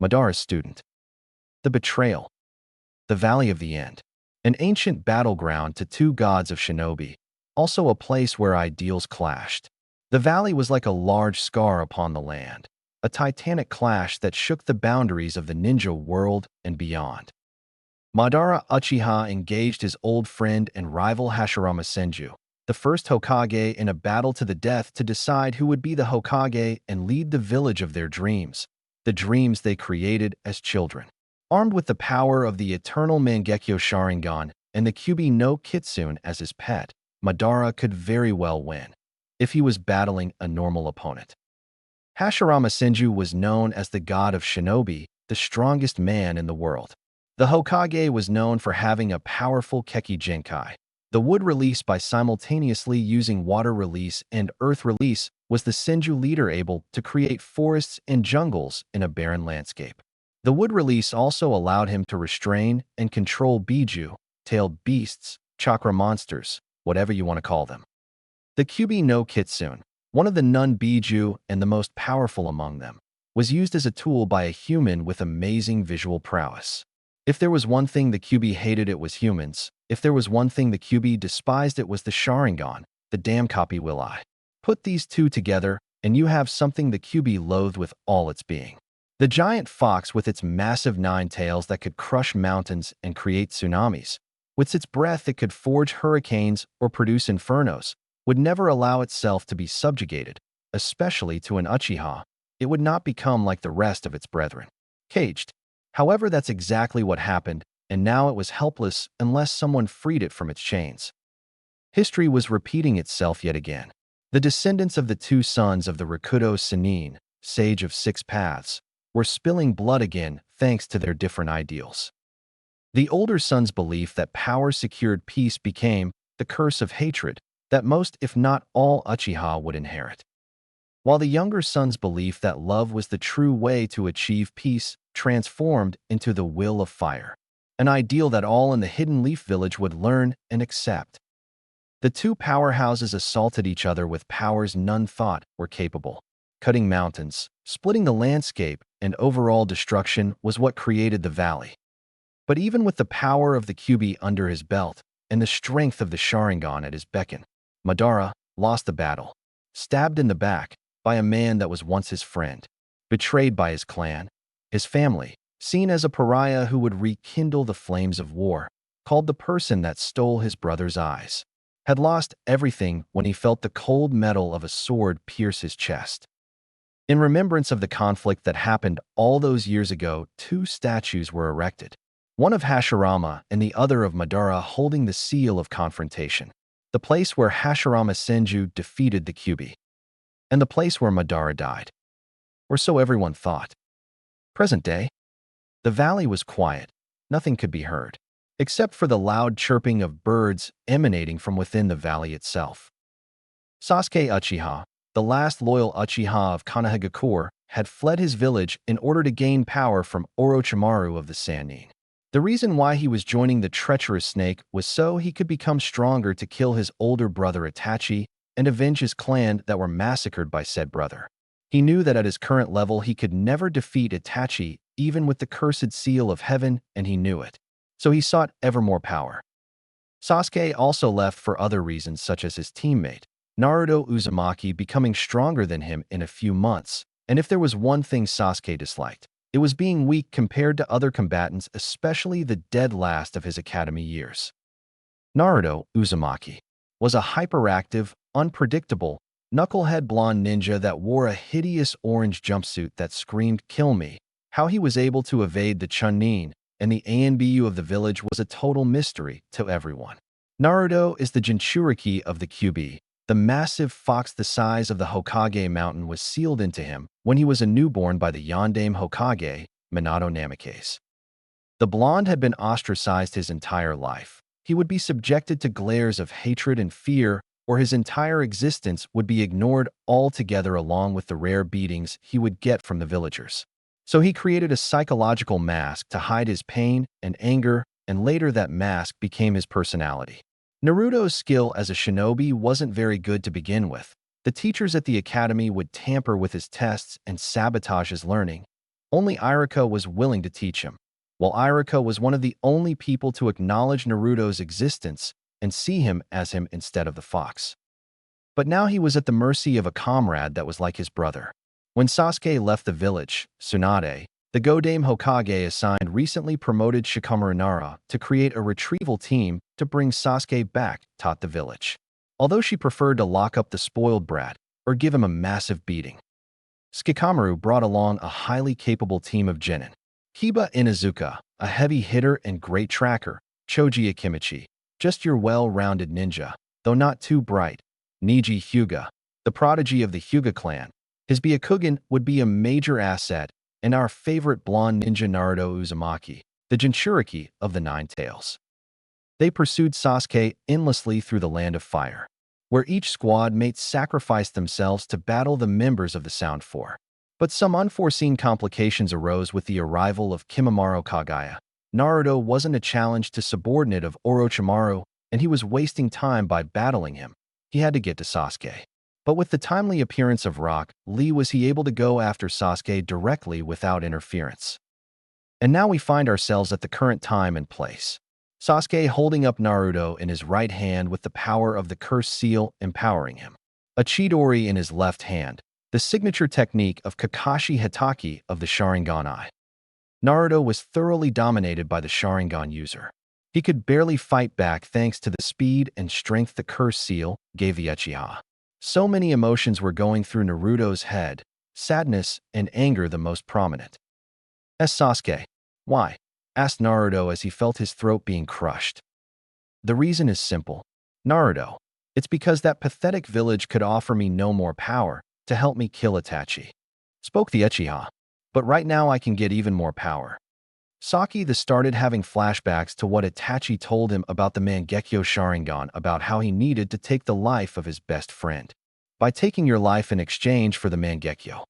Madara's student. The betrayal. The Valley of the End. An ancient battleground to two gods of shinobi, also a place where ideals clashed. The valley was like a large scar upon the land, a titanic clash that shook the boundaries of the ninja world and beyond. Madara Uchiha engaged his old friend and rival Hashirama Senju, the first Hokage, in a battle to the death to decide who would be the Hokage and lead the village of their dreams, the dreams they created as children. Armed with the power of the eternal Mangekyo Sharingan and the Kyuubi no Kitsune as his pet, Madara could very well win if he was battling a normal opponent. Hashirama Senju was known as the god of shinobi, the strongest man in the world. The Hokage was known for having a powerful Keki Genkai. The wood release by simultaneously using water release and earth release was the Senju leader able to create forests and jungles in a barren landscape. The wood release also allowed him to restrain and control Biju, tailed beasts, chakra monsters, whatever you want to call them. The Kyuubi no Kitsune, one of the Nun Biju and the most powerful among them, was used as a tool by a human with amazing visual prowess. If there was one thing the Kyuubi hated, it was humans. If there was one thing the Kyuubi despised, it was the Sharingan, the damn copy will I. Put these two together, and you have something the Kyuubi loathed with all its being. The giant fox with its massive 9 tails that could crush mountains and create tsunamis, with its breath it could forge hurricanes or produce infernos, would never allow itself to be subjugated, especially to an Uchiha. It would not become like the rest of its brethren, caged. However, that's exactly what happened, and now it was helpless unless someone freed it from its chains. History was repeating itself yet again. The descendants of the 2 sons of the Rakuto Sennin, sage of 6 paths, were spilling blood again thanks to their different ideals. The older son's belief that power secured peace became the curse of hatred that most, if not all, Uchiha would inherit, while the younger son's belief that love was the true way to achieve peace transformed into the will of fire, an ideal that all in the Hidden Leaf Village would learn and accept. The 2 powerhouses assaulted each other with powers none thought were capable. Cutting mountains, splitting the landscape, and overall destruction was what created the valley. But even with the power of the Kyuubi under his belt and the strength of the Sharingan at his beckon, Madara lost the battle, stabbed in the back by a man that was once his friend, betrayed by his clan, his family, seen as a pariah who would rekindle the flames of war, called the person that stole his brother's eyes, had lost everything when he felt the cold metal of a sword pierce his chest. In remembrance of the conflict that happened all those years ago, 2 statues were erected, one of Hashirama and the other of Madara, holding the seal of confrontation, the place where Hashirama Senju defeated the Kyuubi, and the place where Madara died. Or so everyone thought. Present day. The valley was quiet. Nothing could be heard, except for the loud chirping of birds emanating from within the valley itself. Sasuke Uchiha, the last loyal Uchiha of Konohagakure, had fled his village in order to gain power from Orochimaru of the Sannin. The reason why he was joining the treacherous snake was so he could become stronger to kill his older brother Itachi and avenge his clan that were massacred by said brother. He knew that at his current level he could never defeat Itachi even with the cursed seal of heaven, and he knew it. So he sought ever more power. Sasuke also left for other reasons, such as his teammate, Naruto Uzumaki, becoming stronger than him in a few months. And if there was one thing Sasuke disliked, it was being weak compared to other combatants, especially the dead last of his academy years. Naruto Uzumaki was a hyperactive, unpredictable, knucklehead blonde ninja that wore a hideous orange jumpsuit that screamed, "Kill me." How he was able to evade the Chunin and the Anbu of the village was a total mystery to everyone. Naruto is the Jinchuriki of the Kyuubi. The massive fox the size of the Hokage mountain was sealed into him when he was a newborn by the Yondaime Hokage, Minato Namikaze. The blonde had been ostracized his entire life. He would be subjected to glares of hatred and fear, or his entire existence would be ignored altogether, along with the rare beatings he would get from the villagers. So he created a psychological mask to hide his pain and anger, and later that mask became his personality. Naruto's skill as a shinobi wasn't very good to begin with. The teachers at the academy would tamper with his tests and sabotage his learning. Only Iruka was willing to teach him, while Iruka was one of the only people to acknowledge Naruto's existence and see him as him instead of the fox. But now he was at the mercy of a comrade that was like his brother. When Sasuke left the village, Tsunade, the Godame Hokage assigned recently promoted Shikamaru Nara to create a retrieval team to bring Sasuke back, taught the village. Although she preferred to lock up the spoiled brat or give him a massive beating. Shikamaru brought along a highly capable team of genin. Kiba Inuzuka, a heavy hitter and great tracker. Choji Akimichi, just your well-rounded ninja, though not too bright. Niji Hyuga, the prodigy of the Hyuga clan. His Byakugan would be a major asset, and our favorite blonde ninja Naruto Uzumaki, the Jinchuriki of the Nine Tails. They pursued Sasuke endlessly through the Land of Fire, where each squad mate sacrificed themselves to battle the members of the Sound Four. But some unforeseen complications arose with the arrival of Kimimaro Kagaya. Naruto wasn't a challenge to subordinate of Orochimaru, and he was wasting time by battling him. He had to get to Sasuke. But with the timely appearance of Rock Lee was he able to go after Sasuke directly without interference. And now we find ourselves at the current time and place. Sasuke holding up Naruto in his right hand with the power of the cursed seal empowering him. A Chidori in his left hand, the signature technique of Kakashi Hatake of the Sharingan eye. Naruto was thoroughly dominated by the Sharingan user. He could barely fight back thanks to the speed and strength the cursed seal gave the Uchiha. So many emotions were going through Naruto's head, sadness and anger the most prominent. Sasuke, why? Asked Naruto as he felt his throat being crushed. The reason is simple. Naruto, it's because that pathetic village could offer me no more power to help me kill Itachi. Spoke the Uchiha. But right now I can get even more power. Saki started having flashbacks to what Itachi told him about the Mangekyo Sharingan, about how he needed to take the life of his best friend by taking your life in exchange for the Mangekyo.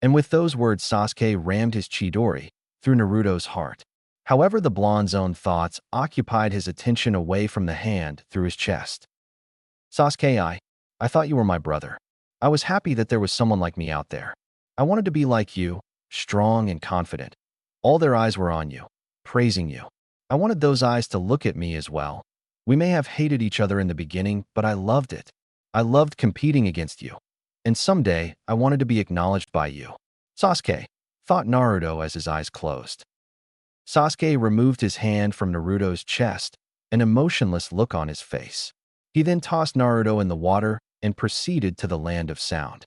And with those words Sasuke rammed his Chidori through Naruto's heart. However, the blonde's own thoughts occupied his attention away from the hand through his chest. Sasuke, I thought you were my brother. I was happy that there was someone like me out there. I wanted to be like you, strong and confident. All their eyes were on you, praising you. I wanted those eyes to look at me as well. We may have hated each other in the beginning, but I loved it. I loved competing against you. And someday, I wanted to be acknowledged by you. Sasuke, thought Naruto as his eyes closed. Sasuke removed his hand from Naruto's chest, an emotionless look on his face. He then tossed Naruto in the water and proceeded to the land of sound.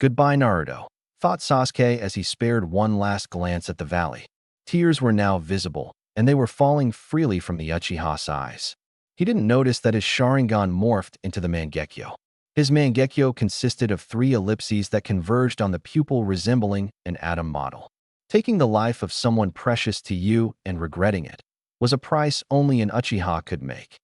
Goodbye, Naruto, thought Sasuke as he spared one last glance at the valley. Tears were now visible, and they were falling freely from the Uchiha's eyes. He didn't notice that his Sharingan morphed into the Mangekyo. His Mangekyo consisted of 3 ellipses that converged on the pupil resembling an atom model. Taking the life of someone precious to you and regretting it was a price only an Uchiha could make.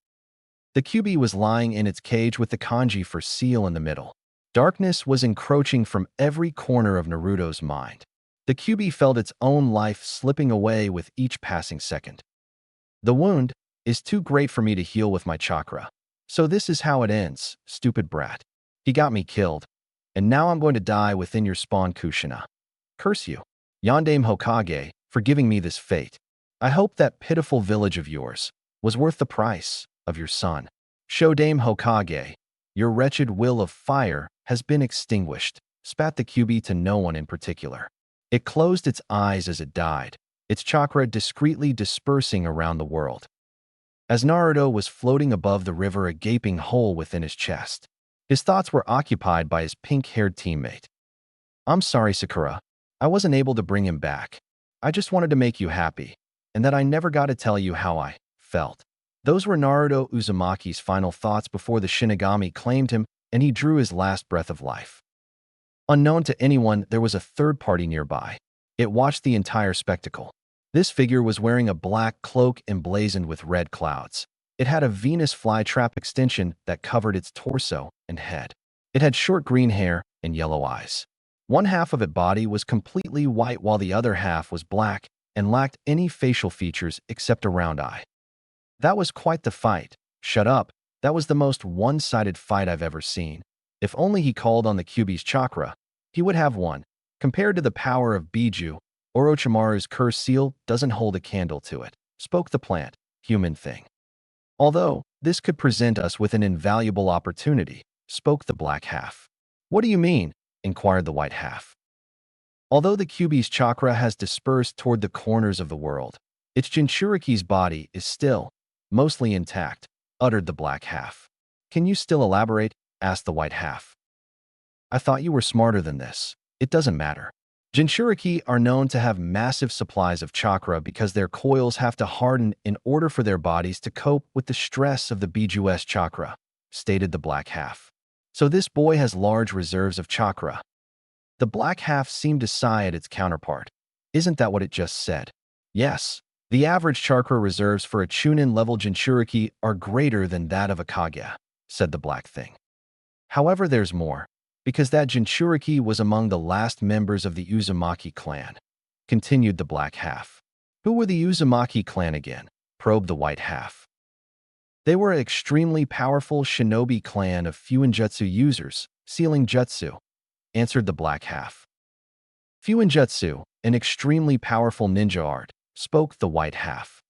The Kyuubi was lying in its cage with the kanji for seal in the middle. Darkness was encroaching from every corner of Naruto's mind. The Kyuubi felt its own life slipping away with each passing second. The wound is too great for me to heal with my chakra. So this is how it ends, stupid brat. He got me killed, and now I'm going to die within your spawn Kushina. Curse you, Yondaime Hokage, for giving me this fate. I hope that pitiful village of yours was worth the price of your son. Shodame Hokage, your wretched will of fire has been extinguished, spat the Kyuubi to no one in particular. It closed its eyes as it died, its chakra discreetly dispersing around the world. As Naruto was floating above the river, a gaping hole within his chest, his thoughts were occupied by his pink-haired teammate. I'm sorry, Sakura. I wasn't able to bring him back. I just wanted to make you happy, and that I never got to tell you how I felt. Those were Naruto Uzumaki's final thoughts before the Shinigami claimed him and he drew his last breath of life. Unknown to anyone, there was a third party nearby. It watched the entire spectacle. This figure was wearing a black cloak emblazoned with red clouds. It had a Venus flytrap extension that covered its torso and head. It had short green hair and yellow eyes. One half of its body was completely white while the other half was black and lacked any facial features except a round eye. That was quite the fight. Shut up. That was the most one-sided fight I've ever seen. If only he called on the Kyuubi's chakra, he would have won. Compared to the power of Biju, Orochimaru's curse seal doesn't hold a candle to it, spoke the plant, human thing. Although, this could present us with an invaluable opportunity, spoke the black half. What do you mean? Inquired the white half. Although the Kyuubi's chakra has dispersed toward the corners of the world, its Jinchuriki's body is still, mostly intact, uttered the black half. Can you still elaborate? Asked the white half. I thought you were smarter than this. It doesn't matter. Jinchuriki are known to have massive supplies of chakra because their coils have to harden in order for their bodies to cope with the stress of the Biju's chakra, stated the black half. So this boy has large reserves of chakra. The black half seemed to sigh at its counterpart. Isn't that what it just said? Yes. The average chakra reserves for a Chunin-level Jinchuriki are greater than that of a Kage, said the black thing. However, there's more, because that Jinchuriki was among the last members of the Uzumaki clan, continued the black half. Who were the Uzumaki clan again? Probed the white half. They were an extremely powerful shinobi clan of Fuinjutsu users, sealing jutsu, answered the black half. Fuinjutsu, an extremely powerful ninja art, spoke the white half.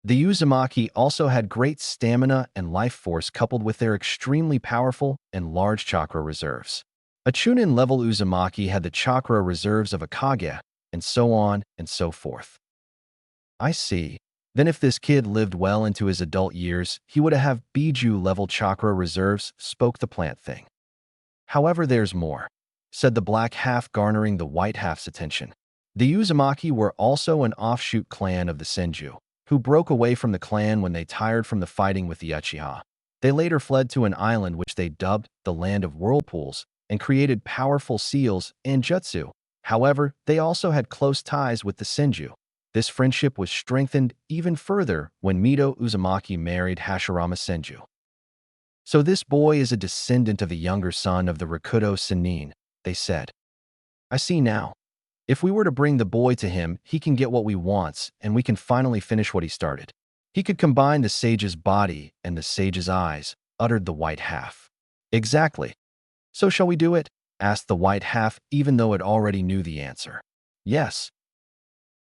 The Uzumaki also had great stamina and life force coupled with their extremely powerful and large chakra reserves. A Chunin-level Uzumaki had the chakra reserves of a Kage, and so on and so forth. I see. Then if this kid lived well into his adult years, he would have Biju-level chakra reserves, spoke the plant thing. However, there's more, said the black half, garnering the white half's attention. The Uzumaki were also an offshoot clan of the Senju, who broke away from the clan when they tired from the fighting with the Uchiha. They later fled to an island which they dubbed the Land of Whirlpools and created powerful seals and jutsu. However, they also had close ties with the Senju. This friendship was strengthened even further when Mito Uzumaki married Hashirama Senju. So this boy is a descendant of the younger son of the Rakuto Sennin, they said. I see now. If we were to bring the boy to him, he can get what we wants, and we can finally finish what he started. He could combine the sage's body and the sage's eyes, uttered the white half. Exactly. So shall we do it? Asked the white half, even though it already knew the answer. Yes.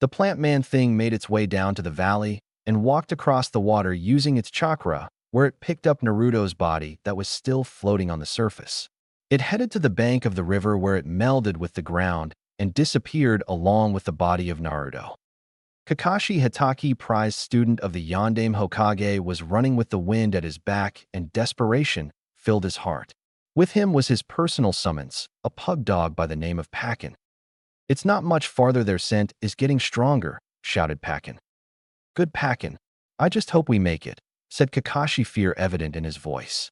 The plant man thing made its way down to the valley and walked across the water using its chakra, where it picked up Naruto's body that was still floating on the surface. It headed to the bank of the river where it melded with the ground and disappeared along with the body of Naruto. Kakashi Hitaki, prize student of the Yondaime Hokage, was running with the wind at his back, and desperation filled his heart. With him was his personal summons, a pug dog by the name of Pakin. It's not much farther, their scent is getting stronger, shouted Pakin. Good Pakin. I just hope we make it, said Kakashi, fear evident in his voice.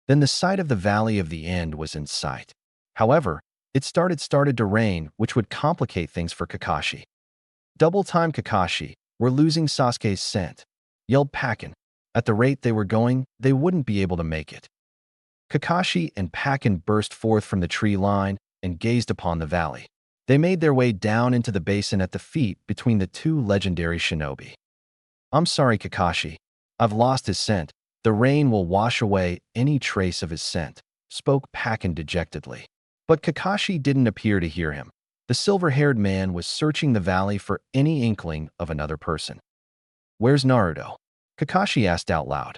Then the sight of the Valley of the End was in sight. However, it started to rain, which would complicate things for Kakashi. Double time, Kakashi, we're losing Sasuke's scent, yelled Pakin. At the rate they were going, they wouldn't be able to make it. Kakashi and Pakin burst forth from the tree line and gazed upon the valley. They made their way down into the basin at the feet between the two legendary shinobi. I'm sorry, Kakashi. I've lost his scent. The rain will wash away any trace of his scent, spoke Pakin dejectedly. But Kakashi didn't appear to hear him. The silver-haired man was searching the valley for any inkling of another person. Where's Naruto? Kakashi asked out loud.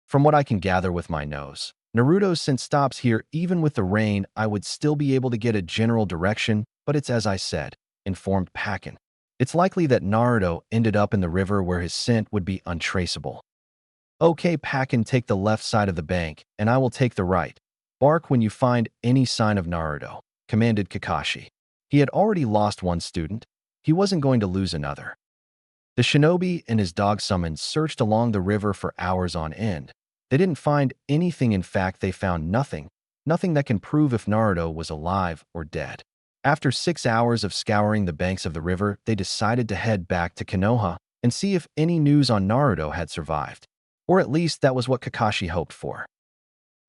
From what I can gather with my nose, Naruto's scent stops here. Even with the rain, I would still be able to get a general direction, but it's as I said, informed Pakin. It's likely that Naruto ended up in the river where his scent would be untraceable. Okay, Pakin, take the left side of the bank, and I will take the right. Bark when you find any sign of Naruto, commanded Kakashi. He had already lost one student. He wasn't going to lose another. The shinobi and his dog summons searched along the river for hours on end. They didn't find anything. In fact, they found nothing that can prove if Naruto was alive or dead. After 6 hours of scouring the banks of the river, they decided to head back to Konoha and see if any news on Naruto had survived. Or at least that was what Kakashi hoped for.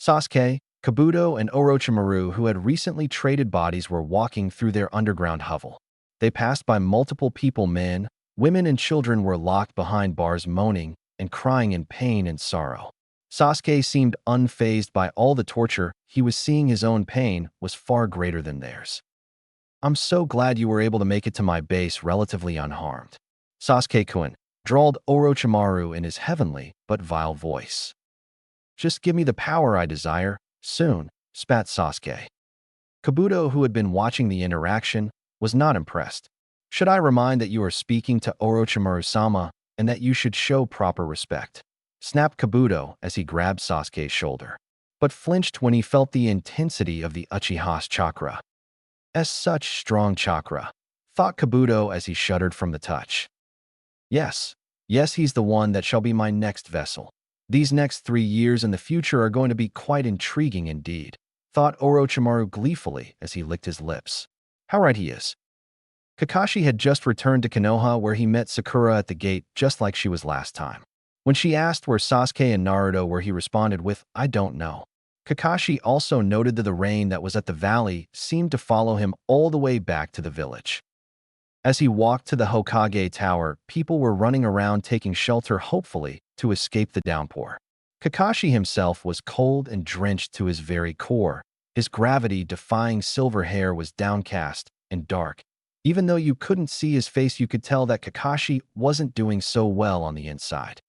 Sasuke, Kabuto, and Orochimaru, who had recently traded bodies, were walking through their underground hovel. They passed by multiple people. Men, women, and children were locked behind bars, moaning and crying in pain and sorrow. Sasuke seemed unfazed by all the torture he was seeing. His own pain was far greater than theirs. I'm so glad you were able to make it to my base relatively unharmed. Sasuke-kun, drawled Orochimaru in his heavenly but vile voice. Just give me the power I desire, soon, spat Sasuke. Kabuto, who had been watching the interaction, was not impressed. Should I remind that you are speaking to Orochimaru-sama and that you should show proper respect? Snapped Kabuto as he grabbed Sasuke's shoulder, but flinched when he felt the intensity of the Uchiha's chakra. As such strong chakra, thought Kabuto as he shuddered from the touch. Yes, he's the one that shall be my next vessel. These next 3 years in the future are going to be quite intriguing indeed, thought Orochimaru gleefully as he licked his lips. How right he is. Kakashi had just returned to Konoha where he met Sakura at the gate just like she was last time. When she asked where Sasuke and Naruto were, he responded with, I don't know. Kakashi also noted that the rain that was at the valley seemed to follow him all the way back to the village. As he walked to the Hokage Tower, people were running around taking shelter hopefully to escape the downpour. Kakashi himself was cold and drenched to his very core. His gravity-defying silver hair was downcast and dark. Even though you couldn't see his face, you could tell that Kakashi wasn't doing so well on the inside.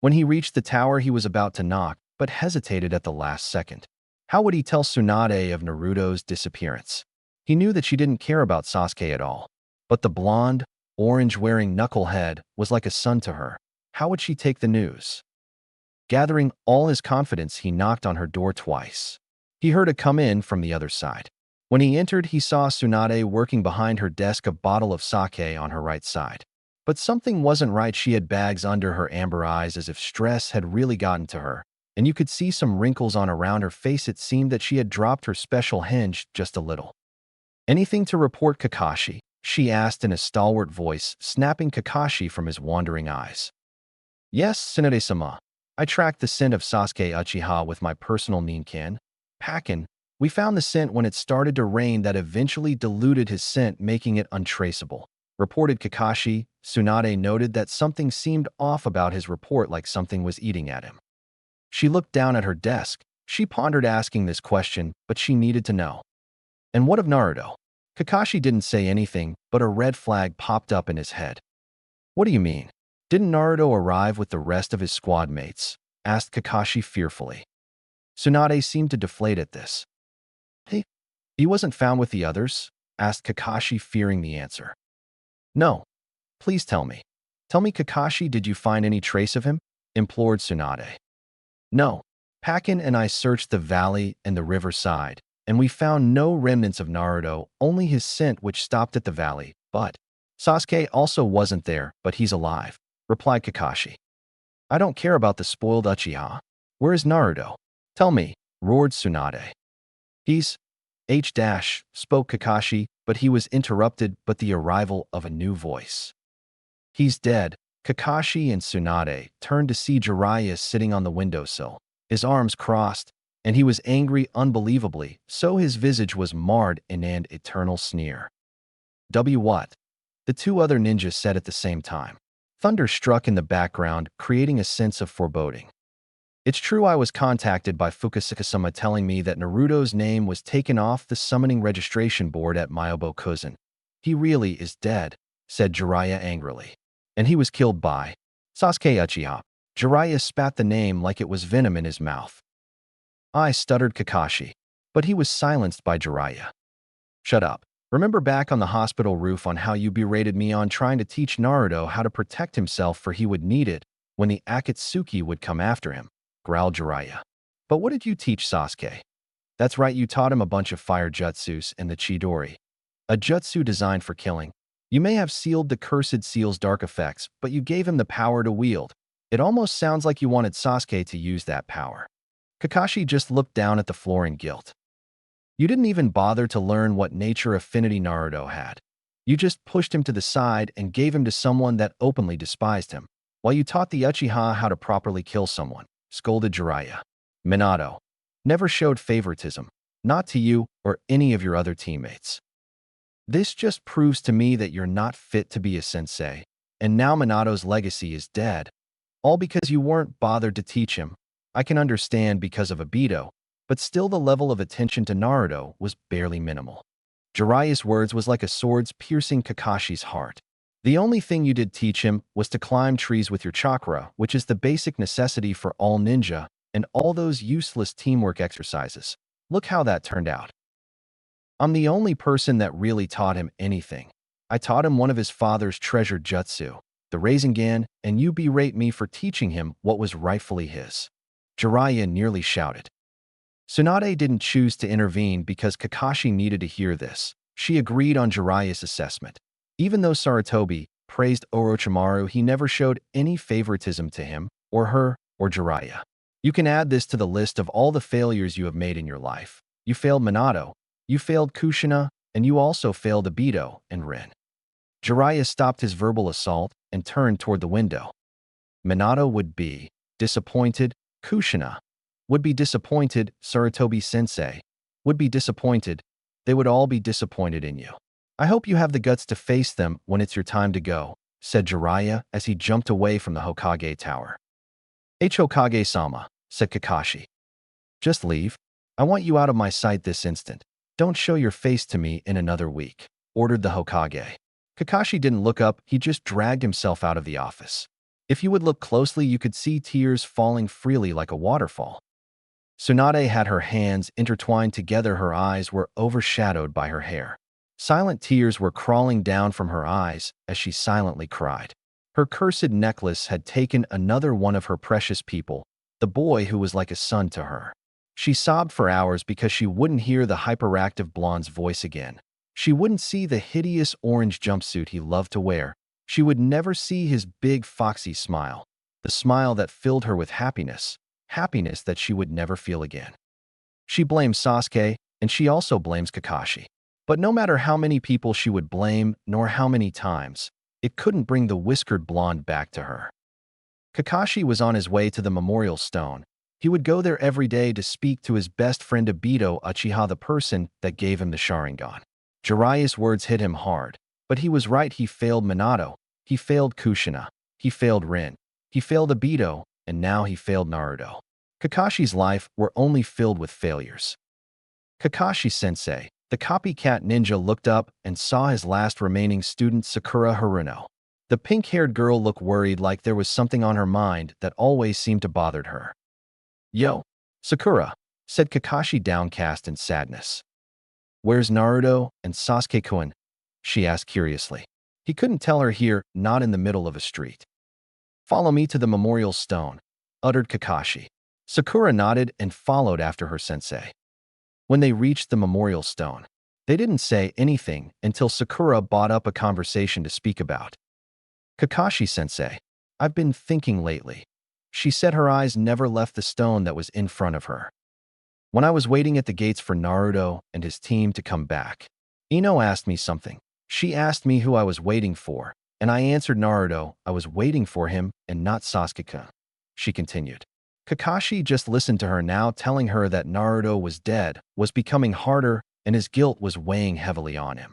When he reached the tower, he was about to knock, but hesitated at the last second. How would he tell Tsunade of Naruto's disappearance? He knew that she didn't care about Sasuke at all. But the blonde, orange-wearing knucklehead was like a son to her. How would she take the news? Gathering all his confidence, he knocked on her door twice. He heard it come in from the other side. When he entered, he saw Tsunade working behind her desk, a bottle of sake on her right side. But something wasn't right. She had bags under her amber eyes as if stress had really gotten to her, and you could see some wrinkles on around her face. It seemed that she had dropped her special hinge just a little. Anything to report, Kakashi? She asked in a stalwart voice, snapping Kakashi from his wandering eyes. Yes, Tsunade-sama. I tracked the scent of Sasuke Uchiha with my personal Ninkan. Pakin. We found the scent when it started to rain that eventually diluted his scent, making it untraceable, reported Kakashi. Tsunade noted that something seemed off about his report, like something was eating at him. She looked down at her desk. She pondered asking this question, but she needed to know. And what of Naruto? Kakashi didn't say anything, but a red flag popped up in his head. What do you mean? Didn't Naruto arrive with the rest of his squad mates? Asked Kakashi fearfully. Tsunade seemed to deflate at this. He wasn't found with the others? Asked Kakashi, fearing the answer. No. Please tell me. Tell me, Kakashi, did you find any trace of him? Implored Tsunade. No. Pakin and I searched the valley and the riverside, and we found no remnants of Naruto, only his scent which stopped at the valley. But Sasuke also wasn't there, but he's alive, replied Kakashi. I don't care about the spoiled Uchiha. Where is Naruto? Tell me, roared Tsunade. He's spoke Kakashi, but he was interrupted by the arrival of a new voice. He's dead. Kakashi and Tsunade turned to see Jiraiya sitting on the windowsill, his arms crossed, and he was angry unbelievably, so his visage was marred in an eternal sneer. What? The two other ninjas said at the same time. Thunder struck in the background, creating a sense of foreboding. It's true, I was contacted by Fukusuka-sama telling me that Naruto's name was taken off the summoning registration board at Myobo-Kuzen. He really is dead, said Jiraiya angrily. And he was killed by Sasuke Uchiha. Jiraiya spat the name like it was venom in his mouth. I stuttered Kakashi, but he was silenced by Jiraiya. Shut up. Remember back on the hospital roof on how you berated me on trying to teach Naruto how to protect himself, for he would need it when the Akatsuki would come after him, growled Jiraiya. But what did you teach Sasuke? That's right, you taught him a bunch of fire jutsus and the Chidori, a jutsu designed for killing. You may have sealed the cursed seal's dark effects, but you gave him the power to wield. It almost sounds like you wanted Sasuke to use that power. Kakashi just looked down at the floor in guilt. You didn't even bother to learn what nature affinity Naruto had. You just pushed him to the side and gave him to someone that openly despised him, while you taught the Uchiha how to properly kill someone, scolded Jiraiya. Minato never showed favoritism, not to you or any of your other teammates. This just proves to me that you're not fit to be a sensei, and now Minato's legacy is dead, all because you weren't bothered to teach him. I can understand because of Obito, but still the level of attention to Naruto was barely minimal. Jiraiya's words was like a sword piercing Kakashi's heart. The only thing you did teach him was to climb trees with your chakra, which is the basic necessity for all ninja, and all those useless teamwork exercises. Look how that turned out. I'm the only person that really taught him anything. I taught him one of his father's treasured jutsu, the Sharingan, and you berate me for teaching him what was rightfully his. Jiraiya nearly shouted. Tsunade didn't choose to intervene because Kakashi needed to hear this. She agreed on Jiraiya's assessment. Even though Sarutobi praised Orochimaru, he never showed any favoritism to him, or her, or Jiraiya. You can add this to the list of all the failures you have made in your life. You failed Minato, you failed Kushina, and you also failed Obito and Rin. Jiraiya stopped his verbal assault and turned toward the window. Minato would be disappointed, Kushina would be disappointed, Sarutobi-sensei would be disappointed. They would all be disappointed in you. I hope you have the guts to face them when it's your time to go, said Jiraiya as he jumped away from the Hokage tower. Hokage-sama, said Kakashi. Just leave. I want you out of my sight this instant. Don't show your face to me in another week, ordered the Hokage. Kakashi didn't look up, he just dragged himself out of the office. If you would look closely, you could see tears falling freely like a waterfall. Tsunade had her hands intertwined together, her eyes were overshadowed by her hair. Silent tears were crawling down from her eyes as she silently cried. Her cursed necklace had taken another one of her precious people, the boy who was like a son to her. She sobbed for hours because she wouldn't hear the hyperactive blonde's voice again. She wouldn't see the hideous orange jumpsuit he loved to wear. She would never see his big foxy smile, the smile that filled her with happiness, happiness that she would never feel again. She blames Sasuke, and she also blames Kakashi. But no matter how many people she would blame, nor how many times, it couldn't bring the whiskered blonde back to her. Kakashi was on his way to the memorial stone. He would go there every day to speak to his best friend Obito Uchiha, the person that gave him the Sharingan. Jiraiya's words hit him hard, but he was right. He failed Minato, he failed Kushina, he failed Rin, he failed Obito, and now he failed Naruto. Kakashi's life were only filled with failures. Kakashi-sensei, the copycat ninja, looked up and saw his last remaining student, Sakura Haruno. The pink-haired girl looked worried, like there was something on her mind that always seemed to bother her. Yo, Sakura, said Kakashi, downcast in sadness. Where's Naruto and Sasuke-kun? She asked curiously. He couldn't tell her here, not in the middle of a street. Follow me to the memorial stone, uttered Kakashi. Sakura nodded and followed after her sensei. When they reached the memorial stone, they didn't say anything until Sakura brought up a conversation to speak about. Kakashi-sensei, I've been thinking lately. She said, her eyes never left the stone that was in front of her. When I was waiting at the gates for Naruto and his team to come back, Ino asked me something. She asked me who I was waiting for, and I answered Naruto. I was waiting for him and not Sasuke-kun, she continued. Kakashi just listened to her now, telling her that Naruto was dead, was becoming harder, and his guilt was weighing heavily on him.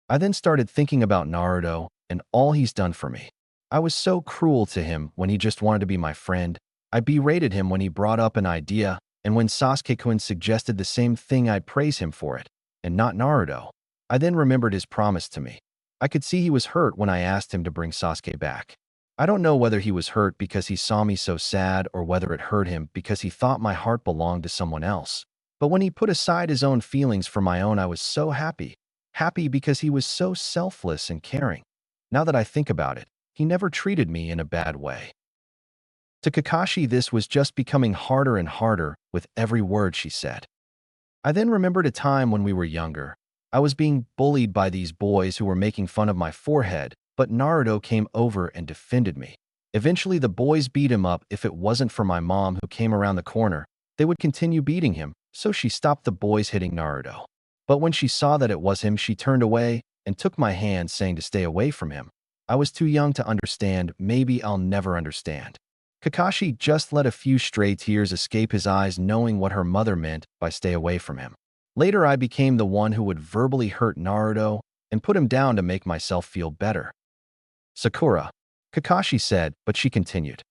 I then started thinking about Naruto and all he's done for me. I was so cruel to him when he just wanted to be my friend. I berated him when he brought up an idea, and when Sasuke-kun suggested the same thing, I'd praise him for it, and not Naruto. I then remembered his promise to me. I could see he was hurt when I asked him to bring Sasuke back. I don't know whether he was hurt because he saw me so sad or whether it hurt him because he thought my heart belonged to someone else. But when he put aside his own feelings for my own, I was so happy. Happy because he was so selfless and caring. Now that I think about it, he never treated me in a bad way. To Kakashi, this was just becoming harder and harder with every word she said. I then remembered a time when we were younger. I was being bullied by these boys who were making fun of my forehead, but Naruto came over and defended me. Eventually, the boys beat him up. If it wasn't for my mom who came around the corner, they would continue beating him, so she stopped the boys hitting Naruto. But when she saw that it was him, she turned away and took my hand, saying to stay away from him. I was too young to understand. Maybe I'll never understand. Kakashi just let a few stray tears escape his eyes, knowing what her mother meant by stay away from him. Later, I became the one who would verbally hurt Naruto and put him down to make myself feel better. Sakura, Kakashi said, but she continued.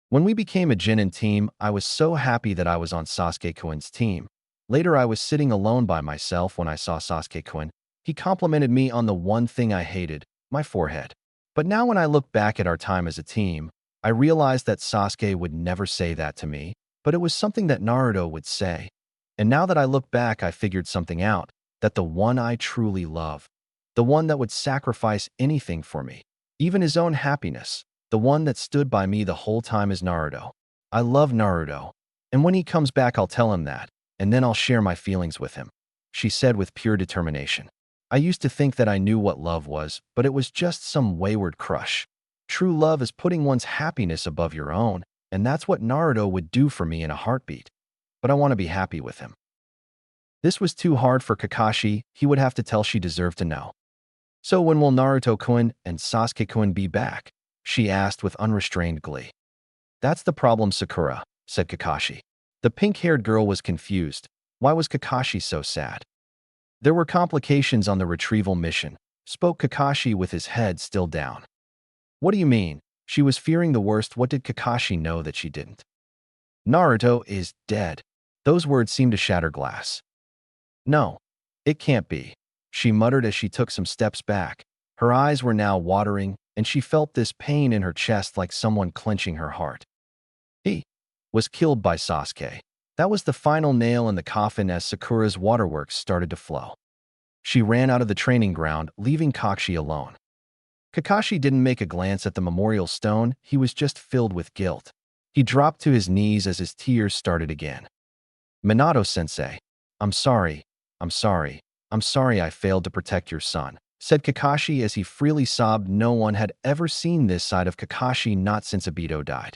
When we became a Genin team, I was so happy that I was on Sasuke-kun's team. Later, I was sitting alone by myself when I saw Sasuke-kun. He complimented me on the one thing I hated, my forehead. But now when I look back at our time as a team, I realized that Sasuke would never say that to me, but it was something that Naruto would say. And now that I look back, I figured something out, that the one I truly love, the one that would sacrifice anything for me, even his own happiness, the one that stood by me the whole time is Naruto. I love Naruto, and when he comes back I'll tell him that, and then I'll share my feelings with him, she said with pure determination. I used to think that I knew what love was, but it was just some wayward crush. True love is putting one's happiness above your own, and that's what Naruto would do for me in a heartbeat. But I want to be happy with him. This was too hard for Kakashi. He would have to tell she deserved to know. So when will Naruto-kun and Sasuke-kun be back? She asked with unrestrained glee. That's the problem, Sakura, said Kakashi. The pink-haired girl was confused. Why was Kakashi so sad? There were complications on the retrieval mission, spoke Kakashi with his head still down. What do you mean? She was fearing the worst. What did Kakashi know that she didn't? Naruto is dead. Those words seemed to shatter glass. No, it can't be, she muttered as she took some steps back. Her eyes were now watering, and she felt this pain in her chest like someone clenching her heart. He was killed by Sasuke. That was the final nail in the coffin as Sakura's waterworks started to flow. She ran out of the training ground, leaving Kakashi alone. Kakashi didn't make a glance at the memorial stone. He was just filled with guilt. He dropped to his knees as his tears started again. Minato-sensei, I'm sorry I failed to protect your son, said Kakashi as he freely sobbed. No one had ever seen this side of Kakashi, not since Obito died.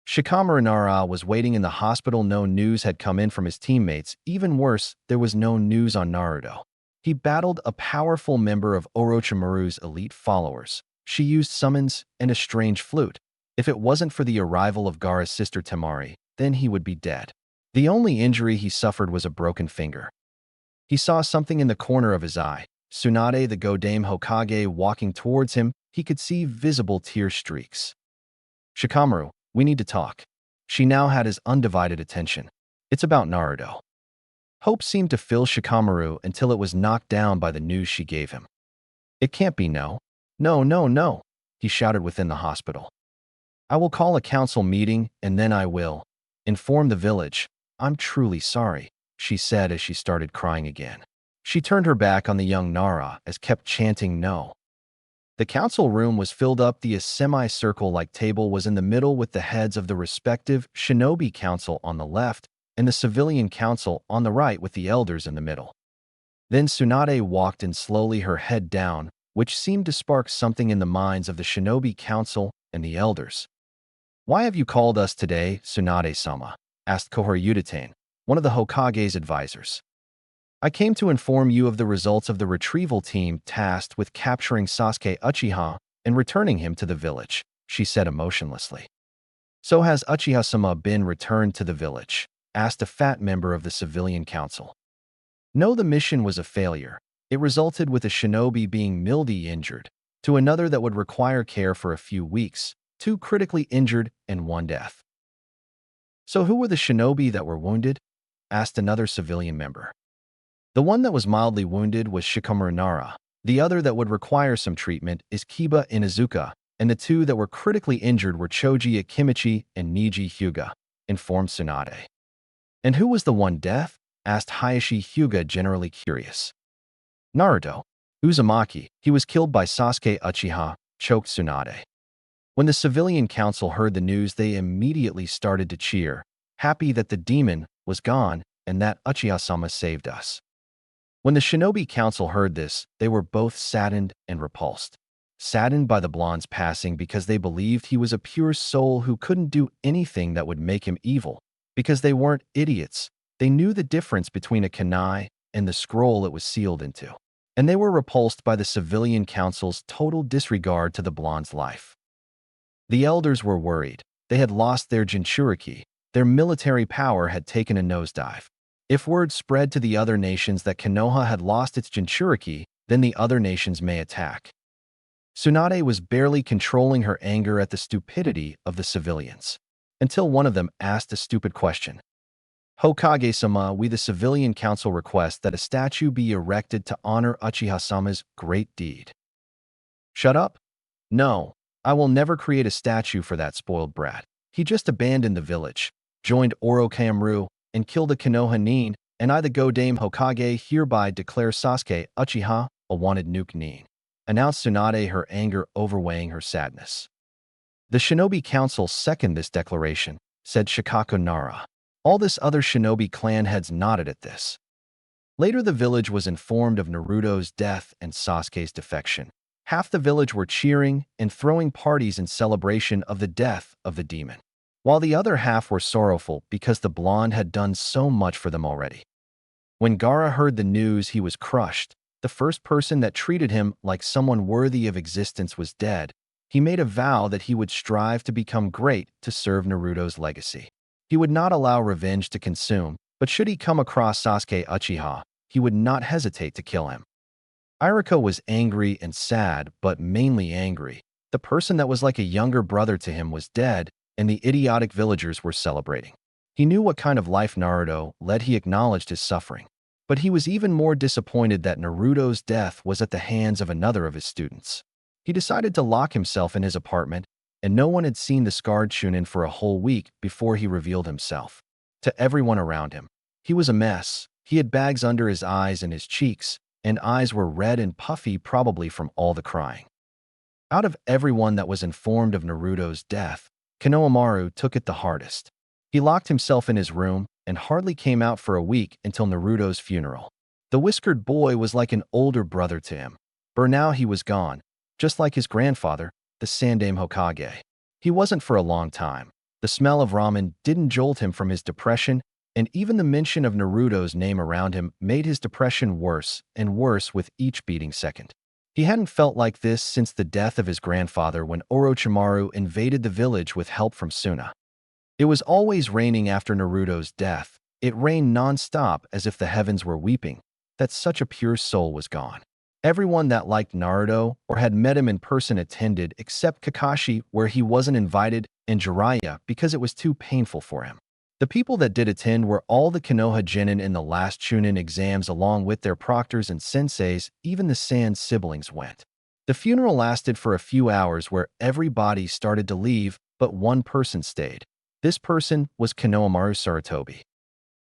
Shikamaru Nara was waiting in the hospital. No news had come in from his teammates. Even worse, there was no news on Naruto. He battled a powerful member of Orochimaru's elite followers. She used summons and a strange flute. If it wasn't for the arrival of Gaara's sister Temari, then he would be dead. The only injury he suffered was a broken finger. He saw something in the corner of his eye. Tsunade, the Godame Hokage, walking towards him. He could see visible tear streaks. Shikamaru, we need to talk. She now had his undivided attention. It's about Naruto. Hope seemed to fill Shikamaru until it was knocked down by the news she gave him. It can't be no. No, he shouted within the hospital. I will call a council meeting and then I will inform the village. I'm truly sorry, she said as she started crying again. She turned her back on the young Nara as kept chanting no. The council room was filled up. The semicircle-like table was in the middle with the heads of the respective shinobi council on the left and the civilian council on the right with the elders in the middle. Then Tsunade walked in slowly, her head down, which seemed to spark something in the minds of the shinobi council and the elders. Why have you called us today, Tsunade-sama? Asked Kohori Udatain, one of the Hokage's advisors. I came to inform you of the results of the retrieval team tasked with capturing Sasuke Uchiha and returning him to the village, she said emotionlessly. So has Uchiha-sama been returned to the village? Asked a fat member of the civilian council. No, the mission was a failure. It resulted with a shinobi being mildly injured, to another that would require care for a few weeks, 2 critically injured, and 1 death. So who were the shinobi that were wounded? Asked another civilian member. The one that was mildly wounded was Shikamaru Nara. The other that would require some treatment is Kiba Inuzuka, and the 2 that were critically injured were Choji Akimichi and Niji Hyuga, informed Tsunade. And who was the one death? Asked Hayashi Hyuga, generally curious. Naruto Uzumaki. He was killed by Sasuke Uchiha, choked Tsunade. When the civilian council heard the news, they immediately started to cheer, happy that the demon was gone and that Uchiha-sama saved us. When the shinobi council heard this, they were both saddened and repulsed. Saddened by the blonde's passing because they believed he was a pure soul who couldn't do anything that would make him evil. Because they weren't idiots, they knew the difference between a kunai and the scroll it was sealed into. And they were repulsed by the civilian council's total disregard to the blonde's life. The elders were worried. They had lost their Jinchuriki. Their military power had taken a nosedive. If word spread to the other nations that Konoha had lost its Jinchuriki, then the other nations may attack. Tsunade was barely controlling her anger at the stupidity of the civilians, until one of them asked a stupid question. Hokage-sama, we the civilian council request that a statue be erected to honor Uchiha-sama's great deed. Shut up? No, I will never create a statue for that spoiled brat. He just abandoned the village, joined Orochimaru, and killed a Konoha Nin, and I the Godame Hokage hereby declare Sasuke Uchiha a wanted nuke Nin, announced Tsunade, her anger overweighing her sadness. The Shinobi Council second this declaration, said Shikaku Nara. All this other shinobi clan heads nodded at this. Later the village was informed of Naruto's death and Sasuke's defection. Half the village were cheering and throwing parties in celebration of the death of the demon, while the other half were sorrowful because the blonde had done so much for them already. When Gaara heard the news, he was crushed. The first person that treated him like someone worthy of existence was dead. He made a vow that he would strive to become great to serve Naruto's legacy. He would not allow revenge to consume, but should he come across Sasuke Uchiha, he would not hesitate to kill him. Iriko was angry and sad, but mainly angry. The person that was like a younger brother to him was dead, and the idiotic villagers were celebrating. He knew what kind of life Naruto led. He acknowledged his suffering. But he was even more disappointed that Naruto's death was at the hands of another of his students. He decided to lock himself in his apartment, and no one had seen the scarred Chunin for a whole week before he revealed himself. To everyone around him, he was a mess. He had bags under his eyes and his cheeks, and eyes were red and puffy, probably from all the crying. Out of everyone that was informed of Naruto's death, Konohamaru took it the hardest. He locked himself in his room and hardly came out for a week until Naruto's funeral. The whiskered boy was like an older brother to him. For now he was gone, just like his grandfather, the Sandaime Hokage. He wasn't for a long time. The smell of ramen didn't jolt him from his depression, and even the mention of Naruto's name around him made his depression worse and worse with each beating second. He hadn't felt like this since the death of his grandfather when Orochimaru invaded the village with help from Suna. It was always raining after Naruto's death. It rained non-stop as if the heavens were weeping, that such a pure soul was gone. Everyone that liked Naruto or had met him in person attended except Kakashi, where he wasn't invited, and Jiraiya because it was too painful for him. The people that did attend were all the Konoha genin in the last Chunin exams along with their proctors and senseis. Even the Sand siblings went. The funeral lasted for a few hours where everybody started to leave, but one person stayed. This person was Konohamaru Sarutobi.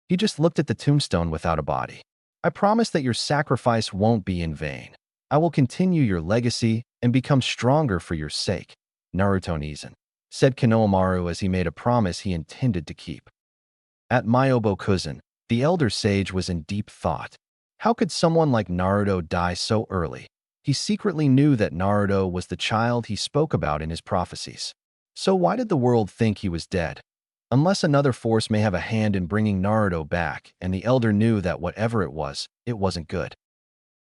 He just looked at the tombstone without a body. I promise that your sacrifice won't be in vain. I will continue your legacy and become stronger for your sake, Naruto Nizan, said Konohamaru as he made a promise he intended to keep. At Myobokuzen, the elder sage was in deep thought. How could someone like Naruto die so early? He secretly knew that Naruto was the child he spoke about in his prophecies. So why did the world think he was dead? Unless another force may have a hand in bringing Naruto back, and the elder knew that whatever it wasn't good.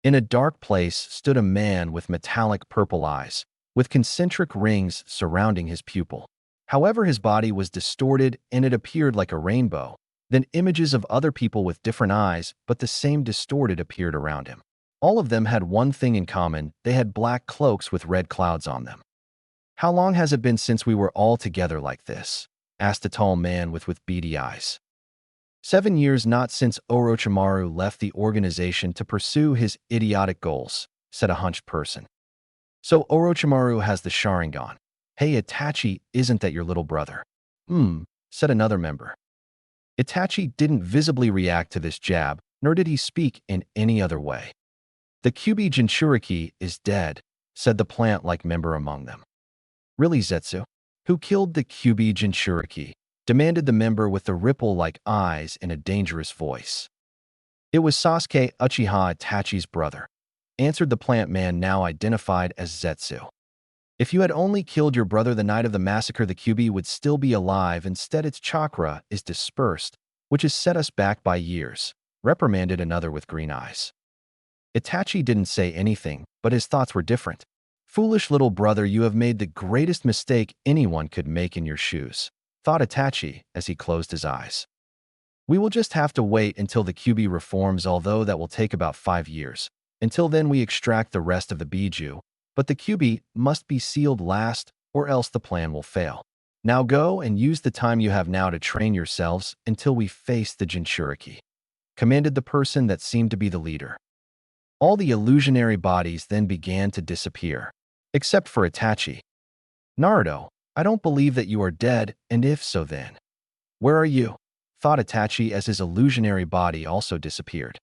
In a dark place stood a man with metallic purple eyes, with concentric rings surrounding his pupil. However, his body was distorted and it appeared like a rainbow. Then images of other people with different eyes, but the same distorted, appeared around him. All of them had one thing in common: they had black cloaks with red clouds on them. How long has it been since we were all together like this? Asked a tall man with beady eyes. 7 years, not since Orochimaru left the organization to pursue his idiotic goals, said a hunched person. So Orochimaru has the Sharingan. Hey Itachi, isn't that your little brother? Said another member. Itachi didn't visibly react to this jab, nor did he speak in any other way. The Kyuubi Jinchuriki is dead, said the plant-like member among them. Really, Zetsu? Who killed the Kyuubi Jinchuriki? Demanded the member with the ripple-like eyes in a dangerous voice. It was Sasuke Uchiha, Itachi's brother, answered the plant man now identified as Zetsu. If you had only killed your brother the night of the massacre, the Kyuubi would still be alive. Instead, its chakra is dispersed, which has set us back by years, reprimanded another with green eyes. Itachi didn't say anything, but his thoughts were different. Foolish little brother, you have made the greatest mistake anyone could make in your shoes, thought Itachi as he closed his eyes. We will just have to wait until the Kyuubi reforms, although that will take about 5 years. Until then, we extract the rest of the Biju, but the Kyuubi must be sealed last, or else the plan will fail. Now go and use the time you have now to train yourselves until we face the Jinchuriki," commanded the person that seemed to be the leader. All the illusionary bodies then began to disappear, except for Itachi. "Naruto, I don't believe that you are dead, and if so then, where are you?" thought Itachi as his illusionary body also disappeared.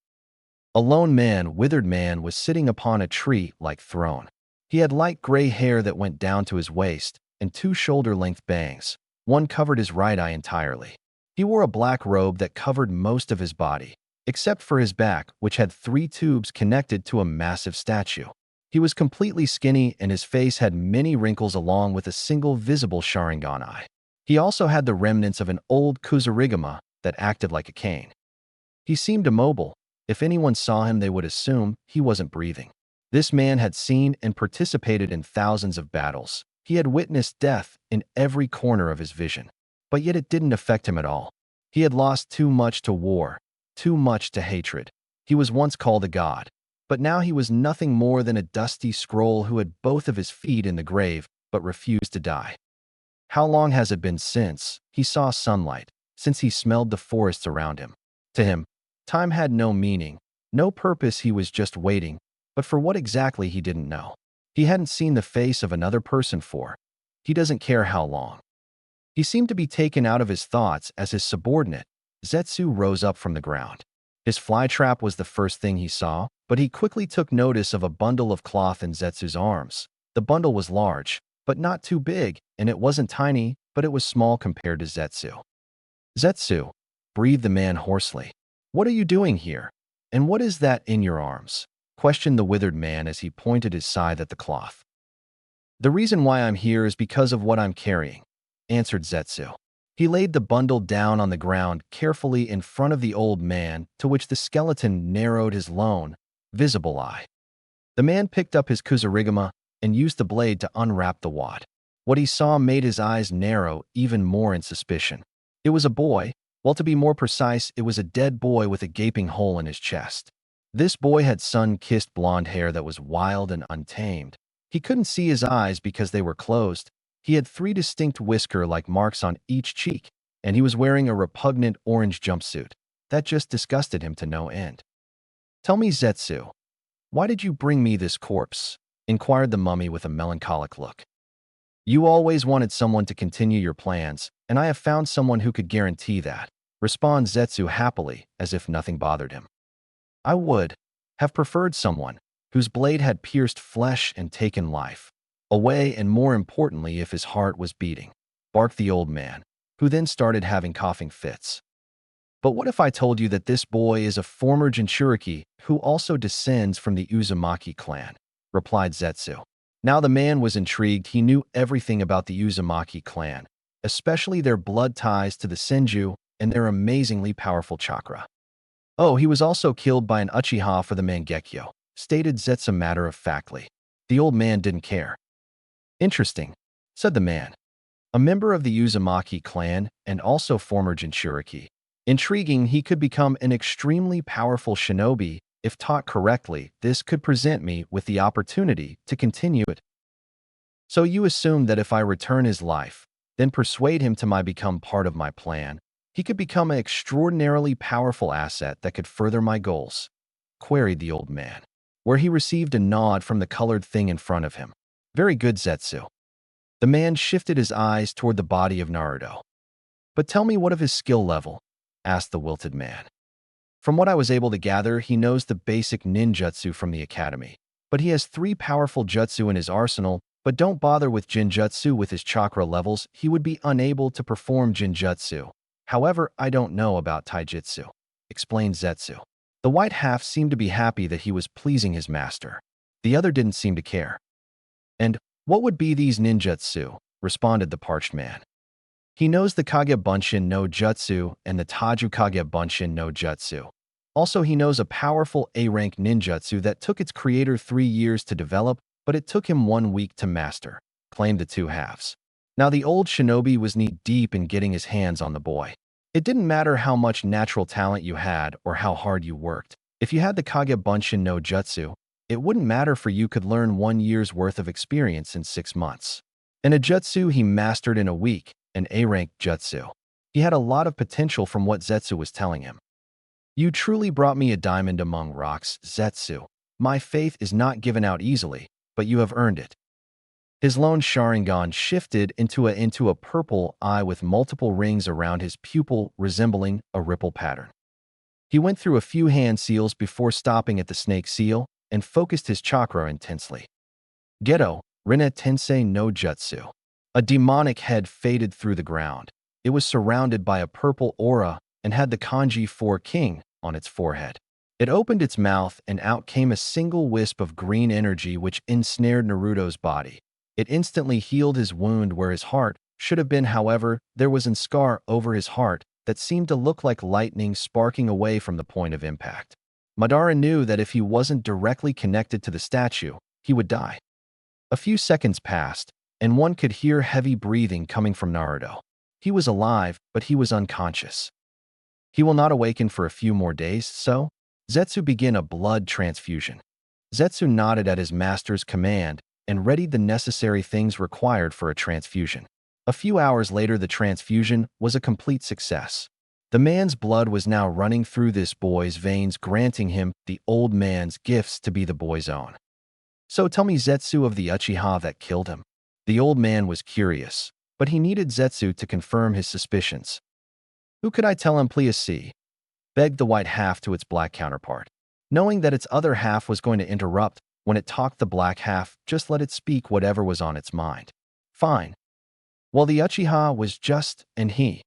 A lone man, withered man, was sitting upon a tree-like throne. He had light gray hair that went down to his waist, and 2 shoulder-length bangs. One covered his right eye entirely. He wore a black robe that covered most of his body, except for his back, which had 3 tubes connected to a massive statue. He was completely skinny, and his face had many wrinkles along with a single visible Sharingan eye. He also had the remnants of an old Kusarigama that acted like a cane. He seemed immobile. If anyone saw him, they would assume he wasn't breathing. This man had seen and participated in thousands of battles. He had witnessed death in every corner of his vision. But yet it didn't affect him at all. He had lost too much to war, too much to hatred. He was once called a god, but now he was nothing more than a dusty scroll who had both of his feet in the grave but refused to die. How long has it been since he saw sunlight, since he smelled the forests around him? To him, time had no meaning, no purpose. He was just waiting, but for what exactly he didn't know. He hadn't seen the face of another person for he doesn't care how long. He seemed to be taken out of his thoughts as his subordinate, Zetsu, rose up from the ground. His flytrap was the first thing he saw, but he quickly took notice of a bundle of cloth in Zetsu's arms. The bundle was large, but not too big, and it wasn't tiny, but it was small compared to Zetsu. "Zetsu," breathed the man hoarsely. "What are you doing here? And what is that in your arms?" questioned the withered man as he pointed his scythe at the cloth. "The reason why I'm here is because of what I'm carrying," answered Zetsu. He laid the bundle down on the ground carefully in front of the old man, to which the skeleton narrowed his lone, visible eye. The man picked up his Kusarigama and used the blade to unwrap the wad. What he saw made his eyes narrow even more in suspicion. It was a boy. Well, to be more precise, it was a dead boy with a gaping hole in his chest. This boy had sun-kissed blonde hair that was wild and untamed. He couldn't see his eyes because they were closed. He had 3 distinct whisker-like marks on each cheek, and he was wearing a repugnant orange jumpsuit. That just disgusted him to no end. "Tell me, Zetsu, why did you bring me this corpse?" inquired the mummy with a melancholic look. "You always wanted someone to continue your plans, and I have found someone who could guarantee that," responded Zetsu happily, as if nothing bothered him. "I would have preferred someone whose blade had pierced flesh and taken life away, and more importantly, if his heart was beating," barked the old man, who then started having coughing fits. "But what if I told you that this boy is a former Jinchuriki who also descends from the Uzumaki clan?" replied Zetsu. Now the man was intrigued. He knew everything about the Uzumaki clan, especially their blood ties to the Senju and their amazingly powerful chakra. "Oh, he was also killed by an Uchiha for the Mangekyo," stated Zetsu matter-of-factly. The old man didn't care. "Interesting," said the man. "A member of the Uzumaki clan and also former Jinchuriki. Intriguing. He could become an extremely powerful shinobi if taught correctly. This could present me with the opportunity to continue it." "So you assume that if I return his life, then persuade him to become part of my plan, he could become an extraordinarily powerful asset that could further my goals?" queried the old man, where he received a nod from the colored thing in front of him. "Very good, Zetsu." The man shifted his eyes toward the body of Naruto. "But tell me, what of his skill level?" asked the wilted man. "From what I was able to gather, he knows the basic ninjutsu from the academy, but he has 3 powerful jutsu in his arsenal. But don't bother with jinjutsu. With his chakra levels, he would be unable to perform jinjutsu. However, I don't know about taijutsu," explained Zetsu. The white half seemed to be happy that he was pleasing his master. The other didn't seem to care. "And what would be these ninjutsu?" responded the parched man. "He knows the Kage Bunshin no Jutsu and the Taju Kage Bunshin no Jutsu. Also, he knows a powerful A-rank ninjutsu that took its creator 3 years to develop, but it took him 1 week to master," claimed the 2 halves. Now the old shinobi was knee-deep in getting his hands on the boy. It didn't matter how much natural talent you had or how hard you worked. If you had the Kage Bunshin no Jutsu, it wouldn't matter, for you could learn 1 year's worth of experience in 6 months. And a jutsu he mastered in a week, an A-rank jutsu. He had a lot of potential from what Zetsu was telling him. You truly brought me a diamond among rocks, Zetsu. My faith is not given out easily, but you have earned it. His lone Sharingan shifted into a purple eye with multiple rings around his pupil resembling a ripple pattern. He went through a few hand seals before stopping at the snake seal and focused his chakra intensely. Geto, Rinne Tensei no Jutsu. A demonic head faded through the ground. It was surrounded by a purple aura and had the kanji for king on its forehead. It opened its mouth and out came a single wisp of green energy which ensnared Naruto's body. It instantly healed his wound where his heart should have been. However, there was a scar over his heart that seemed to look like lightning sparking away from the point of impact. Madara knew that if he wasn't directly connected to the statue, he would die. A few seconds passed, and one could hear heavy breathing coming from Naruto. He was alive, but he was unconscious. He will not awaken for a few more days, so? Zetsu began a blood transfusion. Zetsu nodded at his master's command and readied the necessary things required for a transfusion. A few hours later, the transfusion was a complete success. The man's blood was now running through this boy's veins, granting him the old man's gifts to be the boy's own. So tell me, Zetsu of the Uchiha that killed him? The old man was curious, but he needed Zetsu to confirm his suspicions. Who could I tell him, please see? Begged the white half to its black counterpart. Knowing that its other half was going to interrupt when it talked, the black half just let it speak whatever was on its mind. Fine. Well, the Uchiha was just, and he.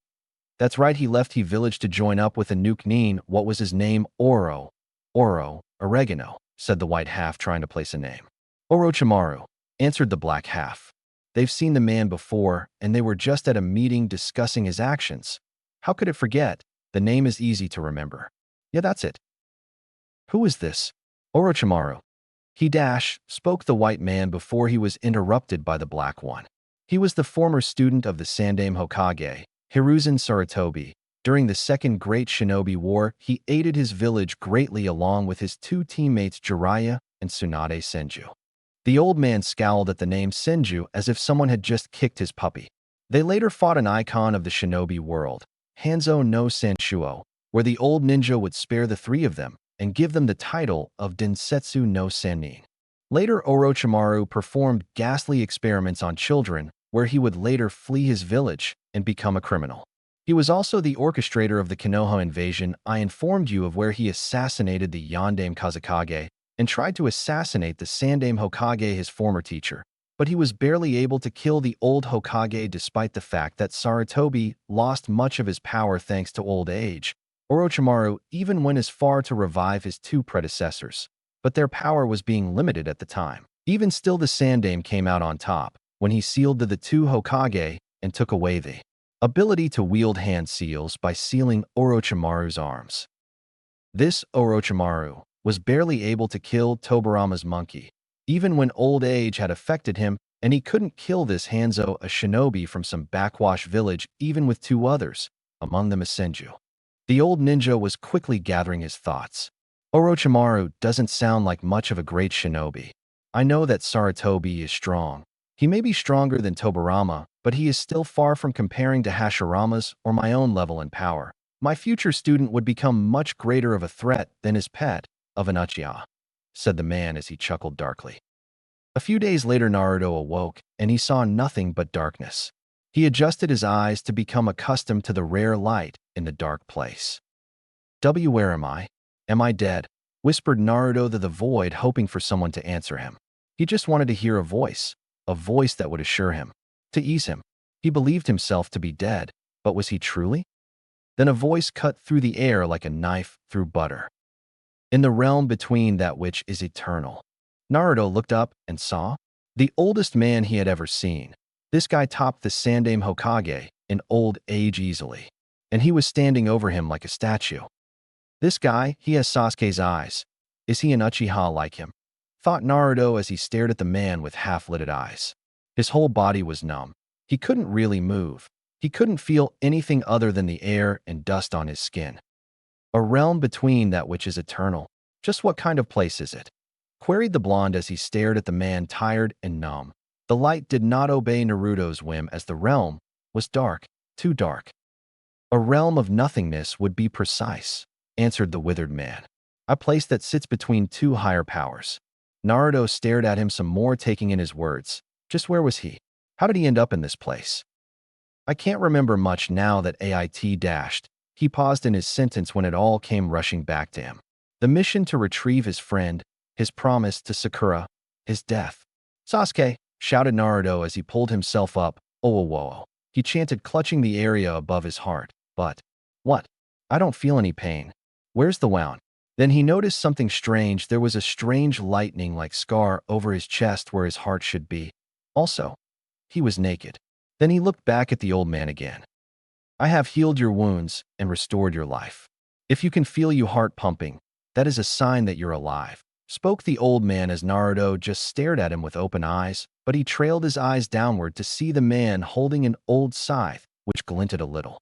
That's right, he left his village to join up with a nuke Nin. What was his name? Oro, Oregano, said the white half, trying to place a name. Orochimaru, answered the black half. They've seen the man before, and they were just at a meeting discussing his actions. How could it forget? The name is easy to remember. Yeah, that's it. Who is this? Orochimaru. Spoke the white man before he was interrupted by the black one. He was the former student of the Sandaime Hokage, Hiruzen Sarutobi. During the Second Great Shinobi War, he aided his village greatly along with his two teammates Jiraiya and Tsunade Senju. The old man scowled at the name Senju as if someone had just kicked his puppy. They later fought an icon of the shinobi world, Hanzo no Sanshuo, where the old ninja would spare the three of them and give them the title of Densetsu no Sannin. Later, Orochimaru performed ghastly experiments on children, where he would later flee his village and become a criminal. He was also the orchestrator of the Konoha invasion. I informed you of where he assassinated the Yondaime Kazekage and tried to assassinate the Sandaime Hokage, his former teacher, but he was barely able to kill the old Hokage despite the fact that Sarutobi lost much of his power thanks to old age. Orochimaru even went as far to revive his two predecessors, but their power was being limited at the time. Even still, the Sandaime came out on top when he sealed the two Hokage and took away the ability to wield hand seals by sealing Orochimaru's arms. This Orochimaru was barely able to kill Tobirama's monkey, even when old age had affected him, and he couldn't kill this Hanzo, a shinobi from some backwash village, even with two others, among them a Senju. The old ninja was quickly gathering his thoughts. Orochimaru doesn't sound like much of a great shinobi. I know that Sarutobi is strong. He may be stronger than Tobirama, but he is still far from comparing to Hashirama's or my own level in power. My future student would become much greater of a threat than his pet of an Uchiha, said the man as he chuckled darkly. A few days later, Naruto awoke, and he saw nothing but darkness. He adjusted his eyes to become accustomed to the rare light in the dark place. Where am I? Am I dead? Whispered Naruto to the void, hoping for someone to answer him. He just wanted to hear a voice that would assure him, to ease him. He believed himself to be dead, but was he truly? Then a voice cut through the air like a knife through butter. In the realm between that which is eternal. Naruto looked up and saw the oldest man he had ever seen. This guy topped the Sandaime Hokage in old age easily, and he was standing over him like a statue. This guy, he has Sasuke's eyes. Is he an Uchiha like him? Thought Naruto as he stared at the man with half-lidded eyes. His whole body was numb. He couldn't really move. He couldn't feel anything other than the air and dust on his skin. A realm between that which is eternal. Just what kind of place is it? Queried the blonde as he stared at the man, tired and numb. The light did not obey Naruto's whim as the realm was dark, too dark. A realm of nothingness would be precise, answered the withered man. A place that sits between two higher powers. Naruto stared at him some more, taking in his words. Just where was he? How did he end up in this place? I can't remember much now that AIT dashed. He paused in his sentence when it all came rushing back to him. The mission to retrieve his friend, his promise to Sakura, his death. Sasuke, shouted Naruto as he pulled himself up. Oh, whoa, whoa. He chanted, clutching the area above his heart. But, what? I don't feel any pain. Where's the wound? Then he noticed something strange. There was a strange lightning-like scar over his chest where his heart should be. Also, he was naked. Then he looked back at the old man again. I have healed your wounds and restored your life. If you can feel your heart pumping, that is a sign that you're alive, spoke the old man as Naruto just stared at him with open eyes, but he trailed his eyes downward to see the man holding an old scythe, which glinted a little.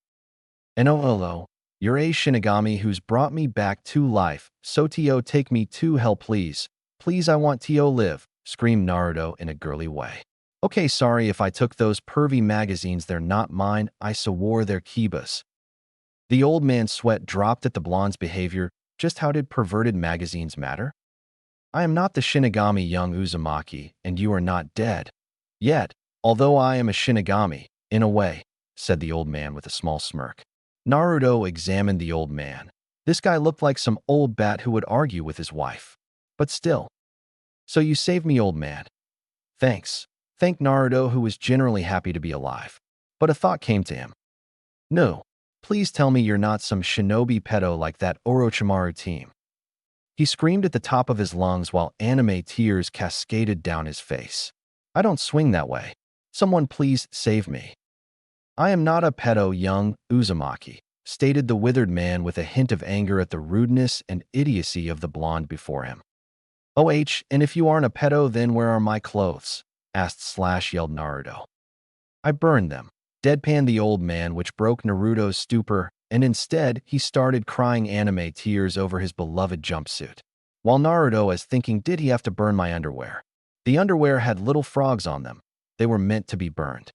And oh, you're a Shinigami who's brought me back to life, so Tio, take me to hell please. Please, I want Tio live, screamed Naruto in a girly way. Okay, sorry if I took those pervy magazines, they're not mine, I swore they're Kiba's. The old man's sweat dropped at the blonde's behavior. Just how did perverted magazines matter? I am not the Shinigami young Uzumaki, and you are not dead. Yet, although I am a Shinigami, in a way, said the old man with a small smirk. Naruto examined the old man. This guy looked like some old bat who would argue with his wife. But still. So you saved me, old man. Thanks. Thanked Naruto, who was generally happy to be alive. But a thought came to him. No, please tell me you're not some shinobi pedo like that Orochimaru team. He screamed at the top of his lungs while anime tears cascaded down his face. I don't swing that way. Someone please save me. I am not a pedo, young Uzumaki, stated the withered man with a hint of anger at the rudeness and idiocy of the blonde before him. And if you aren't a pedo, then where are my clothes? Asked / yelled Naruto. I burned them, deadpanned the old man, which broke Naruto's stupor, and instead he started crying anime tears over his beloved jumpsuit. While Naruto was thinking, did he have to burn my underwear? The underwear had little frogs on them. They were meant to be burned.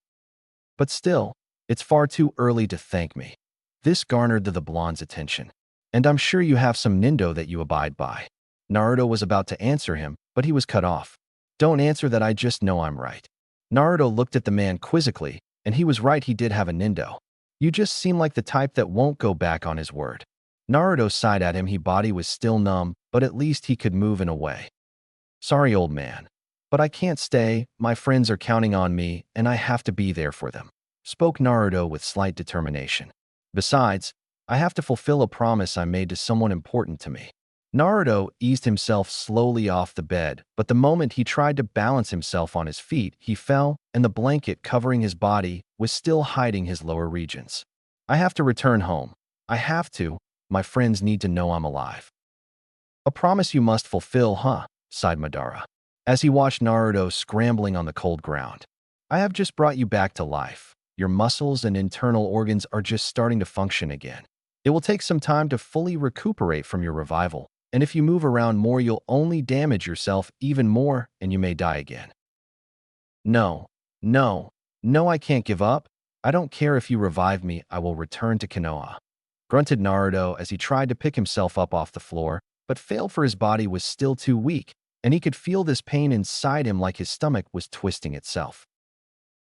But still, it's far too early to thank me. This garnered the blonde's attention. And I'm sure you have some nindo that you abide by. Naruto was about to answer him, but he was cut off. Don't answer that, I just know I'm right. Naruto looked at the man quizzically, and he was right, he did have a nindo. You just seem like the type that won't go back on his word. Naruto sighed at him. His body was still numb, but at least he could move in a way. Sorry, old man. But I can't stay, my friends are counting on me, and I have to be there for them, spoke Naruto with slight determination. Besides, I have to fulfill a promise I made to someone important to me. Naruto eased himself slowly off the bed, but the moment he tried to balance himself on his feet, he fell, and the blanket covering his body was still hiding his lower regions. I have to return home. I have to. My friends need to know I'm alive. A promise you must fulfill, huh? Sighed Madara, as he watched Naruto scrambling on the cold ground. I have just brought you back to life. Your muscles and internal organs are just starting to function again. It will take some time to fully recuperate from your revival. And if you move around more, you'll only damage yourself even more, and you may die again. No, I can't give up. I don't care if you revive me, I will return to Konoha, grunted Naruto as he tried to pick himself up off the floor, but failed, for his body was still too weak, and he could feel this pain inside him like his stomach was twisting itself.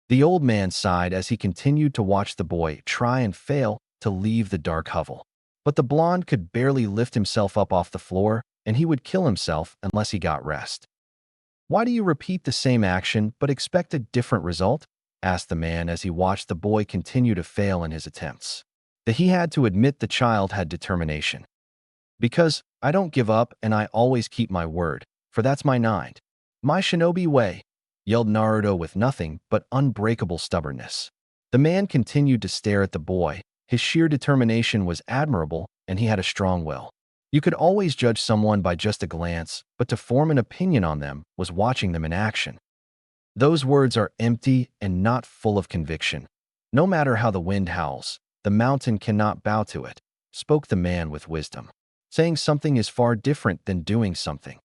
The old man sighed as he continued to watch the boy try and fail to leave the dark hovel. But the blonde could barely lift himself up off the floor, and he would kill himself unless he got rest. Why do you repeat the same action but expect a different result? Asked the man as he watched the boy continue to fail in his attempts. That he had to admit the child had determination. Because I don't give up and I always keep my word, for that's my shinobi way, yelled Naruto with nothing but unbreakable stubbornness. The man continued to stare at the boy. His sheer determination was admirable, and he had a strong will. You could always judge someone by just a glance, but to form an opinion on them was watching them in action. Those words are empty and not full of conviction. No matter how the wind howls, the mountain cannot bow to it, spoke the man with wisdom. Saying something is far different than doing something.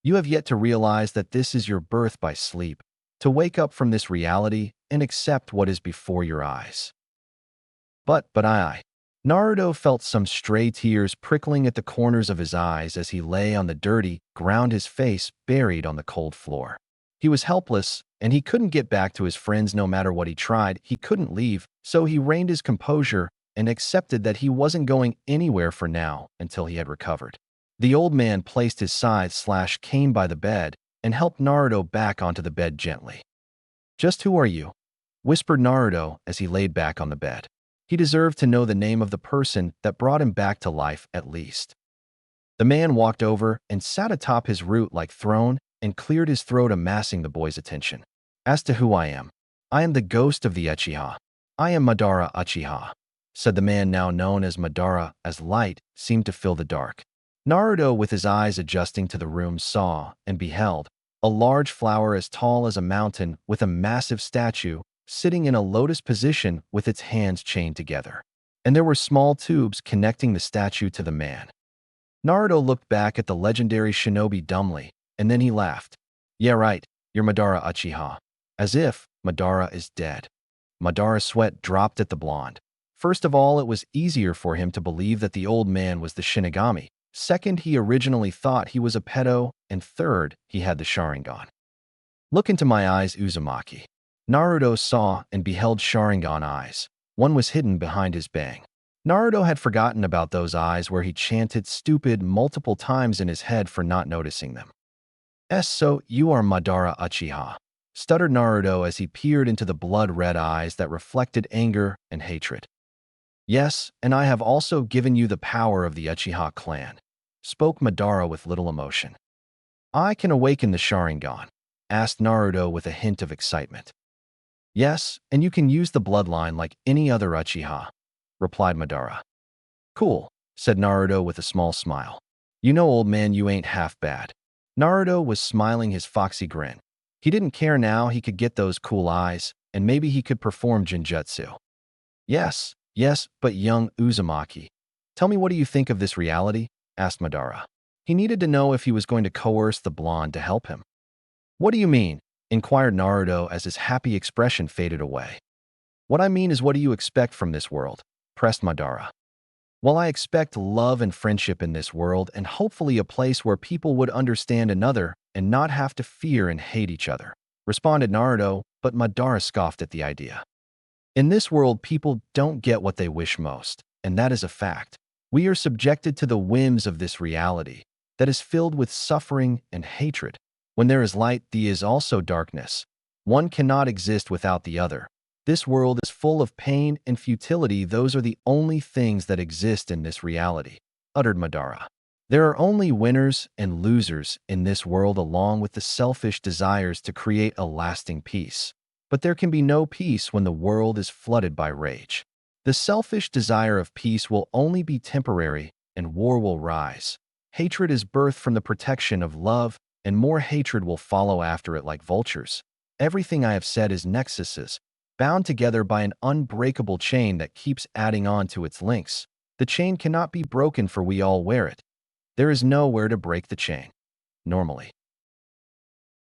You have yet to realize that this is your birth by sleep. to wake up from this reality and accept what is before your eyes. But Naruto felt some stray tears prickling at the corners of his eyes as he lay on the dirty ground, his face buried on the cold floor. He was helpless, and he couldn't get back to his friends no matter what he tried. He couldn't leave, so he reined his composure and accepted that he wasn't going anywhere for now until he had recovered. The old man placed his scythe/cane by the bed and helped Naruto back onto the bed gently. "Just who are you?" whispered Naruto as he laid back on the bed. He deserved to know the name of the person that brought him back to life at least. The man walked over and sat atop his root-like throne and cleared his throat, amassing the boy's attention. "As to who I am the ghost of the Uchiha. I am Madara Uchiha," said the man, now known as Madara, as light seemed to fill the dark. Naruto, with his eyes adjusting to the room, saw and beheld a large flower as tall as a mountain with a massive statue sitting in a lotus position with its hands chained together. And there were small tubes connecting the statue to the man. Naruto looked back at the legendary shinobi dumbly, and then he laughed. "Yeah, right, you're Madara Uchiha." As if Madara is dead. Madara's sweat dropped at the blonde. First of all, it was easier for him to believe that the old man was the Shinigami. Second, he originally thought he was a pedo. And third, he had the Sharingan. "Look into my eyes, Uzumaki." Naruto saw and beheld Sharingan eyes. One was hidden behind his bang. Naruto had forgotten about those eyes, where he chanted "stupid" multiple times in his head for not noticing them. "So you are Madara Uchiha," stuttered Naruto as he peered into the blood-red eyes that reflected anger and hatred. "Yes, and I have also given you the power of the Uchiha clan," spoke Madara with little emotion. "I can awaken the Sharingan?" asked Naruto with a hint of excitement. "Yes, and you can use the bloodline like any other Uchiha," replied Madara. "Cool," said Naruto with a small smile. "You know, old man, you ain't half bad." Naruto was smiling his foxy grin. He didn't care now. He could get those cool eyes, and maybe he could perform Genjutsu. Yes, but young Uzumaki, tell me, what do you think of this reality?" asked Madara. He needed to know if he was going to coerce the blonde to help him. "What do you mean?" inquired Naruto as his happy expression faded away. "What I mean is, what do you expect from this world?" pressed Madara. "Well, I expect love and friendship in this world, and hopefully a place where people would understand another and not have to fear and hate each other," responded Naruto, but Madara scoffed at the idea. "In this world, people don't get what they wish most, and that is a fact. We are subjected to the whims of this reality that is filled with suffering and hatred. When there is light, there is also darkness. One cannot exist without the other. This world is full of pain and futility. Those are the only things that exist in this reality," uttered Madara. "There are only winners and losers in this world, along with the selfish desires to create a lasting peace. But there can be no peace when the world is flooded by rage. The selfish desire of peace will only be temporary, and war will rise. Hatred is birthed from the protection of love, and more hatred will follow after it like vultures. Everything I have said is nexuses, bound together by an unbreakable chain that keeps adding on to its links. The chain cannot be broken, for we all wear it. There is nowhere to break the chain. Normally."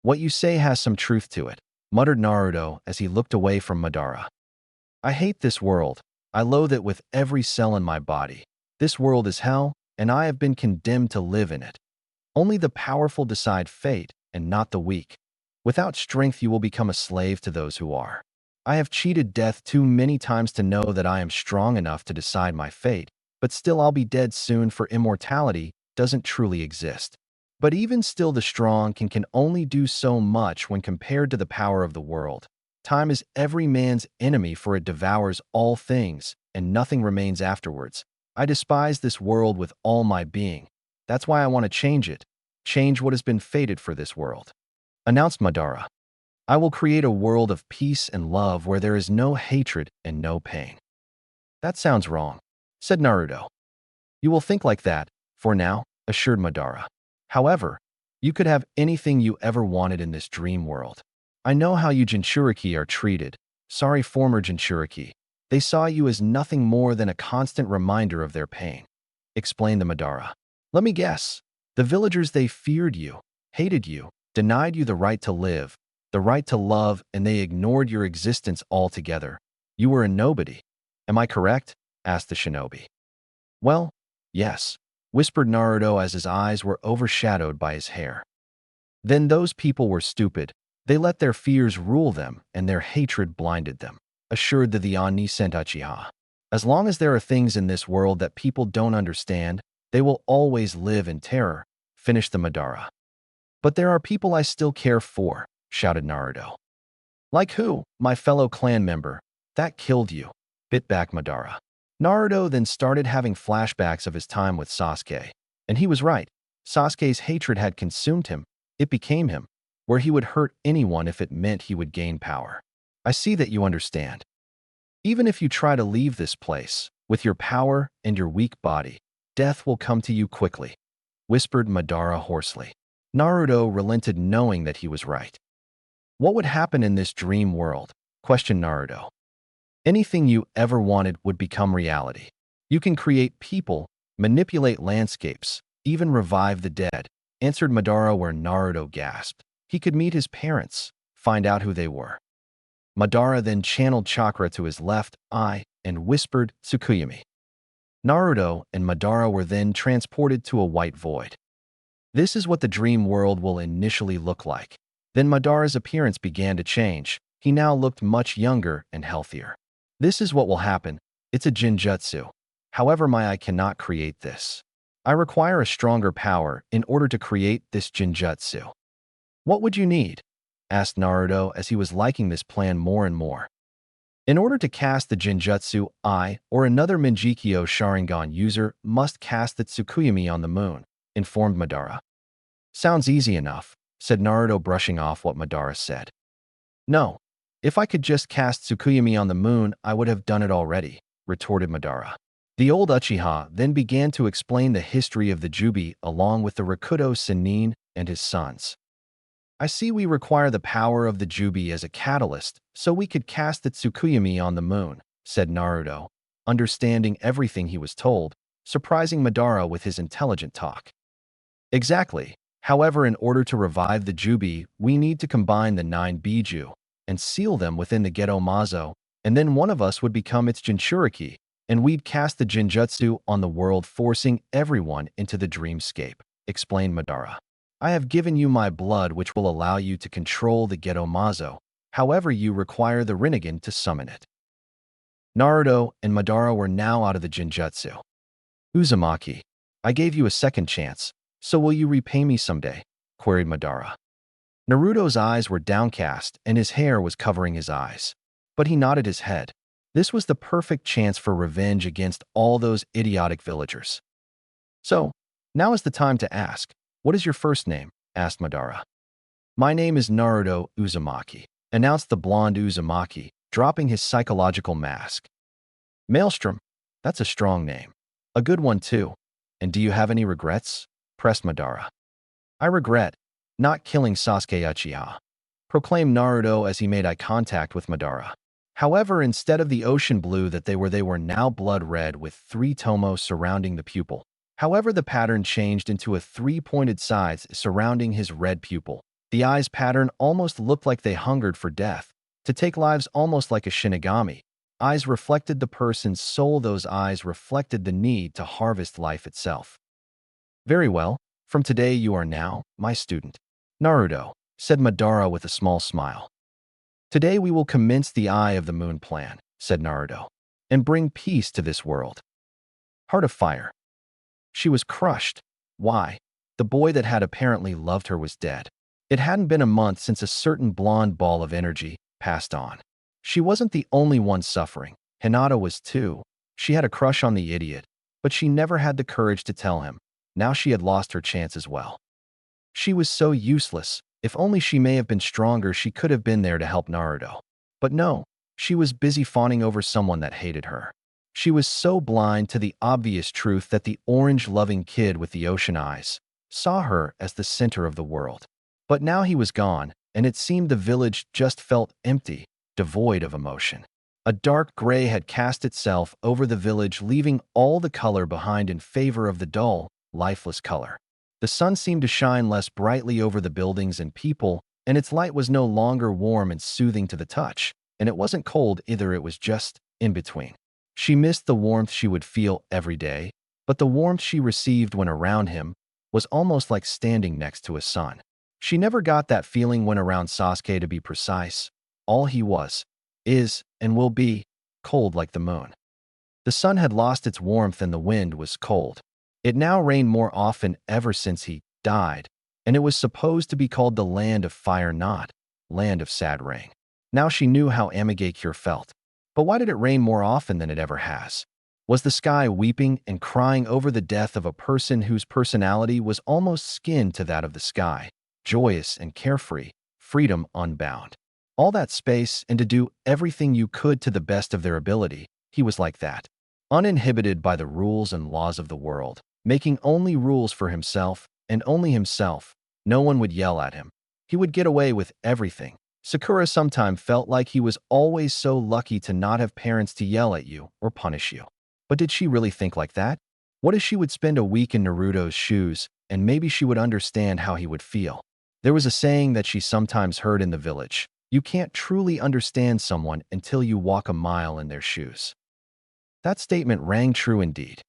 "What you say has some truth to it," muttered Naruto as he looked away from Madara. "I hate this world. I loathe it with every cell in my body. This world is hell, and I have been condemned to live in it. Only the powerful decide fate, and not the weak. Without strength, you will become a slave to those who are. I have cheated death too many times to know that I am strong enough to decide my fate, but still I'll be dead soon, for immortality doesn't truly exist. But even still, the strong can only do so much when compared to the power of the world. Time is every man's enemy, for it devours all things, and nothing remains afterwards. I despise this world with all my being. That's why I want to change it. Change what has been fated for this world," announced Madara. "I will create a world of peace and love where there is no hatred and no pain." "That sounds wrong," said Naruto. "You will think like that, for now," assured Madara. "However, you could have anything you ever wanted in this dream world. I know how you Jinchuriki are treated. Sorry, former Jinchuriki. They saw you as nothing more than a constant reminder of their pain," explained the Madara. "Let me guess. The villagers, they feared you, hated you, denied you the right to live. the right to love, and they ignored your existence altogether. You were a nobody. Am I correct? Asked the shinobi. Well, yes, whispered Naruto as his eyes were overshadowed by his hair. Then those people were stupid. They let their fears rule them, and their hatred blinded them, assured the Oni Uchiha. As long as there are things in this world that people don't understand, they will always live in terror, finished the Madara. But there are people I still care for, shouted Naruto. Like who? My fellow clan member. That killed you, bit back Madara. Naruto then started having flashbacks of his time with Sasuke. And he was right. Sasuke's hatred had consumed him. It became him, where he would hurt anyone if it meant he would gain power. I see that you understand. Even if you try to leave this place, with your power and your weak body, death will come to you quickly, whispered Madara hoarsely. Naruto relented knowing that he was right. What would happen in this dream world? Questioned Naruto. Anything you ever wanted would become reality. You can create people, manipulate landscapes, even revive the dead, answered Madara where Naruto gasped. He could meet his parents, find out who they were. Madara then channeled chakra to his left eye and whispered Tsukuyami. Naruto and Madara were then transported to a white void. This is what the dream world will initially look like. Then Madara's appearance began to change. He now looked much younger and healthier. This is what will happen. It's a jinjutsu. However, my eye cannot create this. I require a stronger power in order to create this jinjutsu. What would you need? Asked Naruto as he was liking this plan more and more. In order to cast the Jinjutsu, I or another Mangekyo Sharingan user must cast the Tsukuyami on the moon, informed Madara. Sounds easy enough, said Naruto, brushing off what Madara said. No, if I could just cast Tsukuyami on the moon, I would have done it already, retorted Madara. The old Uchiha then began to explain the history of the Jubi along with the Rakuto Sennin and his sons. I see we require the power of the Jubi as a catalyst so we could cast the Tsukuyami on the moon, said Naruto, understanding everything he was told, surprising Madara with his intelligent talk. Exactly. However, in order to revive the Jubi, we need to combine the 9 Biju and seal them within the Geto Mazo, and then one of us would become its Jinchuriki, and we'd cast the Jinjutsu on the world, forcing everyone into the dreamscape, explained Madara. I have given you my blood, which will allow you to control the Geto Mazo. However, you require the Rinnegan to summon it. Naruto and Madara were now out of the Jinjutsu. Uzumaki, I gave you a second chance, so will you repay me someday? Queried Madara. Naruto's eyes were downcast and his hair was covering his eyes. But he nodded his head. This was the perfect chance for revenge against all those idiotic villagers. So, now is the time to ask. What is your first name? Asked Madara. My name is Naruto Uzumaki, announced the blonde Uzumaki, dropping his psychological mask. Maelstrom, that's a strong name. A good one too. And do you have any regrets? Pressed Madara. I regret not killing Sasuke Uchiha, proclaimed Naruto as he made eye contact with Madara. However, instead of the ocean blue that they were now blood red with 3 tomo surrounding the pupil. However, the pattern changed into a 3-pointed sides surrounding his red pupil. The eyes pattern almost looked like they hungered for death, to take lives almost like a Shinigami. Eyes reflected the person's soul. Those eyes reflected the need to harvest life itself. Very well, from today you are now my student. Naruto, said Madara with a small smile. Today we will commence the Eye of the Moon plan, said Naruto, and bring peace to this world. Heart of Fire. She was crushed. Why? The boy that had apparently loved her was dead. It hadn't been a month since a certain blonde ball of energy passed on. She wasn't the only one suffering. Hinata was too. She had a crush on the idiot, but she never had the courage to tell him. Now she had lost her chance as well. She was so useless. If only she may have been stronger, she could have been there to help Naruto. But no, she was busy fawning over someone that hated her. She was so blind to the obvious truth that the orange-loving kid with the ocean eyes saw her as the center of the world. But now he was gone, and it seemed the village just felt empty, devoid of emotion. A dark gray had cast itself over the village, leaving all the color behind in favor of the dull, lifeless color. The sun seemed to shine less brightly over the buildings and people, and its light was no longer warm and soothing to the touch, and it wasn't cold either, it was just in between. She missed the warmth she would feel every day, but the warmth she received when around him was almost like standing next to a sun. She never got that feeling when around Sasuke, to be precise. All he was, is, and will be, cold like the moon. The sun had lost its warmth and the wind was cold. It now rained more often ever since he died, and it was supposed to be called the land of fire, not land of sad rain. Now she knew how Mangekyo felt. But why did it rain more often than it ever has? Was the sky weeping and crying over the death of a person whose personality was almost skin to that of the sky, joyous and carefree, freedom unbound? All that space and to do everything you could to the best of their ability, he was like that. Uninhibited by the rules and laws of the world, making only rules for himself and only himself. No one would yell at him. He would get away with everything. Sakura sometimes felt like he was always so lucky to not have parents to yell at you or punish you. But did she really think like that? What if she would spend a week in Naruto's shoes and maybe she would understand how he would feel? There was a saying that she sometimes heard in the village: you can't truly understand someone until you walk a mile in their shoes. That statement rang true indeed.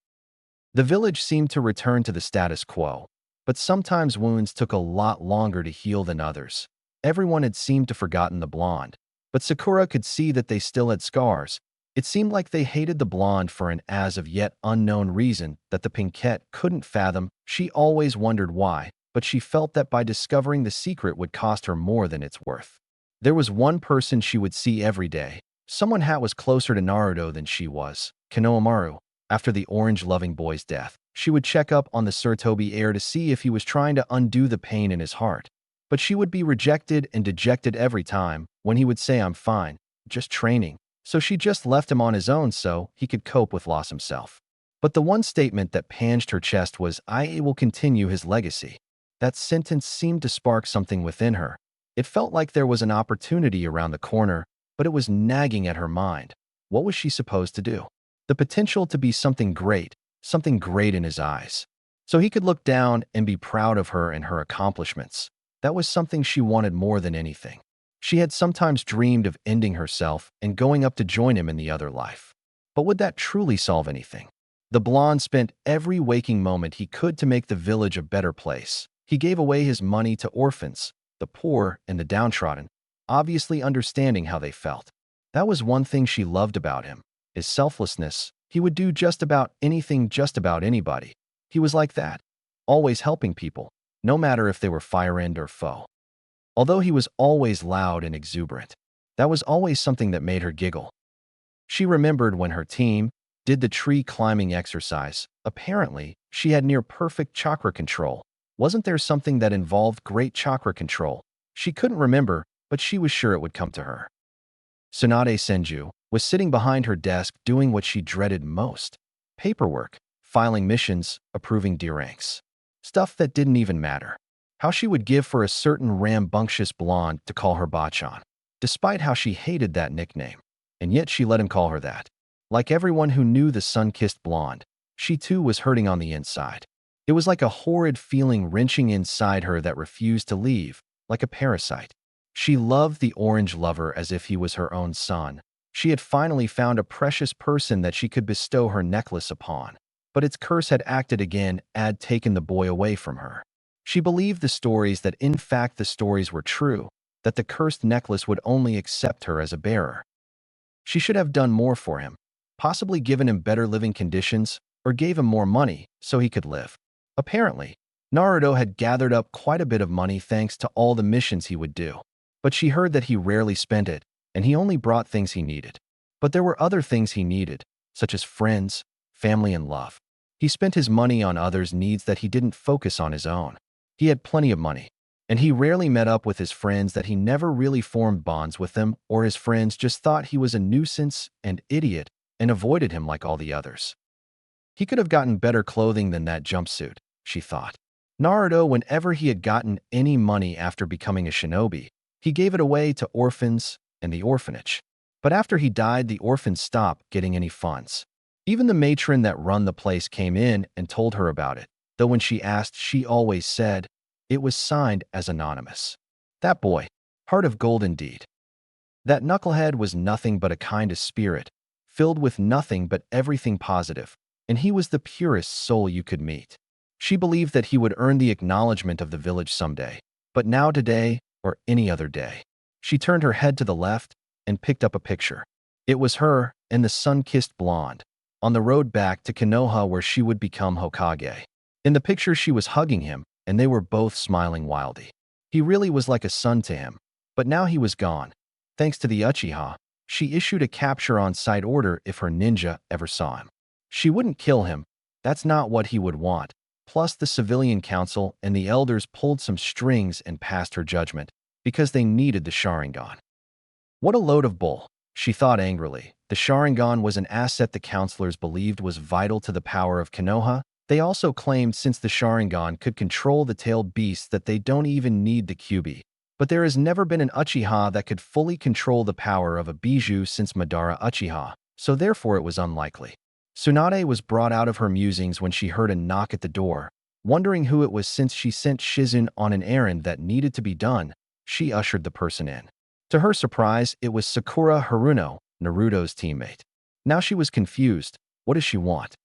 The village seemed to return to the status quo, but sometimes wounds took a lot longer to heal than others. Everyone had seemed to forgotten the blonde, but Sakura could see that they still had scars. It seemed like they hated the blonde for an as of yet unknown reason that the pinkette couldn't fathom. She always wondered why, but she felt that by discovering the secret would cost her more than it's worth. There was one person she would see every day. Someone who was closer to Naruto than she was, Konohamaru. After the orange-loving boy's death, she would check up on the Surtobi heir to see if he was trying to undo the pain in his heart. But she would be rejected and dejected every time when he would say, "I'm fine, just training." So she just left him on his own so he could cope with loss himself. But the one statement that pinched her chest was, "I will continue his legacy." That sentence seemed to spark something within her. It felt like there was an opportunity around the corner, but it was nagging at her mind. What was she supposed to do? The potential to be something great in his eyes. So he could look down and be proud of her and her accomplishments. That was something she wanted more than anything. She had sometimes dreamed of ending herself and going up to join him in the other life. But would that truly solve anything? The blonde spent every waking moment he could to make the village a better place. He gave away his money to orphans, the poor, and the downtrodden, obviously understanding how they felt. That was one thing she loved about him, his selflessness. He would do just about anything, just about anybody. He was like that, always helping people, no matter if they were friend or foe. Although he was always loud and exuberant, that was always something that made her giggle. She remembered when her team did the tree climbing exercise. Apparently, she had near-perfect chakra control. Wasn't there something that involved great chakra control? She couldn't remember, but she was sure it would come to her. Tsunade Senju was sitting behind her desk doing what she dreaded most: paperwork, filing missions, approving D ranks. Stuff that didn't even matter. How she would give for a certain rambunctious blonde to call her Bachan, despite how she hated that nickname. And yet she let him call her that. Like everyone who knew the sun-kissed blonde, she too was hurting on the inside. It was like a horrid feeling wrenching inside her that refused to leave, like a parasite. She loved the orange lover as if he was her own son. She had finally found a precious person that she could bestow her necklace upon. But its curse had acted again, had taken the boy away from her. She believed the stories that in fact the stories were true, that the cursed necklace would only accept her as a bearer. She should have done more for him, possibly given him better living conditions, or gave him more money so he could live. Apparently, Naruto had gathered up quite a bit of money thanks to all the missions he would do. But she heard that he rarely spent it, and he only brought things he needed. But there were other things he needed, such as friends, family, and love. He spent his money on others' needs that he didn't focus on his own. He had plenty of money, and he rarely met up with his friends, that he never really formed bonds with them, or his friends just thought he was a nuisance and idiot and avoided him like all the others. He could have gotten better clothing than that jumpsuit, she thought. Naruto, whenever he had gotten any money after becoming a shinobi, he gave it away to orphans and the orphanage. But after he died, the orphans stopped getting any funds. Even the matron that run the place came in and told her about it, though when she asked, she always said it was signed as anonymous. That boy, heart of gold indeed. That knucklehead was nothing but a kind of spirit, filled with nothing but everything positive, and he was the purest soul you could meet. She believed that he would earn the acknowledgement of the village someday, but now today, or any other day. She turned her head to the left and picked up a picture. It was her and the sun-kissed blonde, on the road back to Konoha where she would become Hokage. In the picture she was hugging him, and they were both smiling wildly. He really was like a son to him, but now he was gone. Thanks to the Uchiha, she issued a capture-on-sight order if her ninja ever saw him. She wouldn't kill him, that's not what he would want. Plus the civilian council and the elders pulled some strings and passed her judgment, because they needed the Sharingan. What a load of bull, she thought angrily. The Sharingan was an asset the counselors believed was vital to the power of Konoha. They also claimed since the Sharingan could control the tailed beasts that they don't even need the Kyuubi. But there has never been an Uchiha that could fully control the power of a Bijuu since Madara Uchiha, so therefore it was unlikely. Tsunade was brought out of her musings when she heard a knock at the door. Wondering who it was since she sent Shizune on an errand that needed to be done, she ushered the person in. To her surprise, it was Sakura Haruno, Naruto's teammate. Now she was confused. What does she want?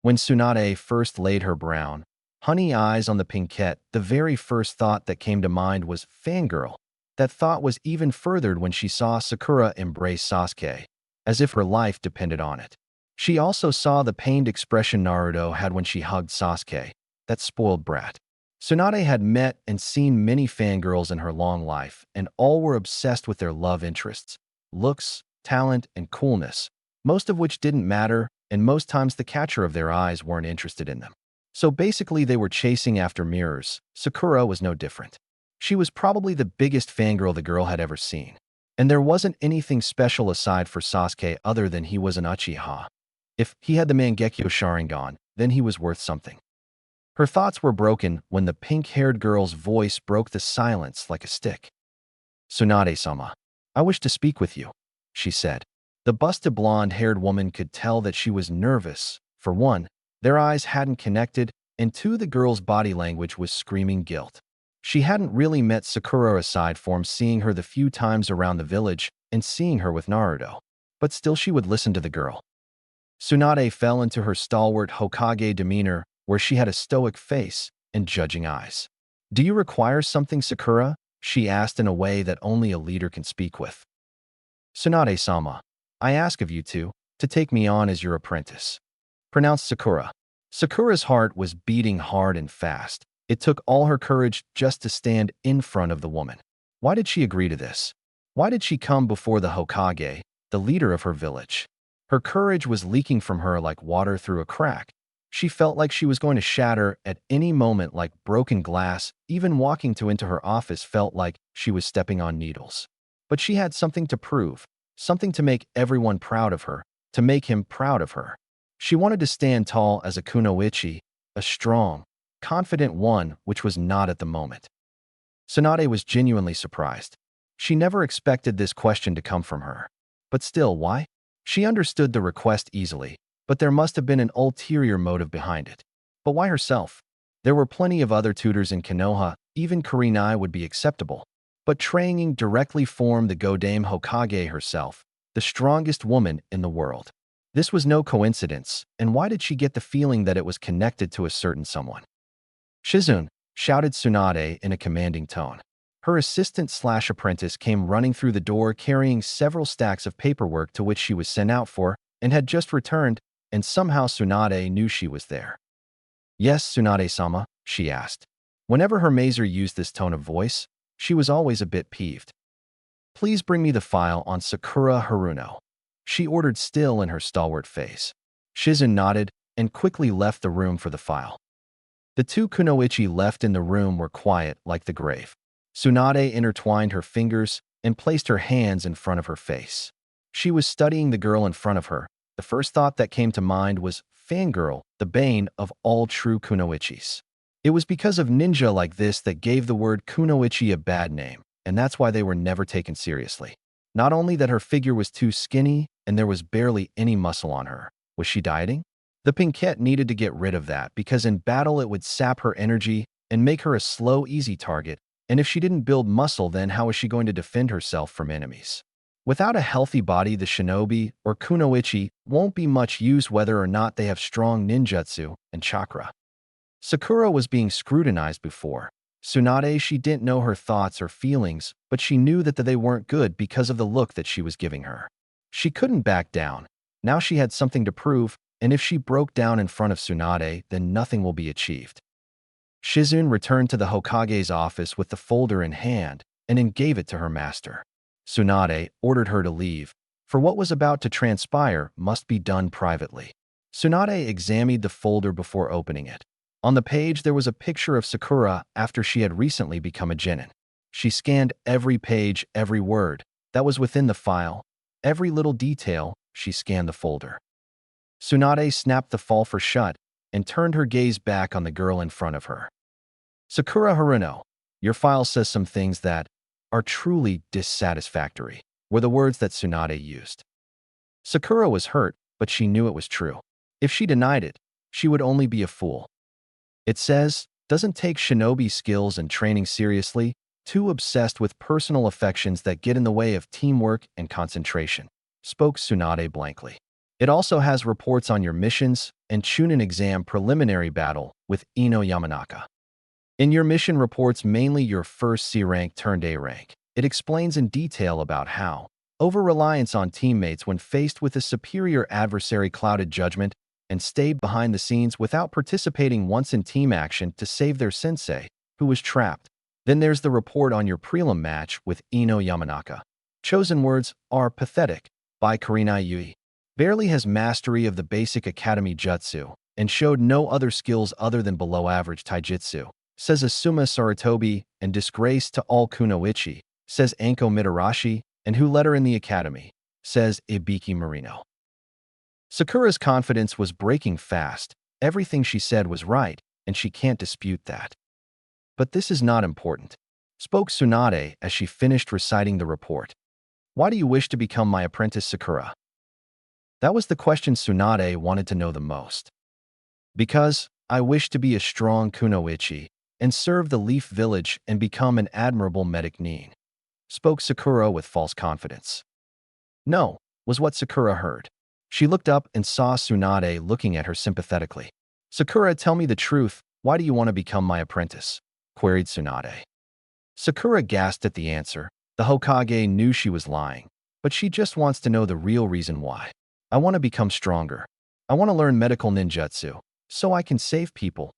When Tsunade first laid her brown, honey eyes on the pinkette, the very first thought that came to mind was fangirl. That thought was even furthered when she saw Sakura embrace Sasuke, as if her life depended on it. She also saw the pained expression Naruto had when she hugged Sasuke, that spoiled brat. Tsunade had met and seen many fangirls in her long life, and all were obsessed with their love interests, looks, talent, and coolness, most of which didn't matter, and most times the catcher of their eyes weren't interested in them. So basically they were chasing after mirrors. Sakura was no different. She was probably the biggest fangirl the girl had ever seen. And there wasn't anything special aside for Sasuke other than he was an Uchiha. If he had the Mangekyo Sharingan, then he was worth something. Her thoughts were broken when the pink-haired girl's voice broke the silence like a stick. Tsunade-sama, I wish to speak with you, she said. The busted blonde-haired woman could tell that she was nervous. For one, their eyes hadn't connected, and two, the girl's body language was screaming guilt. She hadn't really met Sakura aside from seeing her the few times around the village and seeing her with Naruto. But still she would listen to the girl. Tsunade fell into her stalwart Hokage demeanor, where she had a stoic face and judging eyes. Do you require something, Sakura? She asked in a way that only a leader can speak with. Tsunade-sama, I ask of you to take me on as your apprentice, pronounced Sakura. Sakura's heart was beating hard and fast. It took all her courage just to stand in front of the woman. Why did she agree to this? Why did she come before the Hokage, the leader of her village? Her courage was leaking from her like water through a crack. She felt like she was going to shatter at any moment like broken glass. Even walking into her office felt like she was stepping on needles. But she had something to prove, something to make everyone proud of her, to make him proud of her. She wanted to stand tall as a kunoichi, a strong, confident one, which was not at the moment. Tsunade was genuinely surprised. She never expected this question to come from her. But still, why? She understood the request easily, but there must have been an ulterior motive behind it. But why herself? There were plenty of other tutors in Konoha, even Kurenai would be acceptable. But training directly from the Godame Hokage herself, the strongest woman in the world. This was no coincidence, and why did she get the feeling that it was connected to a certain someone? Shizune, shouted Tsunade in a commanding tone. Her assistant/apprentice came running through the door carrying several stacks of paperwork to which she was sent out for, and had just returned, and somehow Tsunade knew she was there. Yes, Tsunade-sama, she asked. Whenever her Mazer used this tone of voice, she was always a bit peeved. Please bring me the file on Sakura Haruno, she ordered, still in her stalwart face. Shizune nodded and quickly left the room for the file. The two kunoichi left in the room were quiet like the grave. Tsunade intertwined her fingers and placed her hands in front of her face. She was studying the girl in front of her. The first thought that came to mind was fangirl, the bane of all true kunoichis. It was because of ninja like this that gave the word kunoichi a bad name, and that's why they were never taken seriously. Not only that her figure was too skinny and there was barely any muscle on her. Was she dieting? The pinkette needed to get rid of that because in battle it would sap her energy and make her a slow, easy target, And if she didn't build muscle, then how is she going to defend herself from enemies? Without a healthy body, the shinobi, or kunoichi, won't be much use whether or not they have strong ninjutsu and chakra. Sakura was being scrutinized before. Tsunade, she didn't know her thoughts or feelings, but she knew that they weren't good because of the look that she was giving her. She couldn't back down. Now she had something to prove, and if she broke down in front of Tsunade, then nothing will be achieved. Shizune returned to the Hokage's office with the folder in hand and then gave it to her master. Tsunade ordered her to leave, for what was about to transpire must be done privately. Tsunade examined the folder before opening it. On the page, there was a picture of Sakura after she had recently become a genin. She scanned every page, every word that was within the file, every little detail. She scanned the folder. Tsunade snapped the folder shut and turned her gaze back on the girl in front of her. Sakura Haruno, your file says some things that are truly dissatisfactory, were the words that Tsunade used. Sakura was hurt, but she knew it was true. If she denied it, she would only be a fool. It says, doesn't take shinobi skills and training seriously, too obsessed with personal affections that get in the way of teamwork and concentration, spoke Tsunade blankly. It also has reports on your missions and Chunin exam preliminary battle with Ino Yamanaka. In your mission reports mainly your first C rank turned A rank. It explains in detail about how over-reliance on teammates when faced with a superior adversary clouded judgment and stayed behind the scenes without participating once in team action to save their sensei, who was trapped. Then there's the report on your prelim match with Ino Yamanaka. Chosen words are pathetic, by Kurenai Yui. Barely has mastery of the basic academy jutsu, and showed no other skills other than below-average taijutsu, says Asuma Sarutobi, and disgrace to all kunoichi, says Anko Mitarashi, and who let her in the academy, says Ibiki Marino. Sakura's confidence was breaking fast. Everything she said was right, and she can't dispute that. But this is not important, spoke Tsunade as she finished reciting the report. Why do you wish to become my apprentice, Sakura? That was the question Tsunade wanted to know the most. Because I wish to be a strong kunoichi and serve the Leaf Village and become an admirable medic nin, spoke Sakura with false confidence. No, was what Sakura heard. She looked up and saw Tsunade looking at her sympathetically. Sakura, tell me the truth, why do you want to become my apprentice? Queried Tsunade. Sakura gasped at the answer. The Hokage knew she was lying, but she just wants to know the real reason why. I want to become stronger. I want to learn medical ninjutsu, so I can save people.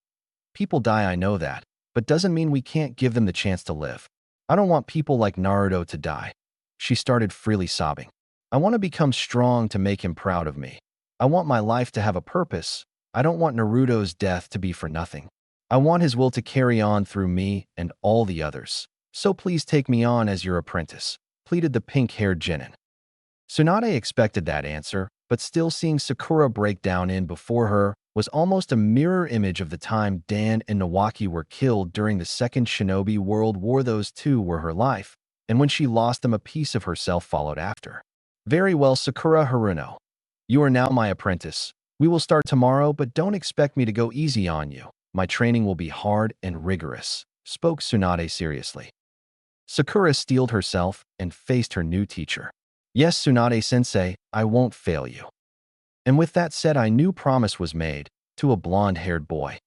People die, I know that, but doesn't mean we can't give them the chance to live. I don't want people like Naruto to die. She started freely sobbing. I want to become strong to make him proud of me. I want my life to have a purpose. I don't want Naruto's death to be for nothing. I want his will to carry on through me and all the others. So please take me on as your apprentice, pleaded the pink-haired genin. Tsunade expected that answer, but still seeing Sakura break down in before her was almost a mirror image of the time Dan and Nawaki were killed during the Second Shinobi World War. Those two were her life, and when she lost them, a piece of herself followed after. Very well, Sakura Haruno. You are now my apprentice. We will start tomorrow, but don't expect me to go easy on you. My training will be hard and rigorous, spoke Tsunade seriously. Sakura steeled herself and faced her new teacher. Yes, Tsunade-sensei, I won't fail you. And with that said, a new promise was made to a blonde-haired boy.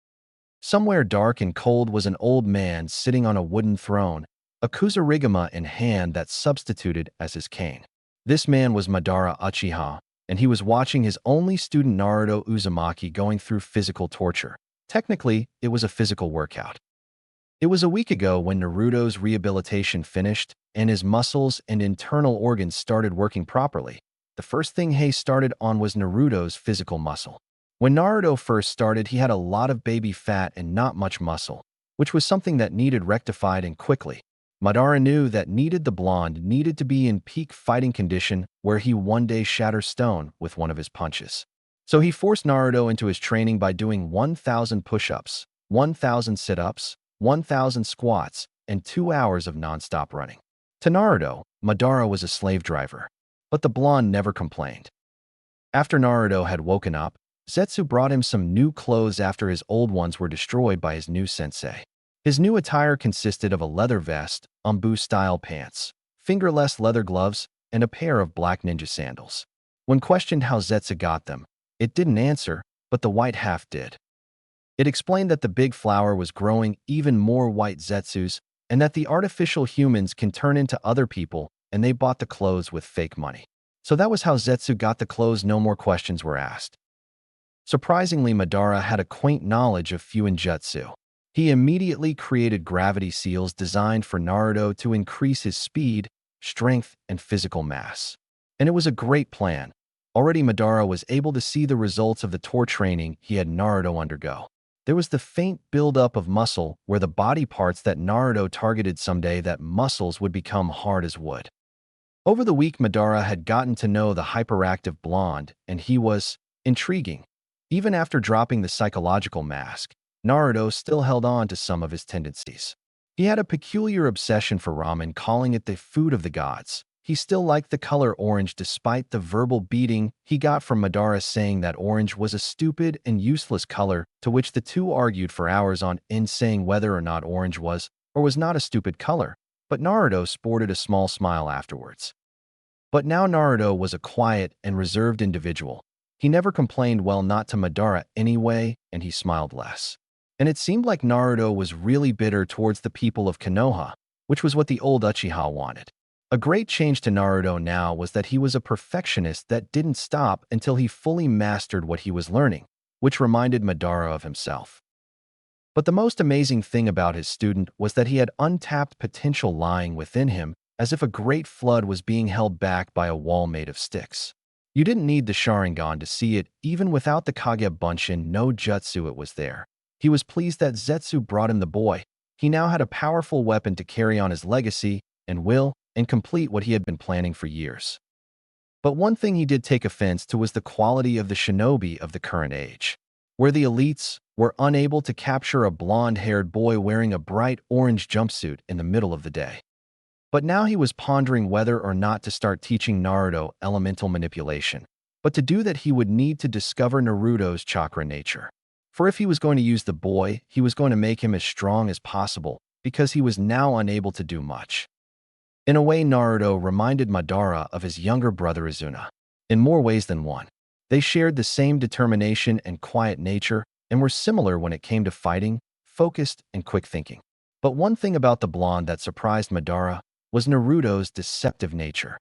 Somewhere dark and cold was an old man sitting on a wooden throne, a kusarigama in hand that substituted as his cane. This man was Madara Uchiha, and he was watching his only student Naruto Uzumaki going through physical torture. Technically, it was a physical workout. It was a week ago when Naruto's rehabilitation finished and his muscles and internal organs started working properly. The first thing he started on was Naruto's physical muscle. When Naruto first started, he had a lot of baby fat and not much muscle, which was something that needed rectified and quickly. Madara knew that the blonde needed to be in peak fighting condition where he one day shatter stone with one of his punches. So he forced Naruto into his training by doing 1,000 push-ups, 1,000 sit-ups, 1,000 squats, and 2 hours of non-stop running. To Naruto, Madara was a slave driver, but the blonde never complained. After Naruto had woken up, Zetsu brought him some new clothes after his old ones were destroyed by his new sensei. His new attire consisted of a leather vest, ombu-style pants, fingerless leather gloves, and a pair of black ninja sandals. When questioned how Zetsu got them, it didn't answer, but the white half did. It explained that the big flower was growing even more white Zetsus, and that the artificial humans can turn into other people, and they bought the clothes with fake money. So that was how Zetsu got the clothes. No more questions were asked. Surprisingly, Madara had a quaint knowledge of Fuinjutsu. He immediately created gravity seals designed for Naruto to increase his speed, strength, and physical mass. And it was a great plan. Already Madara was able to see the results of the torture training he had Naruto undergo. There was the faint buildup of muscle where the body parts that Naruto targeted someday that muscles would become hard as wood. Over the week, Madara had gotten to know the hyperactive blonde, and he was intriguing. Even after dropping the psychological mask, Naruto still held on to some of his tendencies. He had a peculiar obsession for ramen, calling it the food of the gods. He still liked the color orange despite the verbal beating he got from Madara saying that orange was a stupid and useless color, to which the two argued for hours on end saying whether or not orange was or was not a stupid color, but Naruto sported a small smile afterwards. But now Naruto was a quiet and reserved individual. He never complained, well, not to Madara anyway, and he smiled less. And it seemed like Naruto was really bitter towards the people of Konoha, which was what the old Uchiha wanted. A great change to Naruto now was that he was a perfectionist that didn't stop until he fully mastered what he was learning, which reminded Madara of himself. But the most amazing thing about his student was that he had untapped potential lying within him, as if a great flood was being held back by a wall made of sticks. You didn't need the Sharingan to see it. Even without the Kage Bunshin no Jutsu, it was there. He was pleased that Zetsu brought him the boy. He now had a powerful weapon to carry on his legacy and will and complete what he had been planning for years. But one thing he did take offense to was the quality of the shinobi of the current age, where the elites were unable to capture a blonde-haired boy wearing a bright orange jumpsuit in the middle of the day. But now he was pondering whether or not to start teaching Naruto elemental manipulation. But to do that, he would need to discover Naruto's chakra nature. For if he was going to use the boy, he was going to make him as strong as possible, because he was now unable to do much. In a way, Naruto reminded Madara of his younger brother Izuna. In more ways than one. They shared the same determination and quiet nature, and were similar when it came to fighting, focused and quick thinking. But one thing about the blonde that surprised Madara was Naruto's deceptive nature.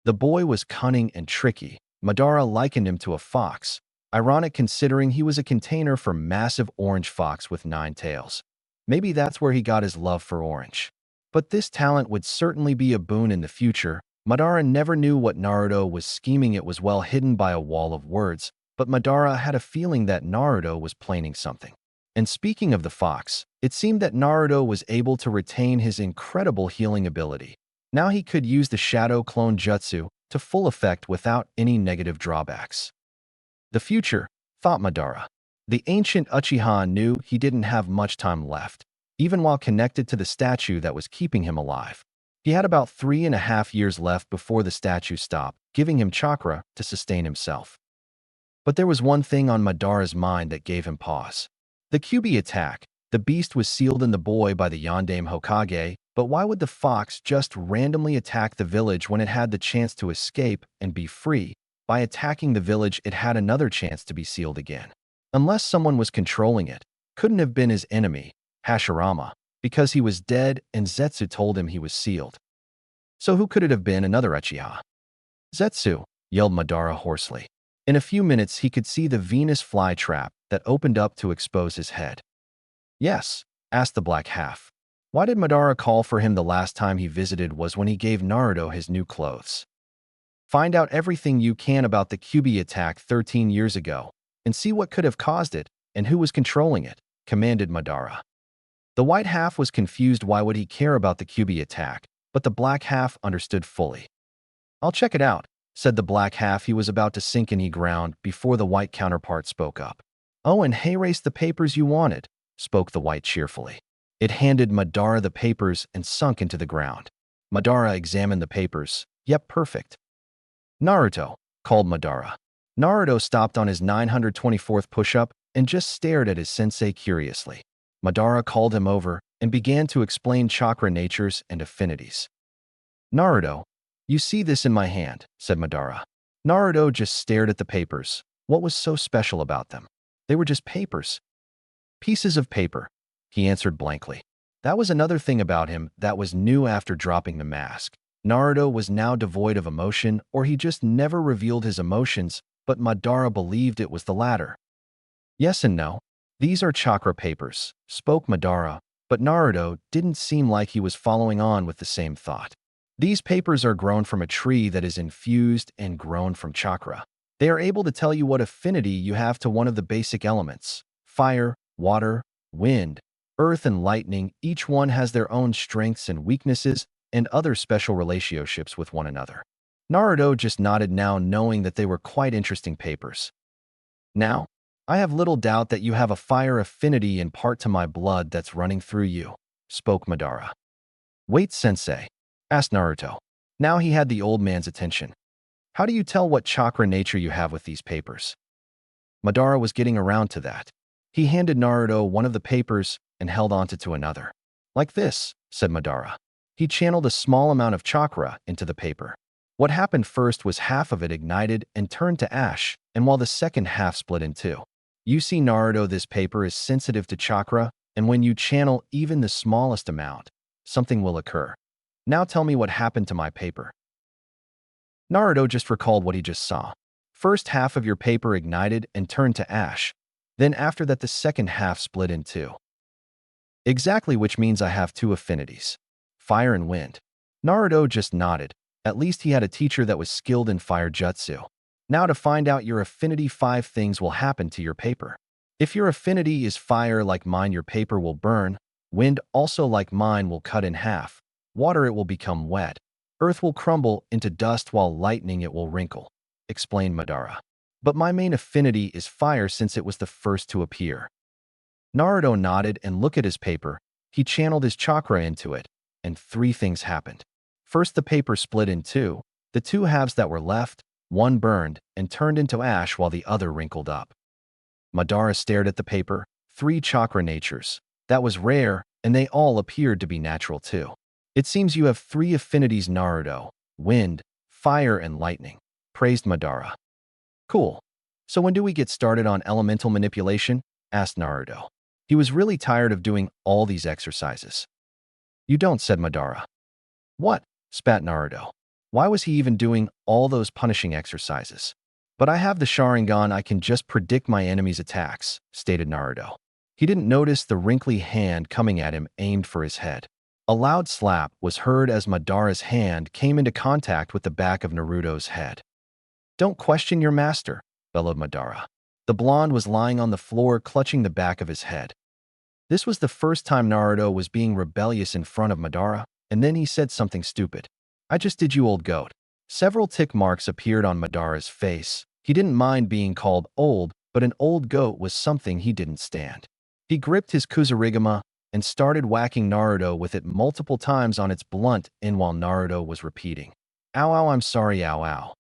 The boy was cunning and tricky. Madara likened him to a fox, ironic considering he was a container for massive orange fox with 9 tails. Maybe that's where he got his love for orange. But this talent would certainly be a boon in the future. Madara never knew what Naruto was scheming. It was well hidden by a wall of words, but Madara had a feeling that Naruto was planning something. And speaking of the fox, it seemed that Naruto was able to retain his incredible healing ability. Now he could use the Shadow Clone Jutsu to full effect without any negative drawbacks. The future, thought Madara. The ancient Uchiha knew he didn't have much time left, even while connected to the statue that was keeping him alive. He had about 3.5 years left before the statue stopped, giving him chakra to sustain himself. But there was one thing on Madara's mind that gave him pause. The Kyuubi attack. The beast was sealed in the boy by the Yondaime Hokage, but why would the fox just randomly attack the village when it had the chance to escape and be free? By attacking the village, it had another chance to be sealed again. Unless someone was controlling it, couldn't have been his enemy, Hashirama, because he was dead and Zetsu told him he was sealed. So who could it have been? Another Uchiha? Zetsu, yelled Madara hoarsely. In a few minutes, he could see the Venus flytrap that opened up to expose his head. Yes, asked the black half. Why did Madara call for him the last time he visited? Was when he gave Naruto his new clothes. Find out everything you can about the Kyuubi attack 13 years ago, and see what could have caused it and who was controlling it, commanded Madara. The white half was confused. Why would he care about the Kyuubi attack? But the black half understood fully. I'll check it out, said the black half. He was about to sink in. He ground before the white counterpart spoke up. Oh, and hey, race the papers you wanted, spoke the white cheerfully. It handed Madara the papers and sunk into the ground. Madara examined the papers. Yep, perfect. Naruto, called Madara. Naruto stopped on his 924th push-up and just stared at his sensei curiously. Madara called him over and began to explain chakra natures and affinities. Naruto, you see this in my hand, said Madara. Naruto just stared at the papers. What was so special about them? They were just papers. Pieces of paper, he answered blankly. That was another thing about him that was new after dropping the mask. Naruto was now devoid of emotion, or he just never revealed his emotions, but Madara believed it was the latter. Yes and no. These are chakra papers, spoke Madara, but Naruto didn't seem like he was following on with the same thought. These papers are grown from a tree that is infused and grown from chakra. They are able to tell you what affinity you have to one of the basic elements: fire, water, wind, earth, and lightning. Each one has their own strengths and weaknesses and other special relationships with one another. Naruto just nodded now, knowing that they were quite interesting papers. Now, I have little doubt that you have a fire affinity in part to my blood that's running through you, spoke Madara. Wait, sensei, asked Naruto. Now he had the old man's attention. How do you tell what chakra nature you have with these papers? Madara was getting around to that. He handed Naruto one of the papers and held onto to another. Like this, said Madara. He channeled a small amount of chakra into the paper. What happened first was half of it ignited and turned to ash, and while the second half split in two. You see, Naruto, this paper is sensitive to chakra, and when you channel even the smallest amount, something will occur. Now tell me what happened to my paper. Naruto just recalled what he just saw. First half of your paper ignited and turned to ash. Then after that, the second half split in two. Exactly, which means I have two affinities: fire and wind. Naruto just nodded. At least he had a teacher that was skilled in fire jutsu. Now to find out your affinity, 5 things will happen to your paper. If your affinity is fire like mine, your paper will burn. Wind, also like mine, will cut in half. Water, it will become wet. Earth will crumble into dust, while lightning, it will wrinkle, explained Madara. But my main affinity is fire since it was the first to appear. Naruto nodded and looked at his paper. He channeled his chakra into it, and 3 things happened. First, the paper split in two. The 2 halves that were left, one burned and turned into ash while the other wrinkled up. Madara stared at the paper. 3 chakra natures. That was rare, and they all appeared to be natural too. It seems you have 3 affinities, Naruto: wind, fire, and lightning, praised Madara. Cool. So when do we get started on elemental manipulation? Asked Naruto. He was really tired of doing all these exercises. You don't, said Madara. What? Spat Naruto. Why was he even doing all those punishing exercises? But I have the Sharingan, I can just predict my enemy's attacks, stated Naruto. He didn't notice the wrinkly hand coming at him, aimed for his head. A loud slap was heard as Madara's hand came into contact with the back of Naruto's head. Don't question your master, bellowed Madara. The blonde was lying on the floor, clutching the back of his head. This was the first time Naruto was being rebellious in front of Madara, and then he said something stupid. I just did, you old goat. Several tick marks appeared on Madara's face. He didn't mind being called old, but an old goat was something he didn't stand. He gripped his Kusarigama and started whacking Naruto with it multiple times on its blunt end while Naruto was repeating, "Ow, ow, I'm sorry, ow, ow."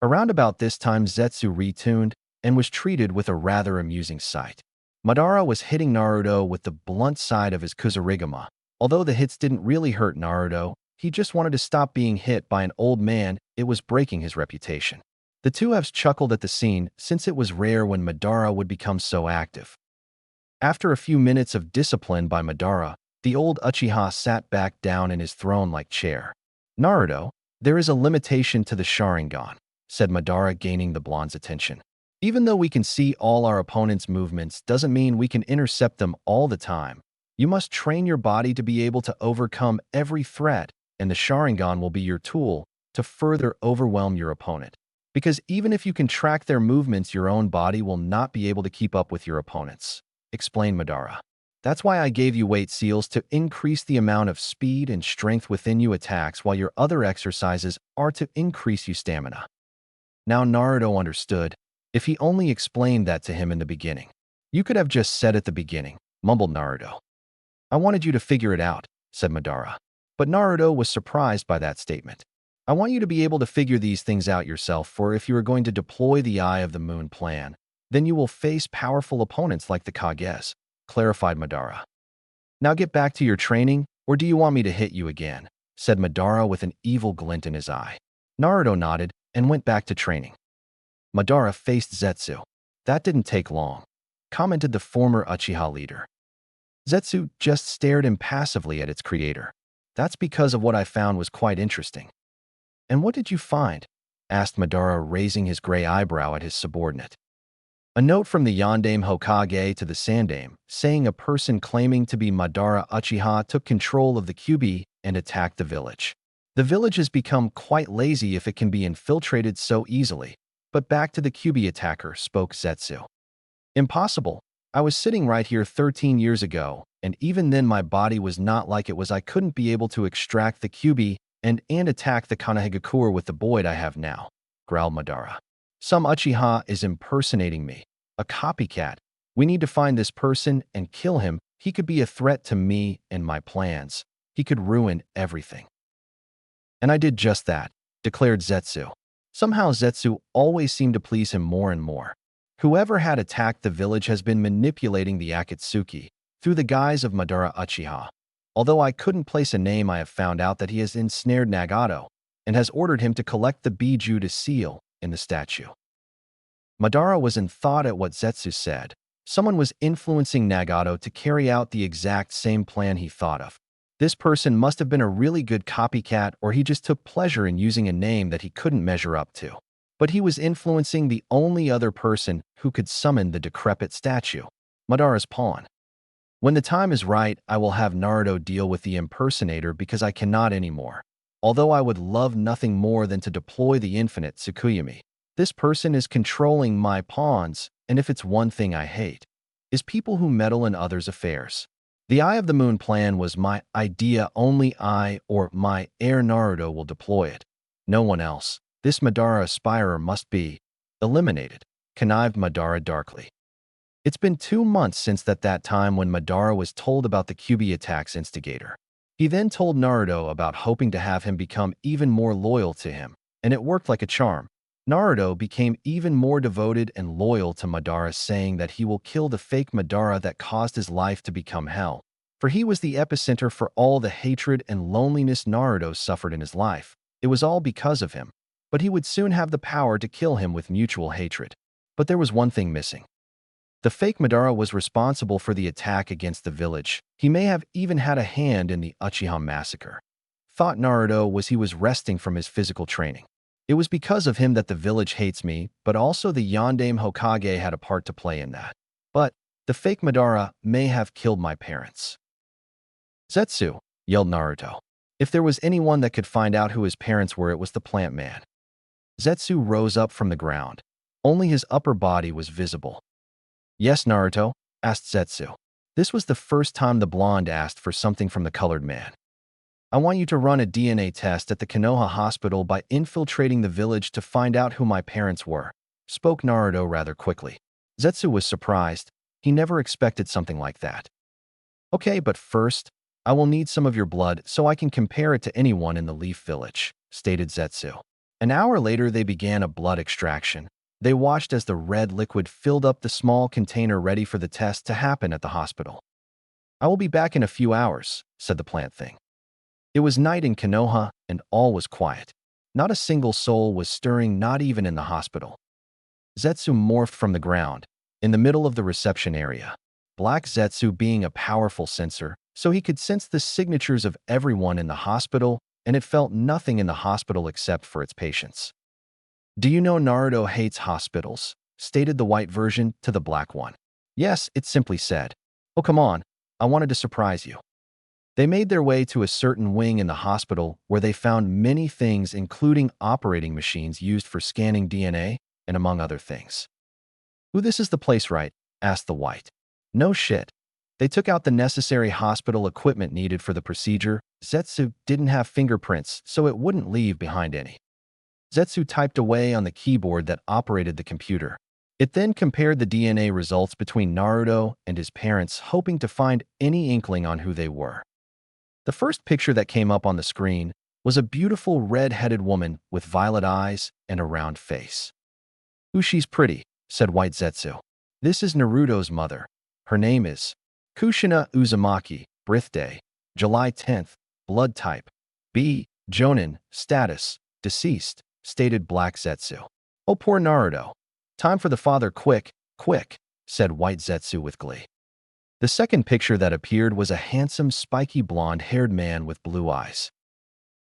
Around about this time, Zetsu retuned and was treated with a rather amusing sight. Madara was hitting Naruto with the blunt side of his Kusarigama. Although the hits didn't really hurt Naruto, he just wanted to stop being hit by an old man. It was breaking his reputation. The 2 halves chuckled at the scene, since it was rare when Madara would become so active. After a few minutes of discipline by Madara, the old Uchiha sat back down in his throne-like chair. Naruto, there is a limitation to the Sharingan, said Madara, gaining the blonde's attention. Even though we can see all our opponent's movements, doesn't mean we can intercept them all the time. You must train your body to be able to overcome every threat, and the Sharingan will be your tool to further overwhelm your opponent. Because even if you can track their movements, your own body will not be able to keep up with your opponents, explained Madara. That's why I gave you weight seals, to increase the amount of speed and strength within you attacks, while your other exercises are to increase you stamina. Now Naruto understood. If he only explained that to him in the beginning. You could have just said at the beginning, mumbled Naruto. I wanted you to figure it out, said Madara. But Naruto was surprised by that statement. I want you to be able to figure these things out yourself, for if you are going to deploy the Eye of the Moon plan, then you will face powerful opponents like the Kages. clarified Madara. Now get back to your training, or do you want me to hit you again? Said Madara with an evil glint in his eye. Naruto nodded and went back to training. Madara faced Zetsu. That didn't take long, commented the former Uchiha leader. Zetsu just stared impassively at its creator. That's because of what I found was quite interesting. And what did you find? Asked Madara, raising his gray eyebrow at his subordinate. A note from the Yondaime Hokage to the Sandaime, saying a person claiming to be Madara Uchiha took control of the Kyuubi and attacked the village. The village has become quite lazy if it can be infiltrated so easily. But back to the Kyuubi attacker, spoke Zetsu. Impossible. I was sitting right here 13 years ago, and even then my body was not like it was. I couldn't be able to extract the Kyuubi and attack the Konohagakure with the blade I have now, growled Madara. Some Uchiha is impersonating me. A copycat. We need to find this person and kill him. He could be a threat to me and my plans. He could ruin everything. And I did just that, declared Zetsu. Somehow Zetsu always seemed to please him more and more. Whoever had attacked the village has been manipulating the Akatsuki through the guise of Madara Uchiha. Although I couldn't place a name, I have found out that he has ensnared Nagato and has ordered him to collect the Biju to seal in the statue. Madara was in thought at what Zetsu said. Someone was influencing Nagato to carry out the exact same plan he thought of. This person must have been a really good copycat, or he just took pleasure in using a name that he couldn't measure up to. But he was influencing the only other person who could summon the decrepit statue, Madara's pawn. When the time is right, I will have Naruto deal with the impersonator because I cannot anymore. Although I would love nothing more than to deploy the infinite Tsukuyomi. This person is controlling my pawns, and if it's one thing I hate, is people who meddle in others' affairs. The Eye of the Moon plan was my idea. Only I or my heir Naruto will deploy it. No one else. This Madara aspirer must be eliminated, connived Madara darkly. It's been 2 months since that time when Madara was told about the Kyuubi attack's instigator. He then told Naruto about hoping to have him become even more loyal to him, and it worked like a charm. Naruto became even more devoted and loyal to Madara, saying that he will kill the fake Madara that caused his life to become hell. For he was the epicenter for all the hatred and loneliness Naruto suffered in his life. It was all because of him. But he would soon have the power to kill him with mutual hatred. But there was one thing missing. The fake Madara was responsible for the attack against the village. He may have even had a hand in the Uchiha massacre. Thought Naruto was he was resting from his physical training. It was because of him that the village hates me, but also the Yondaime Hokage had a part to play in that. But the fake Madara may have killed my parents. Zetsu, yelled Naruto. If there was anyone that could find out who his parents were, it was the plant man. Zetsu rose up from the ground. Only his upper body was visible. Yes, Naruto, asked Zetsu. This was the first time the blonde asked for something from the colored man. I want you to run a DNA test at the Konoha hospital by infiltrating the village to find out who my parents were, spoke Naruto rather quickly. Zetsu was surprised. He never expected something like that. Okay, but first, I will need some of your blood so I can compare it to anyone in the Leaf Village, stated Zetsu. An hour later, they began a blood extraction. They watched as the red liquid filled up the small container ready for the test to happen at the hospital. I will be back in a few hours, said the plant thing. It was night in Konoha, and all was quiet. Not a single soul was stirring, not even in the hospital. Zetsu morphed from the ground, in the middle of the reception area. Black Zetsu being a powerful sensor, so he could sense the signatures of everyone in the hospital, and it felt nothing in the hospital except for its patients. Do you know Naruto hates hospitals? Stated the white version to the black one. Yes, it simply said. Oh, come on, I wanted to surprise you. They made their way to a certain wing in the hospital where they found many things, including operating machines used for scanning DNA, and among other things. Ooh, this is the place, right? Asked the white. No shit. They took out the necessary hospital equipment needed for the procedure. Zetsu didn't have fingerprints, so it wouldn't leave behind any. Zetsu typed away on the keyboard that operated the computer. It then compared the DNA results between Naruto and his parents, hoping to find any inkling on who they were. The first picture that came up on the screen was a beautiful red-headed woman with violet eyes and a round face. Ooh, she's pretty, said White Zetsu. This is Naruto's mother. Her name is Kushina Uzumaki, birthday, July 10th, blood type, B, Jonin, status, deceased, stated Black Zetsu. Oh, poor Naruto. Time for the father quick, quick, said White Zetsu with glee. The second picture that appeared was a handsome, spiky blonde-haired man with blue eyes.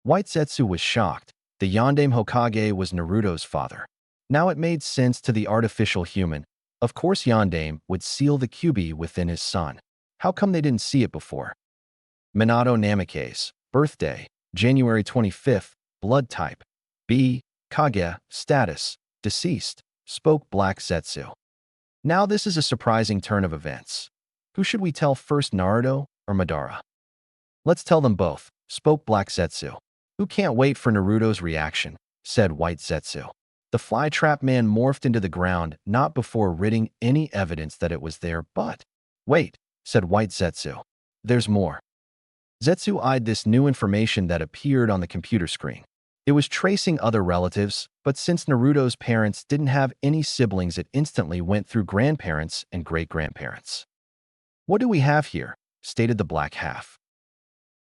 White Zetsu was shocked. The Yondaime Hokage was Naruto's father. Now it made sense to the artificial human. Of course Yondaime would seal the Kyuubi within his son. How come they didn't see it before? Minato Namikaze, birthday, January 25th, blood type, B, Kage, status, deceased, spoke Black Zetsu. Now this is a surprising turn of events. Who should we tell first, Naruto or Madara? Let's tell them both, spoke Black Zetsu. Who can't wait for Naruto's reaction, said White Zetsu. The flytrap man morphed into the ground not before ridding any evidence that it was there, but… Wait, said White Zetsu. There's more. Zetsu eyed this new information that appeared on the computer screen. It was tracing other relatives, but since Naruto's parents didn't have any siblings, it instantly went through grandparents and great-grandparents. What do we have here? Stated the black half.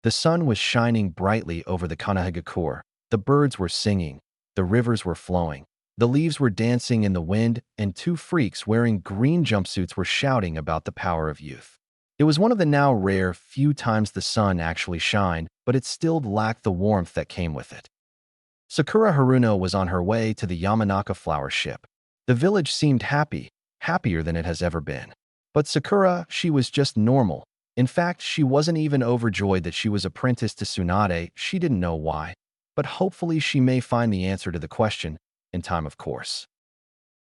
The sun was shining brightly over the Kanahagakure. The birds were singing. The rivers were flowing. The leaves were dancing in the wind, and two freaks wearing green jumpsuits were shouting about the power of youth. It was one of the now rare few times the sun actually shined, but it still lacked the warmth that came with it. Sakura Haruno was on her way to the Yamanaka flower ship. The village seemed happy, happier than it has ever been. But Sakura, she was just normal. In fact, she wasn't even overjoyed that she was apprenticed to Tsunade. She didn't know why, but hopefully she may find the answer to the question, in time of course.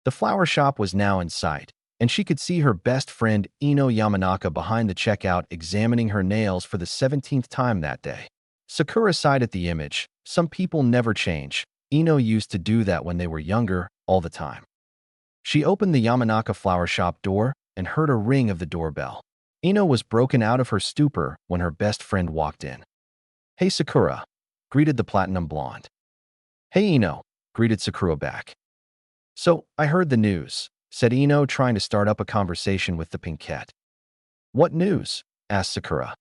The flower shop was now in sight, and she could see her best friend Ino Yamanaka behind the checkout examining her nails for the 17th time that day. Sakura sighed at the image. Some people never change. Ino used to do that when they were younger, all the time. She opened the Yamanaka flower shop door and heard a ring of the doorbell. Ino was broken out of her stupor when her best friend walked in. "Hey Sakura," greeted the platinum blonde. "Hey Ino," greeted Sakura back. "So, I heard the news," said Ino, trying to start up a conversation with the pinkette. "What news?" asked Sakura.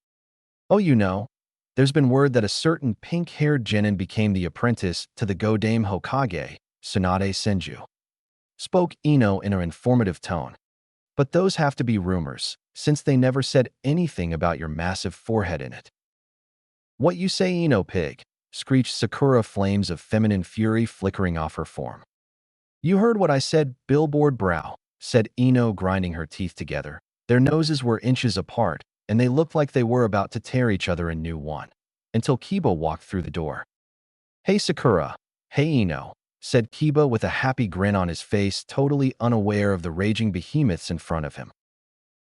"Oh, you know, there's been word that a certain pink-haired genin became the apprentice to the Yondaime Hokage, Tsunade Senju," spoke Ino in an informative tone. "But those have to be rumors, since they never said anything about your massive forehead in it." "What you say, Ino pig?" screeched Sakura, flames of feminine fury flickering off her form. "You heard what I said, billboard brow," said Ino, grinding her teeth together. Their noses were inches apart, and they looked like they were about to tear each other a new one, until Kiba walked through the door. "Hey Sakura." "Hey Ino," said Kiba with a happy grin on his face, totally unaware of the raging behemoths in front of him.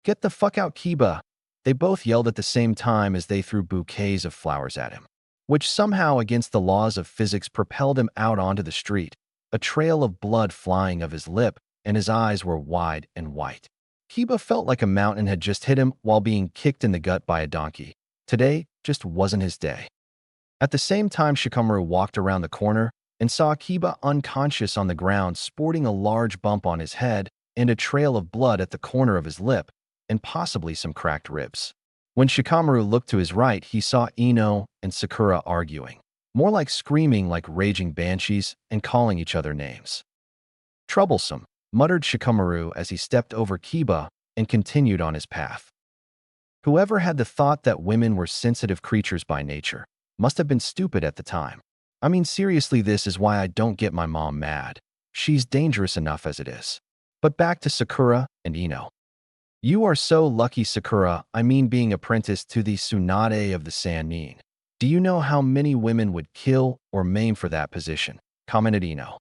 "Get the fuck out, Kiba!" They both yelled at the same time as they threw bouquets of flowers at him, which somehow, against the laws of physics, propelled him out onto the street, a trail of blood flying of his lip, and his eyes were wide and white. Kiba felt like a mountain had just hit him while being kicked in the gut by a donkey. Today just wasn't his day. At the same time, Shikamaru walked around the corner and saw Kiba unconscious on the ground, sporting a large bump on his head and a trail of blood at the corner of his lip, and possibly some cracked ribs. When Shikamaru looked to his right, he saw Ino and Sakura arguing, more like screaming like raging banshees and calling each other names. "Troublesome," muttered Shikamaru as he stepped over Kiba and continued on his path. Whoever had the thought that women were sensitive creatures by nature must have been stupid at the time. I mean, seriously, this is why I don't get my mom mad. She's dangerous enough as it is. But back to Sakura and Ino. "You are so lucky, Sakura, I mean being apprenticed to the Tsunade of the Sannin. Do you know how many women would kill or maim for that position?" commented Ino.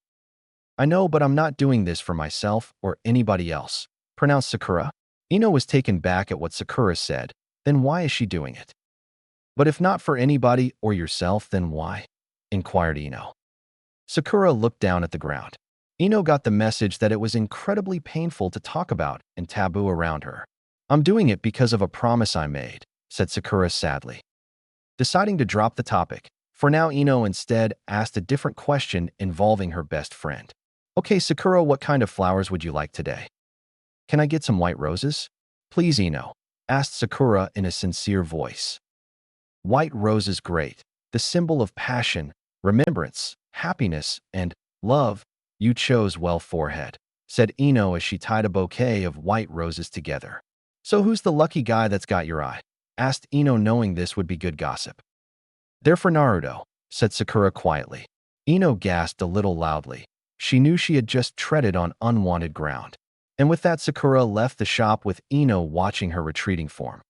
"I know, but I'm not doing this for myself or anybody else," pronounced Sakura. Ino was taken back at what Sakura said. Then why is she doing it? "But if not for anybody or yourself, then why?" inquired Ino. Sakura looked down at the ground. Ino got the message that it was incredibly painful to talk about and taboo around her. "I'm doing it because of a promise I made," said Sakura sadly. Deciding to drop the topic, for now Ino instead asked a different question involving her best friend. "Okay, Sakura, what kind of flowers would you like today?" "Can I get some white roses?" "Please, Ino." asked Sakura in a sincere voice. White rose is great, the symbol of passion, remembrance, happiness, and love. You chose well, forehead, said Ino as she tied a bouquet of white roses together. So who's the lucky guy that's got your eye? Asked Ino, knowing this would be good gossip. They're for Naruto, said Sakura quietly. Ino gasped a little loudly. She knew she had just treaded on unwanted ground. And with that, Sakura left the shop with Ino watching her retreating form.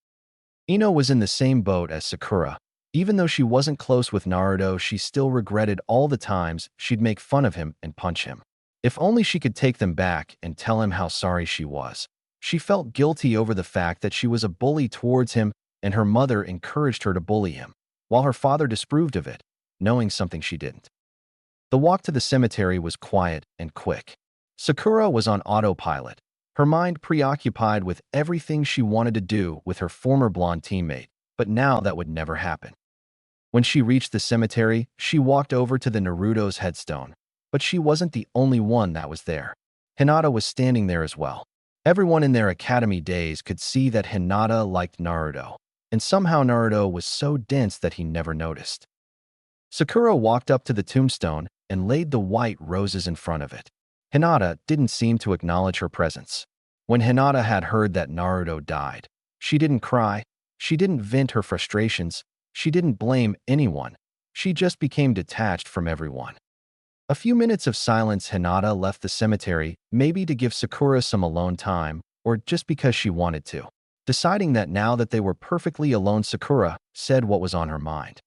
Ino was in the same boat as Sakura. Even though she wasn't close with Naruto, she still regretted all the times she'd make fun of him and punch him. If only she could take them back and tell him how sorry she was. She felt guilty over the fact that she was a bully towards him, and her mother encouraged her to bully him, while her father disapproved of it, knowing something she didn't. The walk to the cemetery was quiet and quick. Sakura was on autopilot, her mind preoccupied with everything she wanted to do with her former blonde teammate, but now that would never happen. When she reached the cemetery, she walked over to the Naruto's headstone, but she wasn't the only one that was there. Hinata was standing there as well. Everyone in their academy days could see that Hinata liked Naruto, and somehow Naruto was so dense that he never noticed. Sakura walked up to the tombstone and laid the white roses in front of it. Hinata didn't seem to acknowledge her presence. When Hinata had heard that Naruto died, she didn't cry, she didn't vent her frustrations, she didn't blame anyone. She just became detached from everyone. A few minutes of silence. Hinata left the cemetery, maybe to give Sakura some alone time, or just because she wanted to. Deciding that now that they were perfectly alone, Sakura said what was on her mind.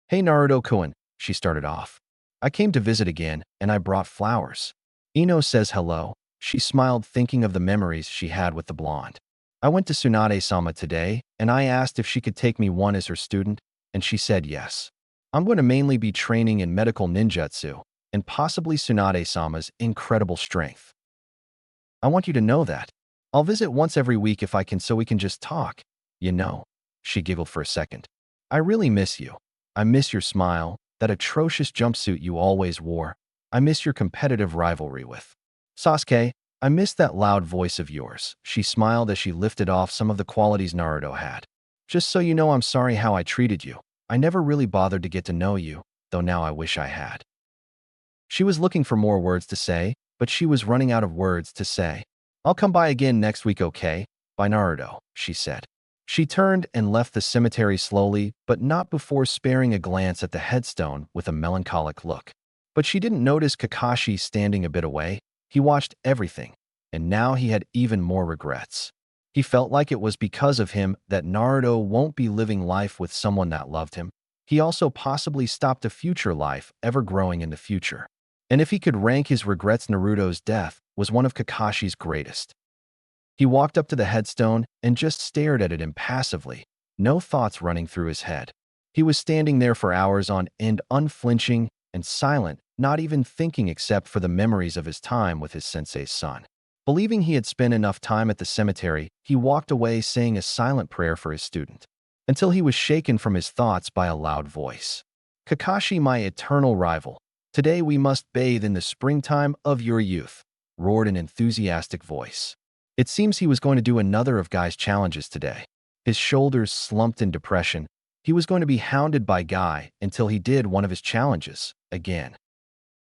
Hey Naruto-kun, she started off. I came to visit again, and I brought flowers. Ino says hello. She smiled, thinking of the memories she had with the blonde. I went to Tsunade-sama today, and I asked if she could take me on as her student, and she said yes. I'm going to mainly be training in medical ninjutsu, and possibly Tsunade-sama's incredible strength. I want you to know that. I'll visit once every week if I can, so we can just talk. You know, she giggled for a second. I really miss you. I miss your smile, that atrocious jumpsuit you always wore. I miss your competitive rivalry with Sasuke. I miss that loud voice of yours. She smiled as she lifted off some of the qualities Naruto had. Just so you know, I'm sorry how I treated you. I never really bothered to get to know you, though now I wish I had. She was looking for more words to say, but she was running out of words to say. I'll come by again next week, okay? Bye Naruto, she said. She turned and left the cemetery slowly, but not before sparing a glance at the headstone with a melancholic look. But she didn't notice Kakashi standing a bit away. He watched everything, and now he had even more regrets. He felt like it was because of him that Naruto won't be living life with someone that loved him. He also possibly stopped a future life ever growing in the future. And if he could rank his regrets, Naruto's death was one of Kakashi's greatest. He walked up to the headstone and just stared at it impassively, no thoughts running through his head. He was standing there for hours on end, unflinching and silent, not even thinking except for the memories of his time with his sensei's son. Believing he had spent enough time at the cemetery, he walked away saying a silent prayer for his student, until he was shaken from his thoughts by a loud voice. Kakashi, my eternal rival, today we must bathe in the springtime of your youth, roared an enthusiastic voice. It seems he was going to do another of Guy's challenges today. His shoulders slumped in depression. He was going to be hounded by Guy until he did one of his challenges again.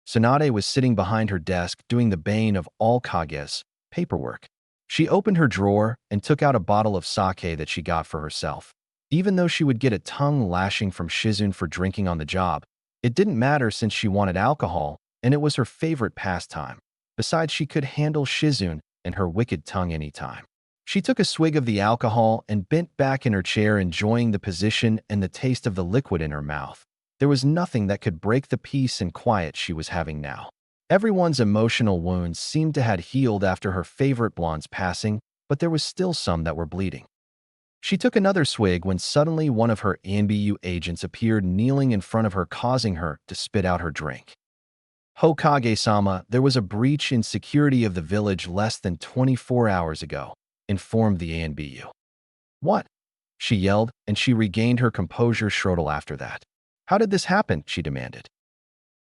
Tsunade was sitting behind her desk doing the bane of all Kage's paperwork. She opened her drawer and took out a bottle of sake that she got for herself. Even though she would get a tongue lashing from Shizune for drinking on the job, it didn't matter since she wanted alcohol, and it was her favorite pastime. Besides, she could handle Shizune and her wicked tongue anytime. She took a swig of the alcohol and bent back in her chair, enjoying the position and the taste of the liquid in her mouth. There was nothing that could break the peace and quiet she was having now. Everyone's emotional wounds seemed to have healed after her favorite blonde's passing, but there was still some that were bleeding. She took another swig when suddenly one of her NBU agents appeared kneeling in front of her, causing her to spit out her drink. Hokage-sama, there was a breach in security of the village less than 24 hours ago, informed the ANBU. What? She yelled, and she regained her composure shortly after that. How did this happen? She demanded.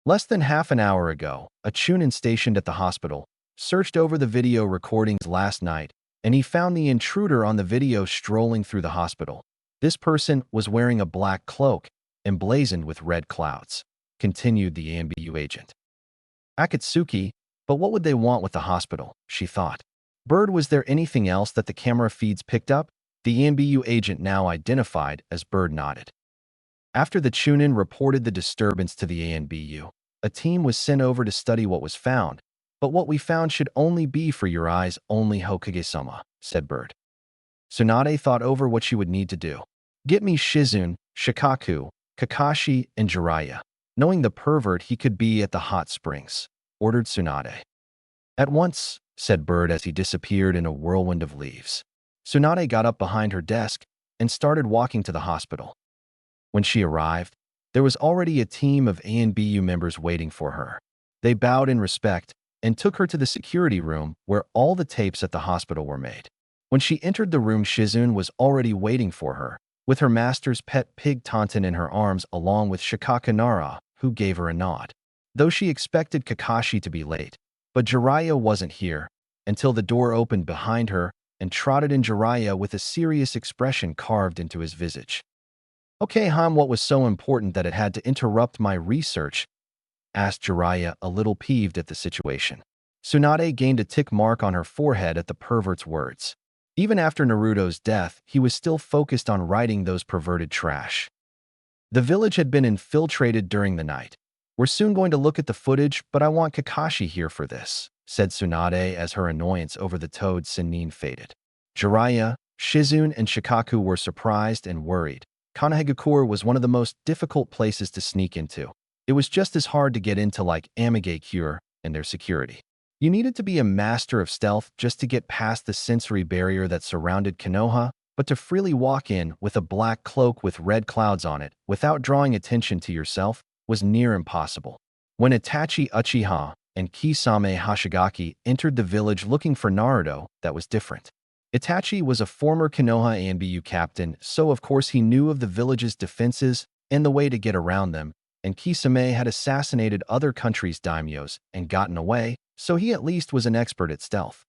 Less than half an hour ago, a Chunin stationed at the hospital searched over the video recordings last night and he found the intruder on the video strolling through the hospital. This person was wearing a black cloak, emblazoned with red clouds, continued the ANBU agent. Akatsuki, but what would they want with the hospital, she thought. Bird, was there anything else that the camera feeds picked up? The ANBU agent, now identified as Bird, nodded. After the Chunin reported the disturbance to the ANBU, a team was sent over to study what was found, but what we found should only be for your eyes only, Hokage-sama, said Bird. Tsunade thought over what she would need to do. Get me Shizune, Shikaku, Kakashi, and Jiraiya. Knowing the pervert he could be at the hot springs, ordered Tsunade. At once, said Bird as he disappeared in a whirlwind of leaves. Tsunade got up behind her desk and started walking to the hospital. When she arrived, there was already a team of ANBU members waiting for her. They bowed in respect and took her to the security room where all the tapes at the hospital were made. When she entered the room, Shizune was already waiting for her, with her master's pet pig Tonton in her arms along with Shikaka Nara, who gave her a nod. Though she expected Kakashi to be late, but Jiraiya wasn't here until the door opened behind her and trotted in Jiraiya with a serious expression carved into his visage. Okay, what was so important that it had to interrupt my research? Asked Jiraiya, a little peeved at the situation. Tsunade gained a tick mark on her forehead at the pervert's words. Even after Naruto's death, he was still focused on writing those perverted trash. The village had been infiltrated during the night. We're soon going to look at the footage, but I want Kakashi here for this, said Tsunade as her annoyance over the toad Sennin faded. Jiraiya, Shizune, and Shikaku were surprised and worried. Konohagakure was one of the most difficult places to sneak into. It was just as hard to get into like Mangekyo and their security. You needed to be a master of stealth just to get past the sensory barrier that surrounded Konoha, but to freely walk in with a black cloak with red clouds on it without drawing attention to yourself was near impossible. When Itachi Uchiha and Kisame Hashigaki entered the village looking for Naruto, that was different. Itachi was a former Konoha ANBU captain, so of course he knew of the village's defenses and the way to get around them, and Kisame had assassinated other countries' daimyos and gotten away, so he at least was an expert at stealth.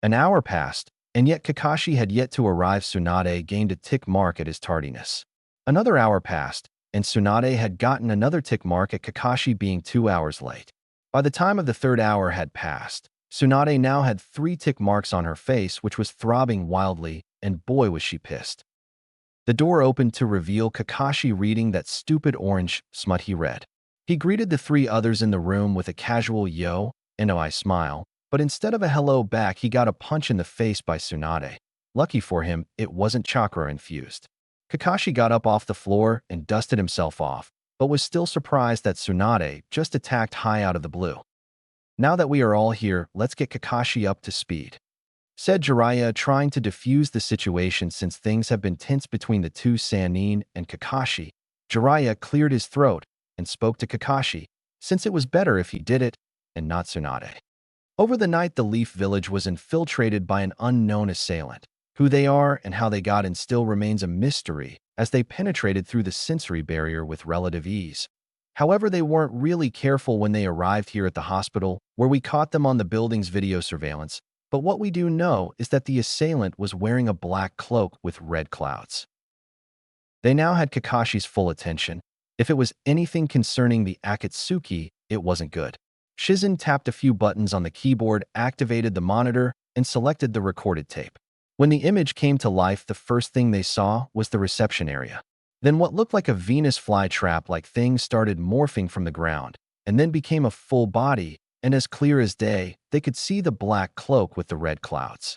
An hour passed, and yet Kakashi had yet to arrive. Tsunade gained a tick mark at his tardiness. Another hour passed, and Tsunade had gotten another tick mark at Kakashi being 2 hours late. By the time of the third hour had passed, Tsunade now had 3 tick marks on her face, which was throbbing wildly, and boy was she pissed. The door opened to reveal Kakashi reading that stupid orange smut he read. He greeted the 3 others in the room with a casual yo, and I smile, but instead of a hello back, he got a punch in the face by Tsunade. Lucky for him, it wasn't chakra-infused. Kakashi got up off the floor and dusted himself off, but was still surprised that Tsunade just attacked high out of the blue. Now that we are all here, let's get Kakashi up to speed, said Jiraiya, trying to defuse the situation since things have been tense between the 2 Sannin and Kakashi. Jiraiya cleared his throat and spoke to Kakashi, since it was better if he did it and not Tsunade. Over the night, the Leaf Village was infiltrated by an unknown assailant. Who they are and how they got in still remains a mystery, as they penetrated through the sensory barrier with relative ease. However, they weren't really careful when they arrived here at the hospital, where we caught them on the building's video surveillance, but what we do know is that the assailant was wearing a black cloak with red clouds. They now had Kakashi's full attention. If it was anything concerning the Akatsuki, it wasn't good. Shizune tapped a few buttons on the keyboard, activated the monitor, and selected the recorded tape. When the image came to life, the first thing they saw was the reception area. Then what looked like a Venus flytrap-like thing started morphing from the ground, and then became a full body, and as clear as day, they could see the black cloak with the red clouds.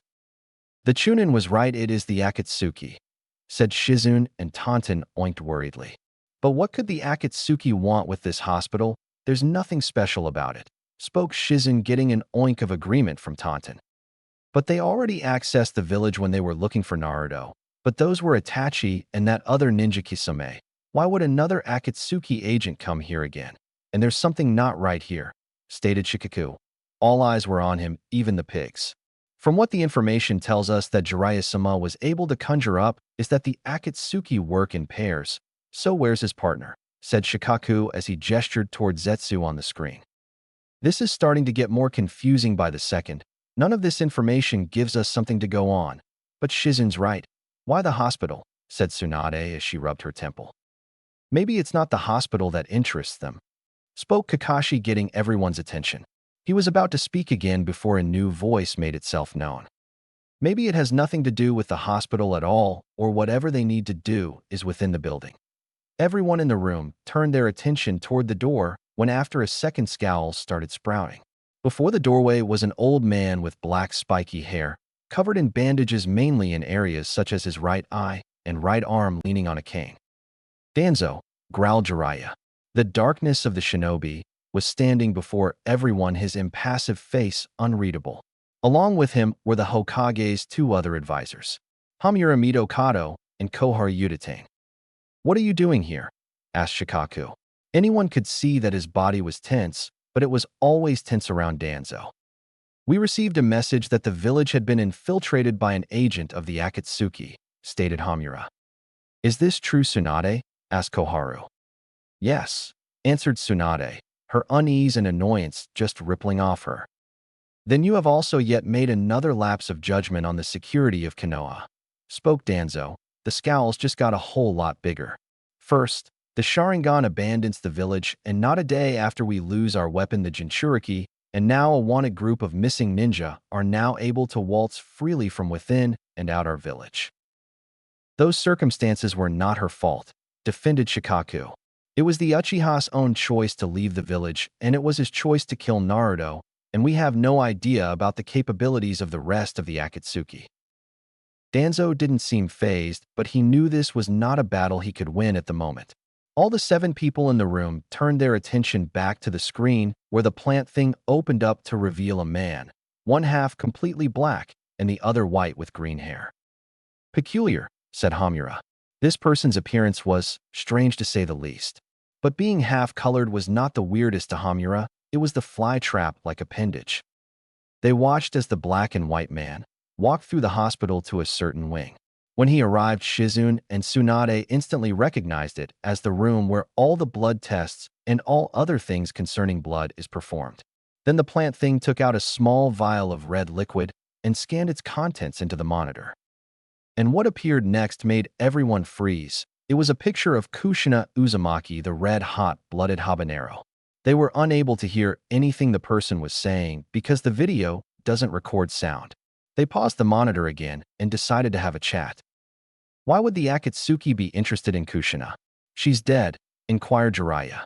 The Chunin was right, it is the Akatsuki, said Shizune, and Tonton oinked worriedly. But what could the Akatsuki want with this hospital? There's nothing special about it, spoke Shizune, getting an oink of agreement from Tonton. But they already accessed the village when they were looking for Naruto. But those were Itachi and that other ninja Kisame. Why would another Akatsuki agent come here again? And there's something not right here, stated Shikaku. All eyes were on him, even the pigs. From what the information tells us that Jiraiya-sama was able to conjure up is that the Akatsuki work in pairs. So where's his partner? Said Shikaku as he gestured toward Zetsu on the screen. This is starting to get more confusing by the second, None of this information gives us something to go on. But Shizun's right. Why the hospital? Said Tsunade as she rubbed her temple. Maybe it's not the hospital that interests them, spoke Kakashi, getting everyone's attention. He was about to speak again before a new voice made itself known. Maybe it has nothing to do with the hospital at all, or whatever they need to do is within the building. Everyone in the room turned their attention toward the door when after a second scowl started sprouting. Before the doorway was an old man with black spiky hair, covered in bandages mainly in areas such as his right eye and right arm, leaning on a cane. Danzo, growled Jiraiya. The darkness of the shinobi was standing before everyone, his impassive face unreadable. Along with him were the Hokage's two other advisors, Hamura Mitokado and Koharu Udatane. What are you doing here? Asked Shikaku. Anyone could see that his body was tense, but it was always tense around Danzo. We received a message that the village had been infiltrated by an agent of the Akatsuki, stated Hamura. Is this true, Tsunade? Asked Koharu. Yes, answered Tsunade, her unease and annoyance just rippling off her. Then you have also yet made another lapse of judgment on the security of Konoha, spoke Danzo. The scowls just got a whole lot bigger. First, the Sharingan abandons the village, and not a day after we lose our weapon, the Jinchuriki, and now a wanted group of missing ninja are now able to waltz freely from within and out our village. Those circumstances were not her fault, defended Shikaku. It was the Uchiha's own choice to leave the village, and it was his choice to kill Naruto, and we have no idea about the capabilities of the rest of the Akatsuki. Danzo didn't seem fazed, but he knew this was not a battle he could win at the moment. All the 7 people in the room turned their attention back to the screen where the plant thing opened up to reveal a man, one half completely black and the other white with green hair. Peculiar, said Hamura. This person's appearance was strange to say the least. But being half-colored was not the weirdest to Hamura, it was the fly-trap-like appendage. They watched as the black and white man walked through the hospital to a certain wing. When he arrived, Shizun and Tsunade instantly recognized it as the room where all the blood tests and all other things concerning blood is performed. Then the plant thing took out a small vial of red liquid and scanned its contents into the monitor. And what appeared next made everyone freeze. It was a picture of Kushina Uzumaki, the red-hot, blooded habanero. They were unable to hear anything the person was saying because the video doesn't record sound. They paused the monitor again and decided to have a chat. Why would the Akatsuki be interested in Kushina? She's dead, inquired Jiraiya.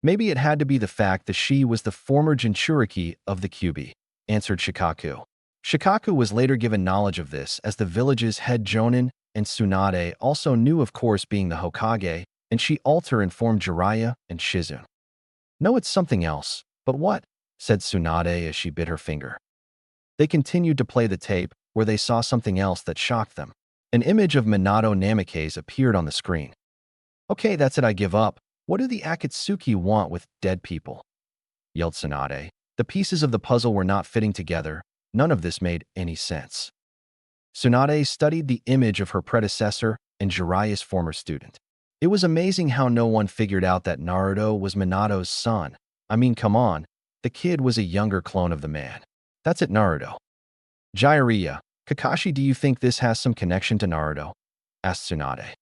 Maybe it had to be the fact that she was the former Jinchuriki of the Kyuubi, answered Shikaku. Shikaku was later given knowledge of this as the village's head jonin, and Tsunade also knew, of course, being the Hokage, and she also informed Jiraiya and Shizun. No, it's something else. But what? Said Tsunade as she bit her finger. They continued to play the tape, where they saw something else that shocked them. An image of Minato Namikaze appeared on the screen. Okay, that's it, I give up. What do the Akatsuki want with dead people? Yelled Tsunade. The pieces of the puzzle were not fitting together. None of this made any sense. Tsunade studied the image of her predecessor and Jiraiya's former student. It was amazing how no one figured out that Naruto was Minato's son. I mean, come on. The kid was a younger clone of the man. That's it, Naruto. Jiraiya, Kakashi, do you think this has some connection to Naruto? Asked Tsunade.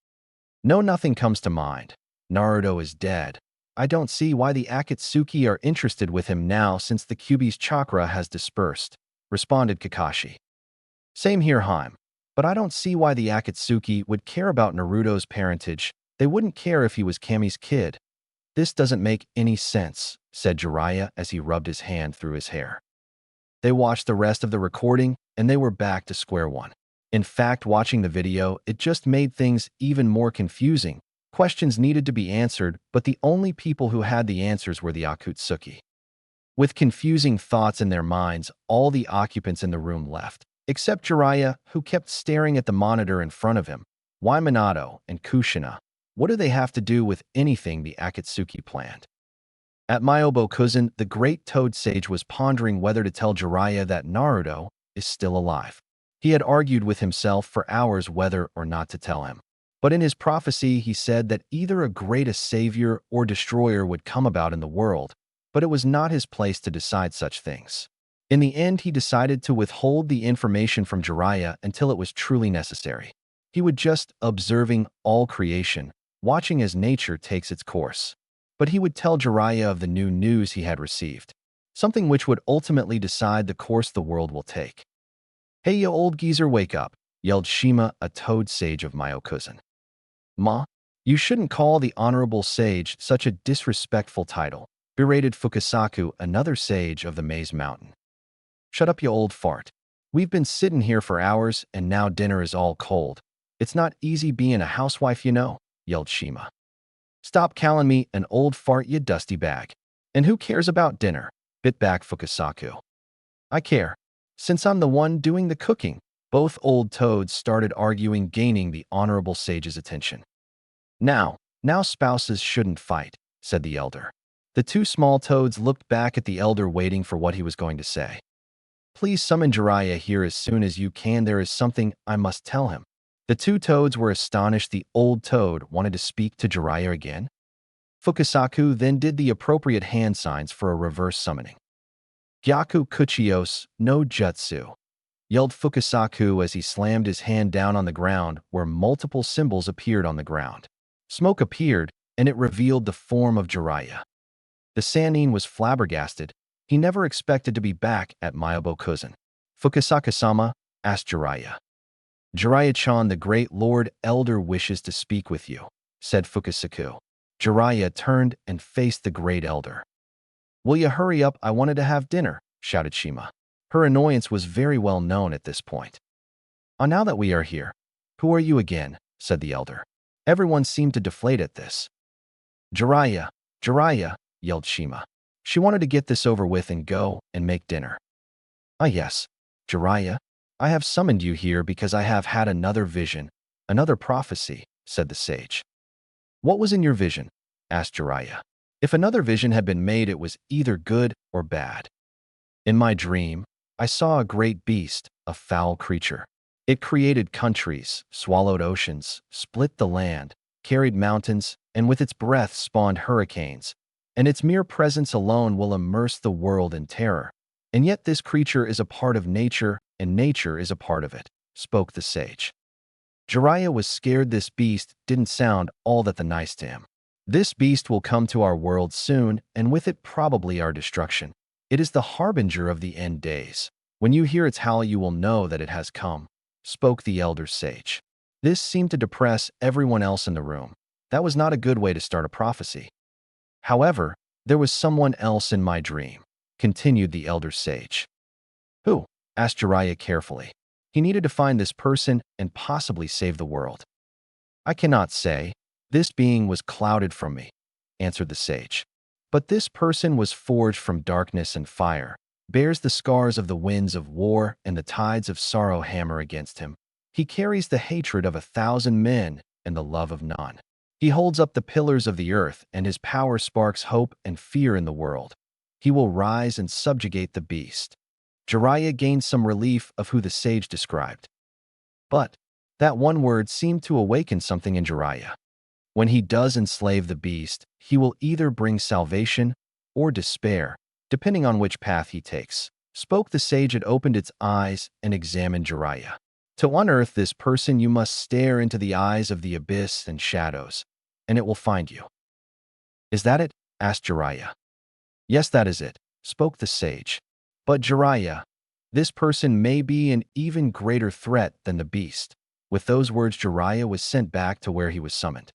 No, nothing comes to mind. Naruto is dead. I don't see why the Akatsuki are interested with him now since the Kyuubi's chakra has dispersed, responded Kakashi. Same here, Haim. But I don't see why the Akatsuki would care about Naruto's parentage. They wouldn't care if he was Kami's kid. This doesn't make any sense, said Jiraiya as he rubbed his hand through his hair. They watched the rest of the recording, and they were back to square one. In fact, watching the video, it just made things even more confusing. Questions needed to be answered, but the only people who had the answers were the Akatsuki. With confusing thoughts in their minds, all the occupants in the room left, except Jiraiya, who kept staring at the monitor in front of him. Why Minato and Kushina? What do they have to do with anything the Akatsuki planned? At Myobokuzen, the great Toad Sage was pondering whether to tell Jiraiya that Naruto is still alive. He had argued with himself for hours whether or not to tell him. But in his prophecy, he said that either a great savior or destroyer would come about in the world, but it was not his place to decide such things. In the end, he decided to withhold the information from Jiraiya until it was truly necessary. He would just observing all creation, watching as nature takes its course. But he would tell Jiraiya of the new news he had received, something which would ultimately decide the course the world will take. "Hey, you old geezer, wake up," yelled Shima, a toad sage of Myokuzen. "Ma, you shouldn't call the Honorable Sage such a disrespectful title," berated Fukasaku, another sage of the Maze Mountain. "Shut up, you old fart. We've been sitting here for hours, and now dinner is all cold. It's not easy being a housewife, you know," yelled Shima. "Stop calling me an old fart, you dusty bag. And who cares about dinner?" bit back Fukasaku. "I care, since I'm the one doing the cooking." Both old toads started arguing, gaining the Honorable Sage's attention. Now spouses shouldn't fight," said the elder. The two small toads looked back at the elder, waiting for what he was going to say. "Please summon Jiraiya here as soon as you can. There is something I must tell him." The two toads were astonished. The old toad wanted to speak to Jiraiya again. Fukasaku then did the appropriate hand signs for a reverse summoning. "Gyaku Kuchios no Jutsu," yelled Fukasaku as he slammed his hand down on the ground, where multiple symbols appeared on the ground. Smoke appeared, and it revealed the form of Jiraiya. The Sannin was flabbergasted. He never expected to be back at Myobokuzen. "Fukasaku-sama," asked Jiraiya. "Jiraiya-chan, the great Lord Elder wishes to speak with you," said Fukasaku. Jiraiya turned and faced the great elder. "Will you hurry up? I wanted to have dinner," shouted Shima. Her annoyance was very well known at this point. Now that we are here, who are you again?" said the elder. Everyone seemed to deflate at this. Jiraiya, yelled Shima. She wanted to get this over with and go and make dinner. "Ah yes, Jiraiya, I have summoned you here because I have had another vision, another prophecy," said the sage. "What was in your vision?" asked Jiraiya. If another vision had been made, it was either good or bad. "In my dream, I saw a great beast, a foul creature. It created countries, swallowed oceans, split the land, carried mountains, and with its breath spawned hurricanes, and its mere presence alone will immerse the world in terror. And yet this creature is a part of nature, and nature is a part of it," spoke the sage. Jiraiya was scared. This beast didn't sound all that nice to him. "This beast will come to our world soon, and with it probably our destruction. It is the harbinger of the end days. When you hear its howl, you will know that it has come," spoke the elder sage. This seemed to depress everyone else in the room. That was not a good way to start a prophecy. "However, there was someone else in my dream," continued the elder sage. "Who?" asked Jiraiya carefully. He needed to find this person and possibly save the world. "I cannot say. This being was clouded from me," answered the sage. "But this person was forged from darkness and fire, bears the scars of the winds of war, and the tides of sorrow hammer against him. He carries the hatred of 1,000 men and the love of none. He holds up the pillars of the earth, and his power sparks hope and fear in the world. He will rise and subjugate the beast." Jiraiya gained some relief of who the sage described. But that one word seemed to awaken something in Jiraiya. When he does enslave the beast, he will either bring salvation or despair, depending on which path he takes, spoke the sage. It opened its eyes and examined Jiraiya. "To unearth this person, you must stare into the eyes of the abyss and shadows, and it will find you." "Is that it?" asked Jiraiya. "Yes, that is it," spoke the sage. "But Jiraiya, this person may be an even greater threat than the beast." With those words, Jiraiya was sent back to where he was summoned.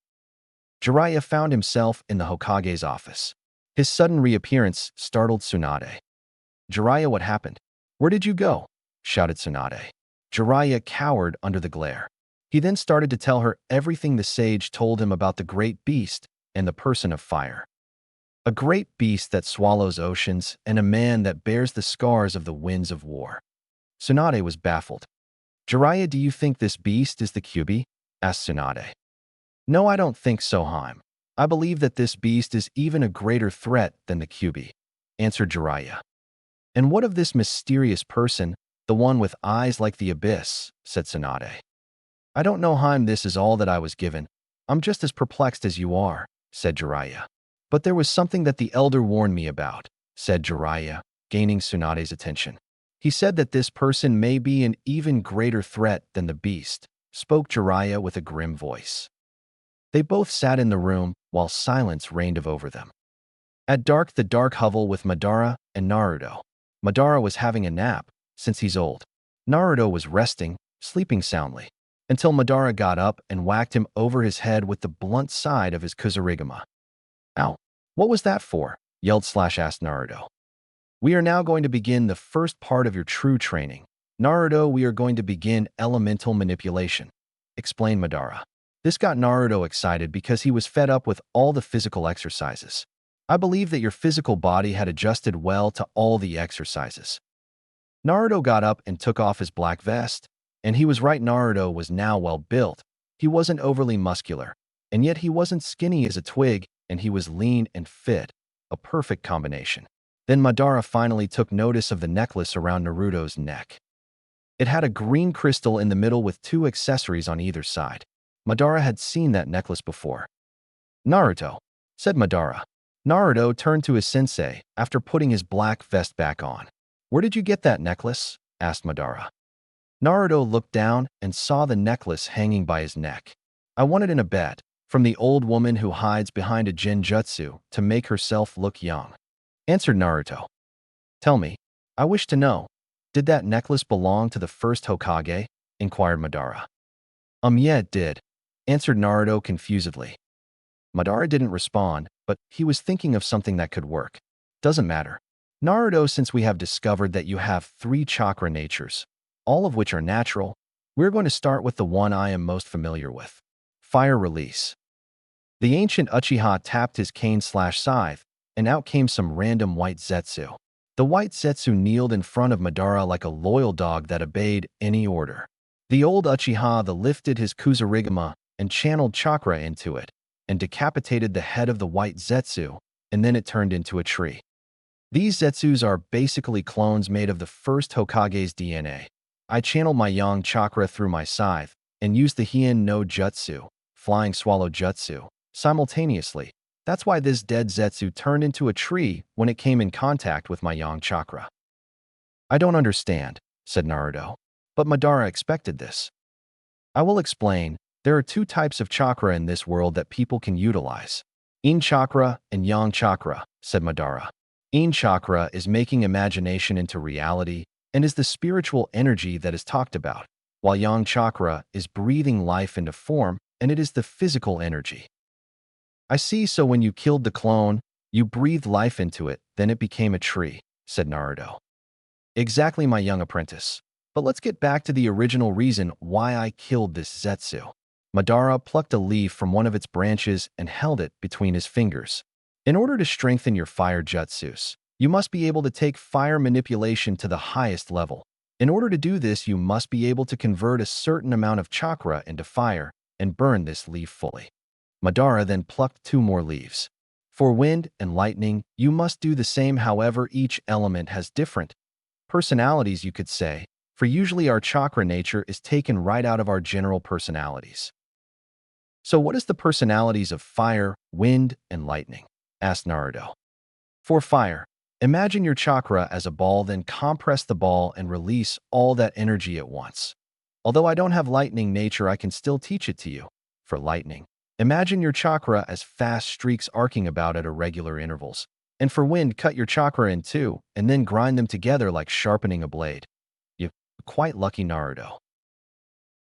Jiraiya found himself in the Hokage's office. His sudden reappearance startled Tsunade. "Jiraiya, what happened? Where did you go?" shouted Tsunade. Jiraiya cowered under the glare. He then started to tell her everything the sage told him about the great beast and the person of fire. "A great beast that swallows oceans, and a man that bears the scars of the winds of war." Tsunade was baffled. "Jiraiya, do you think this beast is the Kyuubi?" asked Tsunade. "No, I don't think so, Haim. I believe that this beast is even a greater threat than the Kyuubi," answered Jiraiya. "And what of this mysterious person, the one with eyes like the abyss?" said Tsunade. "I don't know, Haim. This is all that I was given. I'm just as perplexed as you are," said Jiraiya. "But there was something that the elder warned me about," said Jiraiya, gaining Tsunade's attention. He said that this person may be an even greater threat than the beast, spoke Jiraiya with a grim voice. They both sat in the room while silence reigned over them. At dark, the dark hovel with Madara and Naruto. Madara was having a nap, since he's old. Naruto was resting, sleeping soundly, until Madara got up and whacked him over his head with the blunt side of his Kusarigama. Ow! What was that for? Yelled/asked Naruto. We are now going to begin the first part of your true training. Naruto, we are going to begin elemental manipulation, explained Madara. This got Naruto excited because he was fed up with all the physical exercises. I believe that your physical body had adjusted well to all the exercises. Naruto got up and took off his black vest, and he was right. Naruto was now well built. He wasn't overly muscular, and yet he wasn't skinny as a twig, and he was lean and fit, a perfect combination. Then Madara finally took notice of the necklace around Naruto's neck. It had a green crystal in the middle with 2 accessories on either side. Madara had seen that necklace before. Naruto, said Madara. Naruto turned to his sensei after putting his black vest back on. Where did you get that necklace? Asked Madara. Naruto looked down and saw the necklace hanging by his neck. I won it in a bet, from the old woman who hides behind a genjutsu to make herself look young, answered Naruto. Tell me, I wish to know, did that necklace belong to the first Hokage? Inquired Madara. Yeah, it did, answered Naruto confusedly. Madara didn't respond, but he was thinking of something that could work. Doesn't matter. Naruto, since we have discovered that you have 3 chakra natures, all of which are natural, we're going to start with the one I am most familiar with. Fire release. The ancient Uchiha tapped his cane/scythe, and out came some random white Zetsu. The white Zetsu kneeled in front of Madara like a loyal dog that obeyed any order. The old Uchiha lifted his Kusarigama and channeled chakra into it, and decapitated the head of the white Zetsu, and then it turned into a tree. These Zetsus are basically clones made of the first Hokage's DNA. I channeled my yang chakra through my scythe, and used the Hien no Jutsu, flying swallow jutsu, simultaneously. That's why this dead Zetsu turned into a tree when it came in contact with my yang chakra. I don't understand, said Naruto. But Madara expected this. I will explain. There are 2 types of chakra in this world that people can utilize. Yin chakra and yang chakra, said Madara. Yin chakra is making imagination into reality and is the spiritual energy that is talked about, while yang chakra is breathing life into form and it is the physical energy. I see, so when you killed the clone, you breathed life into it, then it became a tree, said Naruto. Exactly, my young apprentice. But let's get back to the original reason why I killed this Zetsu. Madara plucked a leaf from one of its branches and held it between his fingers. In order to strengthen your fire jutsus, you must be able to take fire manipulation to the highest level. In order to do this, you must be able to convert a certain amount of chakra into fire and burn this leaf fully. Madara then plucked 2 more leaves. For wind and lightning, you must do the same. However, each element has different personalities, you could say, for usually our chakra nature is taken right out of our general personalities. So what is the personalities of fire, wind, and lightning? Asked Naruto. For fire, imagine your chakra as a ball, then compress the ball and release all that energy at once. Although I don't have lightning nature, I can still teach it to you. For lightning, imagine your chakra as fast streaks arcing about at irregular intervals. And for wind, cut your chakra in 2 and then grind them together like sharpening a blade. You're quite lucky, Naruto.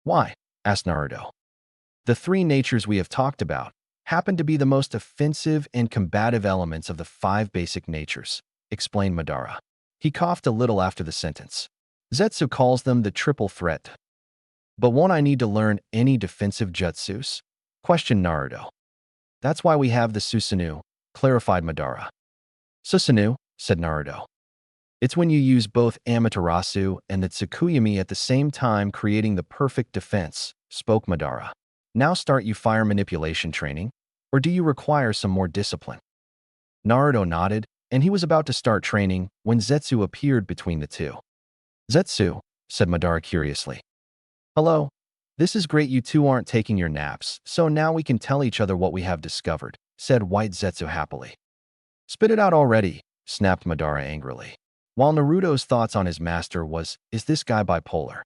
Why? Asked Naruto. The 3 natures we have talked about happen to be the most offensive and combative elements of the 5 basic natures, explained Madara. He coughed a little after the sentence. Zetsu calls them the triple threat. But won't I need to learn any defensive jutsus? Questioned Naruto. That's why we have the Susanoo, clarified Madara. Susanoo, said Naruto. It's when you use both Amaterasu and the Tsukuyami at the same time, creating the perfect defense, spoke Madara. Now start you fire manipulation training, or do you require some more discipline? Naruto nodded, and he was about to start training when Zetsu appeared between the 2. Zetsu, said Madara curiously. Hello. This is great, you 2 aren't taking your naps, so now we can tell each other what we have discovered, said White Zetsu happily. Spit it out already, snapped Madara angrily. While Naruto's thoughts on his master was, is this guy bipolar?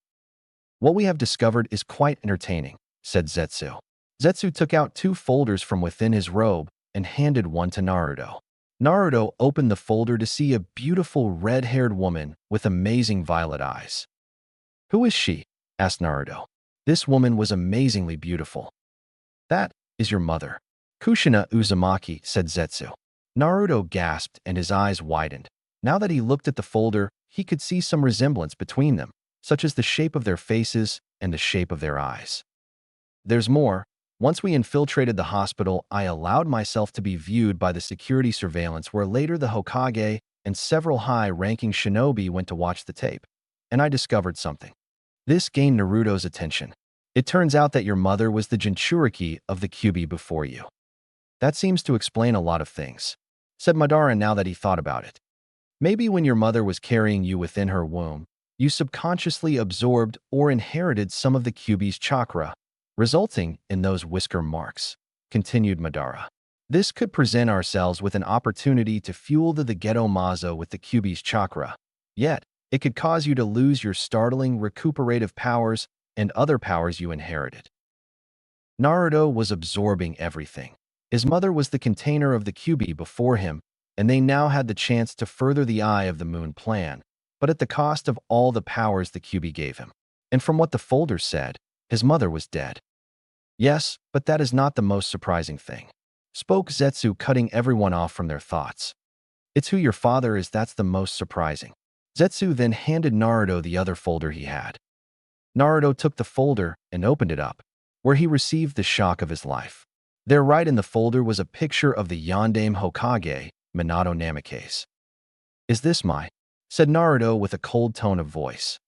What we have discovered is quite entertaining, said Zetsu. Zetsu took out 2 folders from within his robe and handed one to Naruto. Naruto opened the folder to see a beautiful red-haired woman with amazing violet eyes. Who is she? Asked Naruto. This woman was amazingly beautiful. That is your mother. Kushina Uzumaki, said Zetsu. Naruto gasped and his eyes widened. Now that he looked at the folder, he could see some resemblance between them, such as the shape of their faces and the shape of their eyes. There's more. Once we infiltrated the hospital, I allowed myself to be viewed by the security surveillance where later the Hokage and several high-ranking shinobi went to watch the tape. And I discovered something. This gained Naruto's attention. It turns out that your mother was the Jinchuriki of the Kyuubi before you. That seems to explain a lot of things, said Madara now that he thought about it. Maybe when your mother was carrying you within her womb, you subconsciously absorbed or inherited some of the Kyuubi's chakra, resulting in those whisker marks, continued Madara. This could present ourselves with an opportunity to fuel the Geto Mazo with the Kyuubi's chakra, yet it could cause you to lose your startling recuperative powers and other powers you inherited. Naruto was absorbing everything. His mother was the container of the Kyuubi before him, and they now had the chance to further the Eye of the Moon plan, but at the cost of all the powers the Kyuubi gave him. And from what the folder said, his mother was dead. Yes, but that is not the most surprising thing, spoke Zetsu, cutting everyone off from their thoughts. It's who your father is that's the most surprising. Zetsu then handed Naruto the other folder he had. Naruto took the folder and opened it up, where he received the shock of his life. There right in the folder was a picture of the Yondaime Hokage, Minato Namikaze. Is this my? Said Naruto with a cold tone of voice.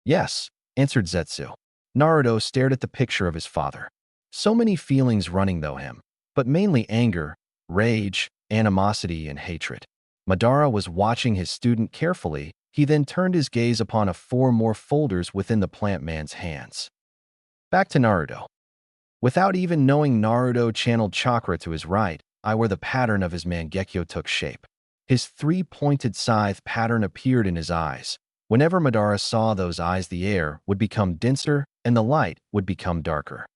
Yes, answered Zetsu. Naruto stared at the picture of his father. So many feelings running through him, but mainly anger, rage, animosity, and hatred. Madara was watching his student carefully. He then turned his gaze upon 4 more folders within the plant man's hands. Back to Naruto. Without even knowing, Naruto channeled chakra to his right, where the pattern of his Mangekyo took shape. His 3-pointed scythe pattern appeared in his eyes. Whenever Madara saw those eyes, the air would become denser and the light would become darker.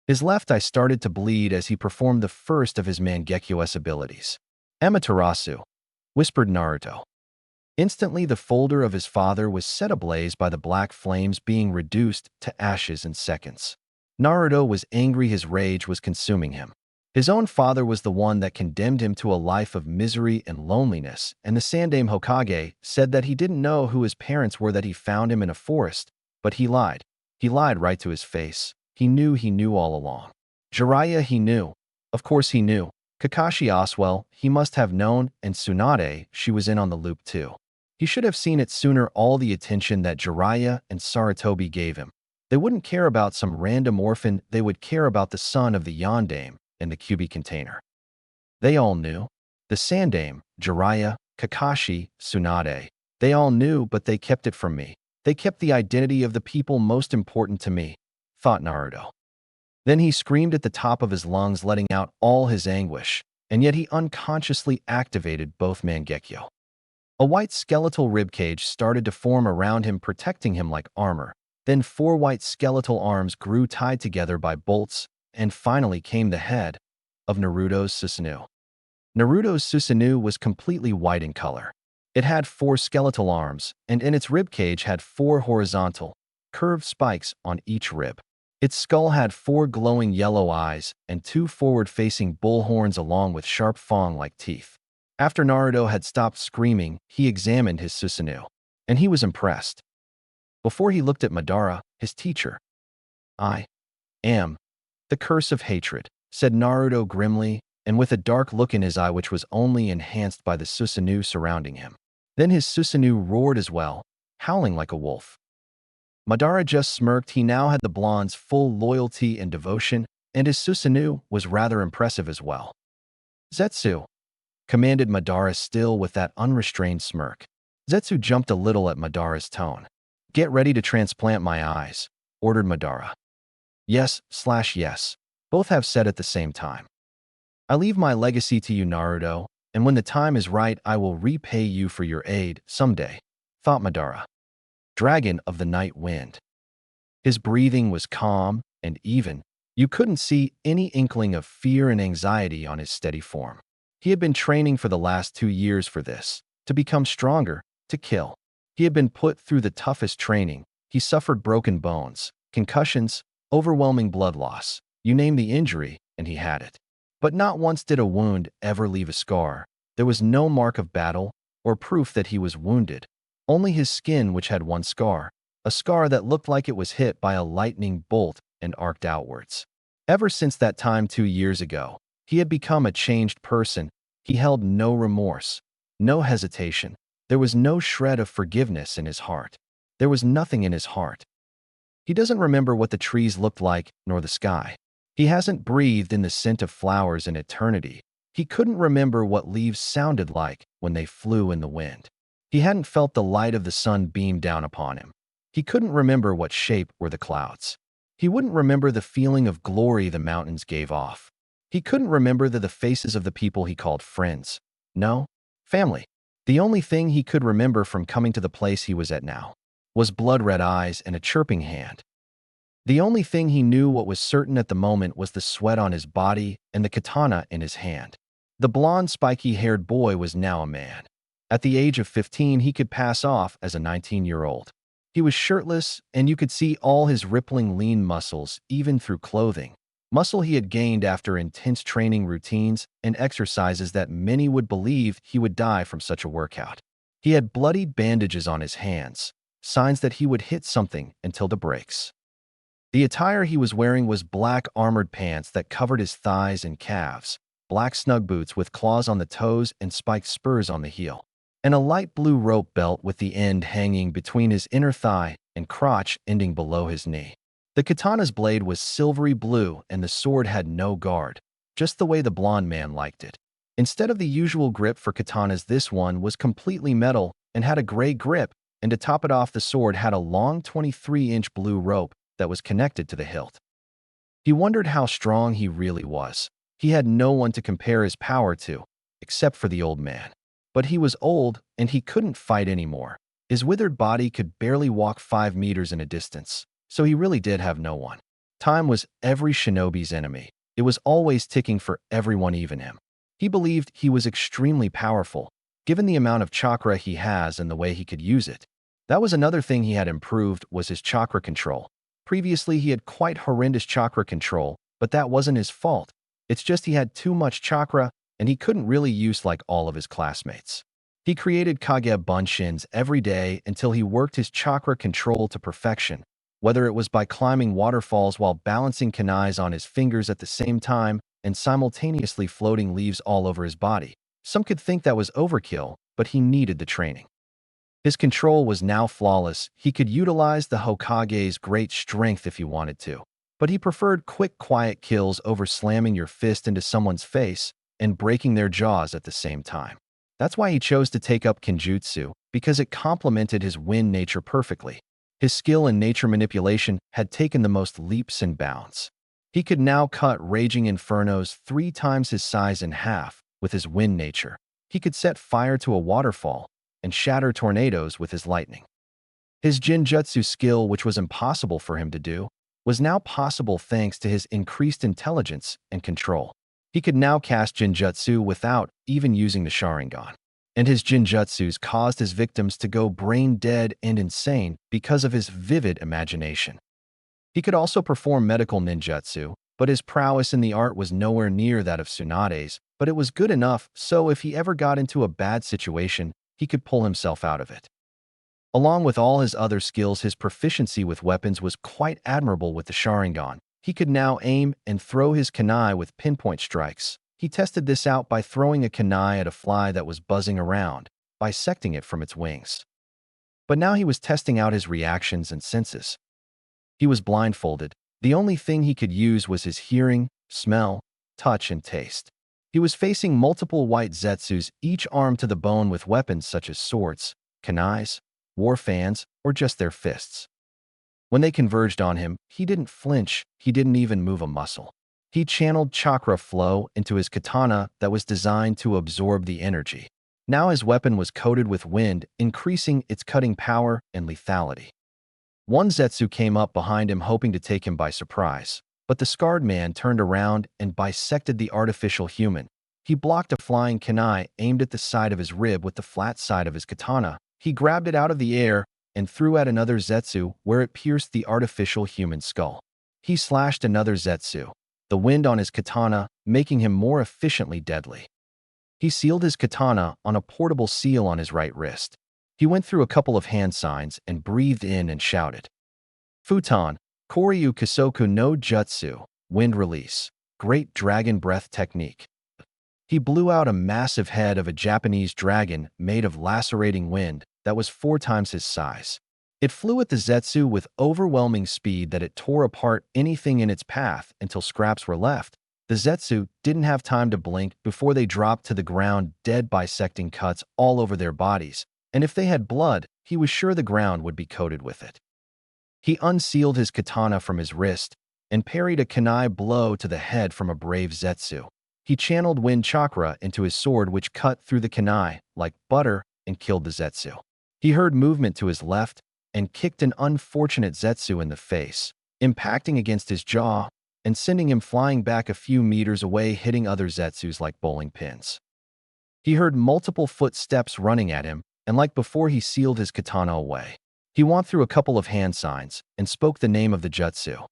His left eye started to bleed as he performed the first of his Mangekyo's abilities. Amaterasu, whispered Naruto. Instantly, the folder of his father was set ablaze by the black flames being reduced to ashes in seconds. Naruto was angry. His rage was consuming him. His own father was the one that condemned him to a life of misery and loneliness, and the Sandaime Hokage said that he didn't know who his parents were, that he found him in a forest, but he lied. He lied right to his face. He knew all along. Jiraiya, he knew. Of course he knew. Kakashi Oswell, he must have known, and Tsunade, she was in on the loop too. He should have seen it sooner. All the attention that Jiraiya and Sarutobi gave him. They wouldn't care about some random orphan, they would care about the son of the Yondaime and the Kyuubi container. They all knew. The Sandaime, Jiraiya, Kakashi, Tsunade. They all knew, but they kept it from me. They kept the identity of the people most important to me, thought Naruto. Then he screamed at the top of his lungs, letting out all his anguish, and yet he unconsciously activated both Mangekyo. A white skeletal ribcage started to form around him, protecting him like armor. Then 4 white skeletal arms grew, tied together by bolts, and finally came the head of Naruto's Susanoo. Naruto's Susanoo was completely white in color. It had 4 skeletal arms, and in its ribcage had 4 horizontal, curved spikes on each rib. Its skull had 4 glowing yellow eyes and 2 forward-facing bull horns along with sharp fang-like teeth. After Naruto had stopped screaming, he examined his Susanoo, and he was impressed. Before he looked at Madara, his teacher. I am the curse of hatred, said Naruto grimly, and with a dark look in his eye which was only enhanced by the Susanoo surrounding him. Then his Susanoo roared as well, howling like a wolf. Madara just smirked. He now had the blonde's full loyalty and devotion, and his Susanoo was rather impressive as well. Zetsu, commanded Madara, still with that unrestrained smirk. Zetsu jumped a little at Madara's tone. Get ready to transplant my eyes, ordered Madara. Yes, both have said at the same time. I leave my legacy to you, Naruto. and when the time is right, I will repay you for your aid someday, thought Madara, dragon of the night wind. His breathing was calm and even. You couldn't see any inkling of fear and anxiety on his steady form. He had been training for the last 2 years for this, to become stronger, to kill. He had been put through the toughest training. He suffered broken bones, concussions, overwhelming blood loss. You name the injury, and he had it. But not once did a wound ever leave a scar. There was no mark of battle or proof that he was wounded. Only his skin, which had one scar, a scar that looked like it was hit by a lightning bolt and arced outwards. Ever since that time 2 years ago, he had become a changed person. He held no remorse, no hesitation. There was no shred of forgiveness in his heart. There was nothing in his heart. He doesn't remember what the trees looked like, nor the sky. He hasn't breathed in the scent of flowers in eternity. He couldn't remember what leaves sounded like when they flew in the wind. He hadn't felt the light of the sun beam down upon him. He couldn't remember what shape were the clouds. He wouldn't remember the feeling of glory the mountains gave off. He couldn't remember the faces of the people he called friends. No, family. The only thing he could remember from coming to the place he was at now was blood-red eyes and a chirping hand. The only thing he knew what was certain at the moment was the sweat on his body and the katana in his hand. The blonde, spiky-haired boy was now a man. At the age of 15, he could pass off as a 19-year-old. He was shirtless, and you could see all his rippling lean muscles, even through clothing. Muscle he had gained after intense training routines and exercises that many would believe he would die from such a workout. He had bloodied bandages on his hands, signs that he would hit something until the breaks. The attire he was wearing was black armored pants that covered his thighs and calves, black snug boots with claws on the toes and spiked spurs on the heel, and a light blue rope belt with the end hanging between his inner thigh and crotch ending below his knee. The katana's blade was silvery blue and the sword had no guard, just the way the blonde man liked it. Instead of the usual grip for katanas, this one was completely metal and had a gray grip, and to top it off, the sword had a long 23-inch blue rope that was connected to the hilt. He wondered how strong he really was. He had no one to compare his power to, except for the old man. But he was old, and he couldn't fight anymore. His withered body could barely walk 5 meters in a distance, so he really did have no one. Time was every shinobi's enemy. It was always ticking for everyone, even him. He believed he was extremely powerful, given the amount of chakra he has and the way he could use it. That was another thing he had improved, was his chakra control. Previously, he had quite horrendous chakra control, but that wasn't his fault. It's just he had too much chakra, and he couldn't really use like all of his classmates. He created Kage Bunshins every day until he worked his chakra control to perfection, whether it was by climbing waterfalls while balancing kunais on his fingers at the same time and simultaneously floating leaves all over his body. Some could think that was overkill, but he needed the training. His control was now flawless. He could utilize the Hokage's great strength if he wanted to, but he preferred quick, quiet kills over slamming your fist into someone's face and breaking their jaws at the same time. That's why he chose to take up Kenjutsu, because it complemented his wind nature perfectly. His skill in nature manipulation had taken the most leaps and bounds. He could now cut raging infernos 3 times his size in half with his wind nature. He could set fire to a waterfall and shatter tornadoes with his lightning. His Jinjutsu skill, which was impossible for him to do, was now possible thanks to his increased intelligence and control. He could now cast Jinjutsu without even using the Sharingan. And his Jinjutsus caused his victims to go brain dead and insane because of his vivid imagination. He could also perform medical ninjutsu, but his prowess in the art was nowhere near that of Tsunade's, but it was good enough so if he ever got into a bad situation, he could pull himself out of it. Along with all his other skills, his proficiency with weapons was quite admirable with the Sharingan. He could now aim and throw his kunai with pinpoint strikes. He tested this out by throwing a kunai at a fly that was buzzing around, bisecting it from its wings. But now he was testing out his reactions and senses. He was blindfolded. The only thing he could use was his hearing, smell, touch, and taste. He was facing multiple white zetsus, each armed to the bone with weapons such as swords, kunais, war fans, or just their fists. When they converged on him, he didn't flinch, he didn't even move a muscle. He channeled chakra flow into his katana that was designed to absorb the energy. Now his weapon was coated with wind, increasing its cutting power and lethality. One Zetsu came up behind him hoping to take him by surprise, but the scarred man turned around and bisected the artificial human. He blocked a flying kunai aimed at the side of his rib with the flat side of his katana. He grabbed it out of the air and threw at another Zetsu where it pierced the artificial human skull. He slashed another Zetsu, the wind on his katana making him more efficiently deadly. He sealed his katana on a portable seal on his right wrist. He went through a couple of hand signs and breathed in and shouted, Futon, Koryu Kisoku no Jutsu, wind release, great dragon breath technique. He blew out a massive head of a Japanese dragon made of lacerating wind that was 4 times his size. It flew at the Zetsu with overwhelming speed that it tore apart anything in its path until scraps were left. The Zetsu didn't have time to blink before they dropped to the ground, dead, bisecting cuts all over their bodies, and if they had blood, he was sure the ground would be coated with it. He unsealed his katana from his wrist and parried a kunai blow to the head from a brave Zetsu. He channeled wind chakra into his sword, which cut through the kunai like butter and killed the Zetsu. He heard movement to his left and kicked an unfortunate Zetsu in the face, impacting against his jaw and sending him flying back a few meters away, hitting other Zetsus like bowling pins. He heard multiple footsteps running at him, and like before, he sealed his katana away. He walked through a couple of hand signs and spoke the name of the jutsu.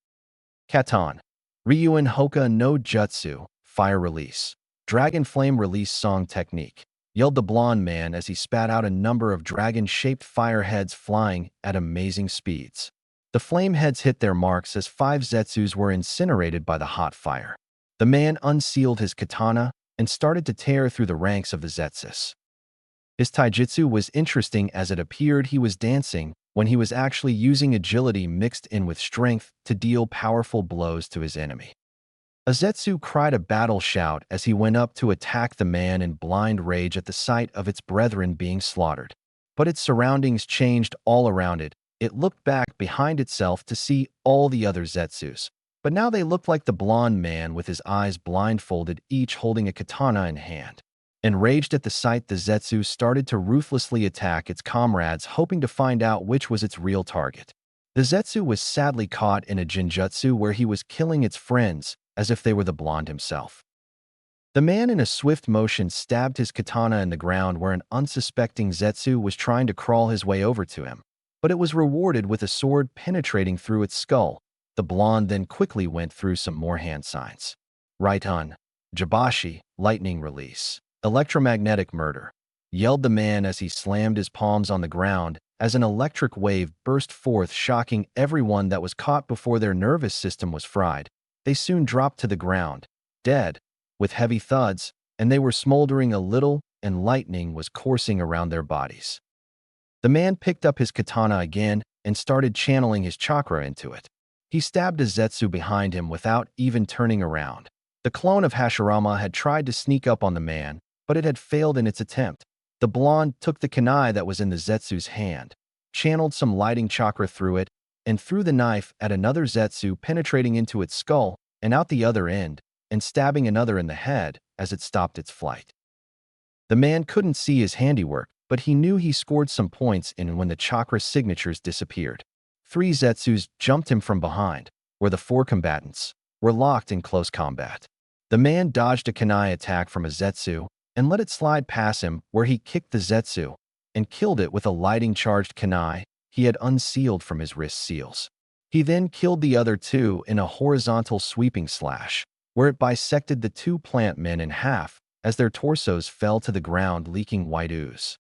Katan, Ryuin Hoka no Jutsu, fire release, dragon flame release song technique, yelled the blonde man as he spat out a number of dragon-shaped fire heads flying at amazing speeds. The flame heads hit their marks as 5 Zetsus were incinerated by the hot fire. The man unsealed his katana and started to tear through the ranks of the Zetsus. His taijutsu was interesting as it appeared he was dancing when he was actually using agility mixed in with strength to deal powerful blows to his enemy. A Zetsu cried a battle shout as he went up to attack the man in blind rage at the sight of its brethren being slaughtered. But its surroundings changed all around it. It looked back behind itself to see all the other Zetsus, but now they looked like the blonde man with his eyes blindfolded, each holding a katana in hand. Enraged at the sight, the Zetsu started to ruthlessly attack its comrades, hoping to find out which was its real target. The Zetsu was sadly caught in a genjutsu where he was killing its friends as if they were the blonde himself. The man in a swift motion stabbed his katana in the ground where an unsuspecting Zetsu was trying to crawl his way over to him, but it was rewarded with a sword penetrating through its skull. The blonde then quickly went through some more hand signs. Right on, Jabashi, lightning release, electromagnetic murder, yelled the man as he slammed his palms on the ground as an electric wave burst forth, shocking everyone that was caught before their nervous system was fried. They soon dropped to the ground, dead, with heavy thuds, and they were smoldering a little, and lightning was coursing around their bodies. The man picked up his katana again and started channeling his chakra into it. He stabbed a Zetsu behind him without even turning around. The clone of Hashirama had tried to sneak up on the man, but it had failed in its attempt. The blonde took the kunai that was in the Zetsu's hand, channeled some lighting chakra through it, and threw the knife at another Zetsu, penetrating into its skull and out the other end, and stabbing another in the head as it stopped its flight. The man couldn't see his handiwork, but he knew he scored some points in when the chakra signatures disappeared. 3 Zetsus jumped him from behind, where the 4 combatants were locked in close combat. The man dodged a kunai attack from a Zetsu and let it slide past him, where he kicked the Zetsu and killed it with a lighting-charged kunai he had unsealed from his wrist seals. He then killed the other 2 in a horizontal sweeping slash, where it bisected the 2 plant men in half as their torsos fell to the ground, leaking white ooze.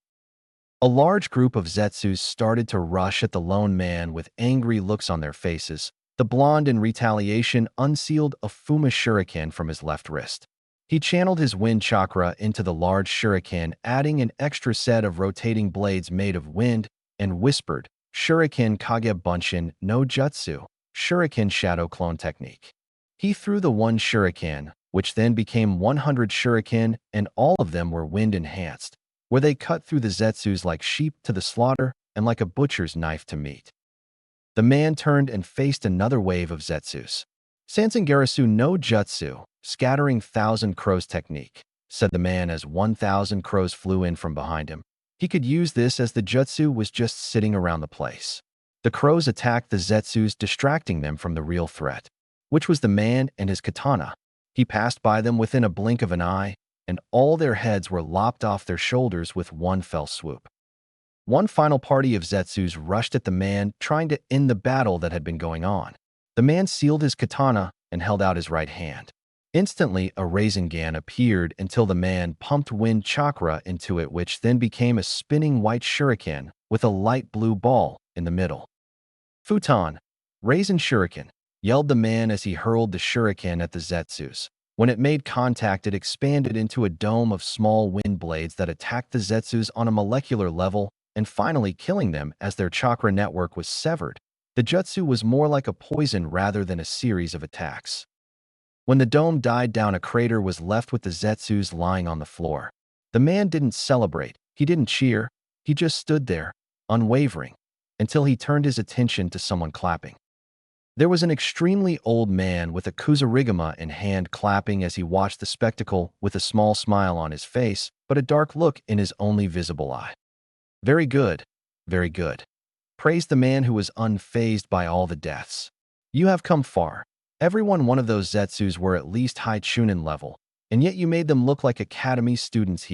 A large group of Zetsus started to rush at the lone man with angry looks on their faces. The blonde, in retaliation, unsealed a Fuma shuriken from his left wrist. He channeled his wind chakra into the large shuriken, adding an extra set of rotating blades made of wind, and whispered, Shuriken Kage Bunshin no Jutsu, Shuriken Shadow Clone Technique. He threw the 1 shuriken, which then became 100 shuriken, and all of them were wind-enhanced, where they cut through the Zetsus like sheep to the slaughter and like a butcher's knife to meat. The man turned and faced another wave of Zetsus. Sansengarasu no jutsu, scattering 1,000 crows technique, said the man as 1,000 crows flew in from behind him. He could use this as the jutsu was just sitting around the place. The crows attacked the zetsus, distracting them from the real threat, which was the man and his katana. He passed by them within a blink of an eye, and all their heads were lopped off their shoulders with one fell swoop. One final party of zetsus rushed at the man, trying to end the battle that had been going on. The man sealed his katana and held out his right hand. Instantly, a Rasengan appeared until the man pumped wind chakra into it, which then became a spinning white shuriken with a light blue ball in the middle. Futon, Raisen Shuriken, yelled the man as he hurled the shuriken at the zetsus. When it made contact, it expanded into a dome of small wind blades that attacked the zetsus on a molecular level and finally killing them as their chakra network was severed. The jutsu was more like a poison rather than a series of attacks. When the dome died down, a crater was left with the zetsus lying on the floor. The man didn't celebrate, he didn't cheer, he just stood there, unwavering, until he turned his attention to someone clapping. There was an extremely old man with a kusarigama in hand clapping as he watched the spectacle with a small smile on his face, but a dark look in his only visible eye. Very good, very good. Praised the man who was unfazed by all the deaths. You have come far. One of those zetsus were at least high chunin level, and yet you made them look like academy students.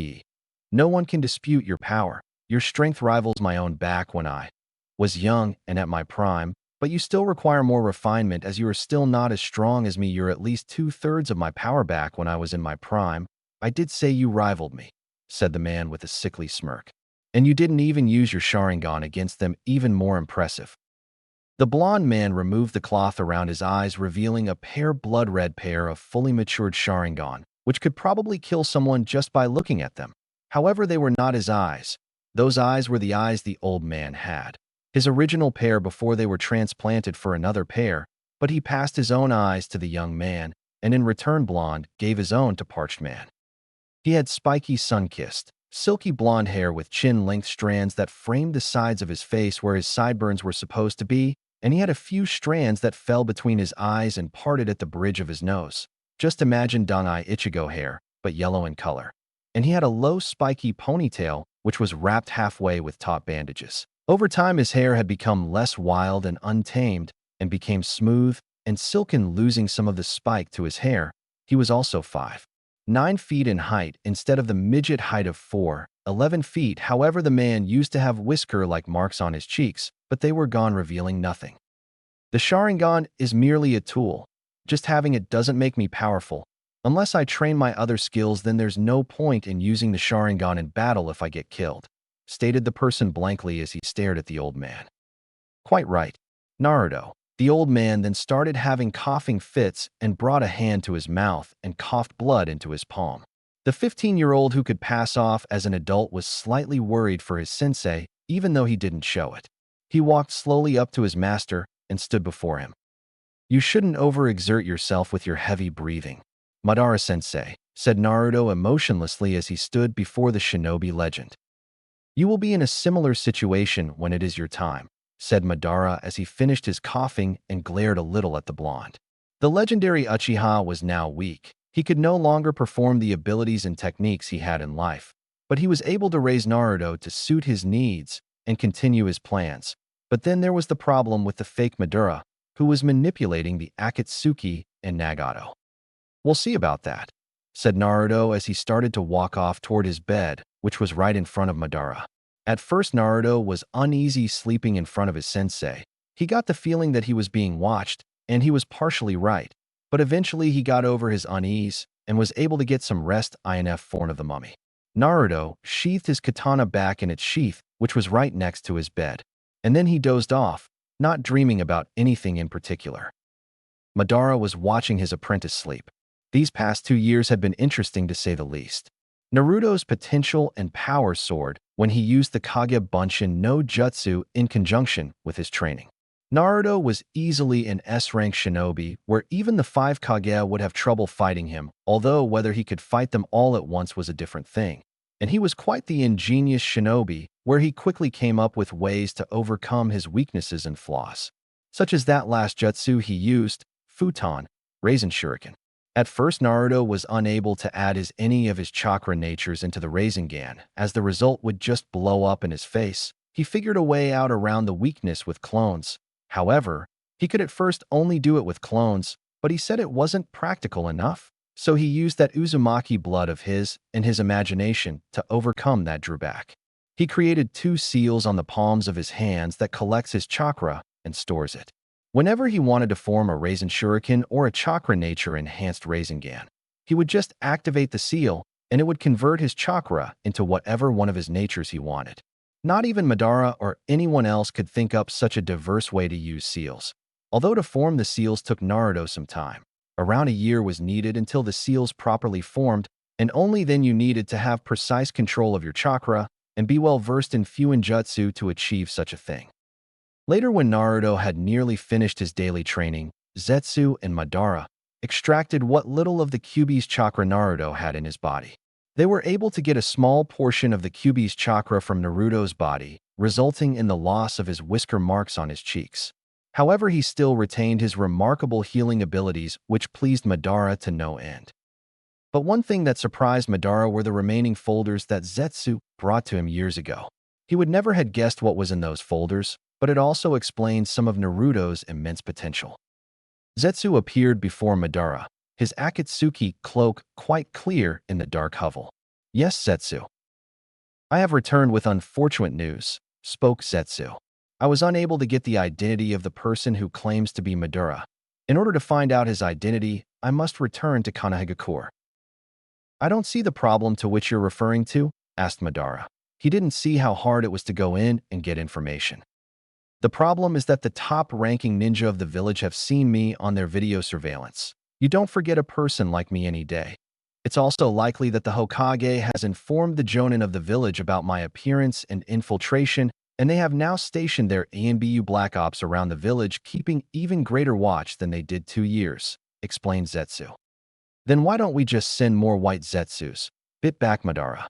No one can dispute your power. Your strength rivals my own back when I was young and at my prime, but you still require more refinement as you are still not as strong as me. You're at least 2/3 of my power back when I was in my prime. I did say you rivaled me, said the man with a sickly smirk. And you didn't even use your Sharingan against them, even more impressive. The blonde man removed the cloth around his eyes, revealing a blood-red pair of fully matured Sharingan, which could probably kill someone just by looking at them. However, they were not his eyes. Those eyes were the eyes the old man had. His original pair before they were transplanted for another pair, but he passed his own eyes to the young man, and in return Blonde gave his own to Parched Man. He had spiky, sun-kissed, silky blonde hair with chin-length strands that framed the sides of his face where his sideburns were supposed to be, and he had a few strands that fell between his eyes and parted at the bridge of his nose. Just imagine Dangai Ichigo hair, but yellow in color. And he had a low, spiky ponytail, which was wrapped halfway with top bandages. Over time, his hair had become less wild and untamed, and became smooth and silken, losing some of the spike to his hair. He was also 5'9" in height instead of the midget height of 4'11". However, the man used to have whisker-like marks on his cheeks, but they were gone, revealing nothing. The Sharingan is merely a tool. Just having it doesn't make me powerful. Unless I train my other skills, then there's no point in using the Sharingan in battle if I get killed, stated the person blankly as he stared at the old man. Quite right, Naruto. The old man then started having coughing fits and brought a hand to his mouth and coughed blood into his palm. The 15-year-old who could pass off as an adult was slightly worried for his sensei, even though he didn't show it. He walked slowly up to his master and stood before him. You shouldn't overexert yourself with your heavy breathing, Madara-sensei, said Naruto emotionlessly as he stood before the shinobi legend. You will be in a similar situation when it is your time, said Madara as he finished his coughing and glared a little at the blonde. The legendary Uchiha was now weak. He could no longer perform the abilities and techniques he had in life, but he was able to raise Naruto to suit his needs and continue his plans. But then there was the problem with the fake Madara, who was manipulating the Akatsuki and Nagato. We'll see about that, said Naruto as he started to walk off toward his bed, which was right in front of Madara. At first, Naruto was uneasy sleeping in front of his sensei. He got the feeling that he was being watched, and he was partially right. But eventually he got over his unease and was able to get some rest in front of the mummy. Naruto sheathed his katana back in its sheath, which was right next to his bed. And then he dozed off, not dreaming about anything in particular. Madara was watching his apprentice sleep. These past 2 years had been interesting to say the least. Naruto's potential and power soared when he used the Kage Bunshin no Jutsu in conjunction with his training. Naruto was easily an S-rank shinobi where even the 5 Kage would have trouble fighting him, although whether he could fight them all at once was a different thing. And he was quite the ingenious shinobi where he quickly came up with ways to overcome his weaknesses and flaws. Such as that last jutsu he used, Futon, Raisin Shuriken. At first, Naruto was unable to add any of his chakra natures into the Rasengan, as the result would just blow up in his face. He figured a way out around the weakness with clones. However, he could at first only do it with clones, but he said it wasn't practical enough. So he used that Uzumaki blood of his and his imagination to overcome that drawback. He created 2 seals on the palms of his hands that collects his chakra and stores it. Whenever he wanted to form a Raisin Shuriken or a chakra nature enhanced Rasengan, he would just activate the seal and it would convert his chakra into whatever one of his natures he wanted. Not even Madara or anyone else could think up such a diverse way to use seals. Although to form the seals took Naruto some time. Around a year was needed until the seals properly formed, and only then you needed to have precise control of your chakra and be well versed in Fuinjutsu to achieve such a thing. Later, when Naruto had nearly finished his daily training, Zetsu and Madara extracted what little of the Kyuubi's chakra Naruto had in his body. They were able to get a small portion of the Kyuubi's chakra from Naruto's body, resulting in the loss of his whisker marks on his cheeks. However, he still retained his remarkable healing abilities, which pleased Madara to no end. But one thing that surprised Madara were the remaining folders that Zetsu brought to him years ago. He would never have guessed what was in those folders, but it also explained some of Naruto's immense potential. Zetsu appeared before Madara, his Akatsuki cloak quite clear in the dark hovel. "Yes, Zetsu. I have returned with unfortunate news," spoke Zetsu. "I was unable to get the identity of the person who claims to be Madara. In order to find out his identity, I must return to Konohagakure." "I don't see the problem to which you're referring to," asked Madara. He didn't see how hard it was to go in and get information. "The problem is that the top-ranking ninja of the village have seen me on their video surveillance. You don't forget a person like me any day. It's also likely that the Hokage has informed the Jonin of the village about my appearance and infiltration, and they have now stationed their ANBU Black Ops around the village, keeping even greater watch than they did 2 years," explained Zetsu. "Then why don't we just send more white Zetsus?" bit back Madara.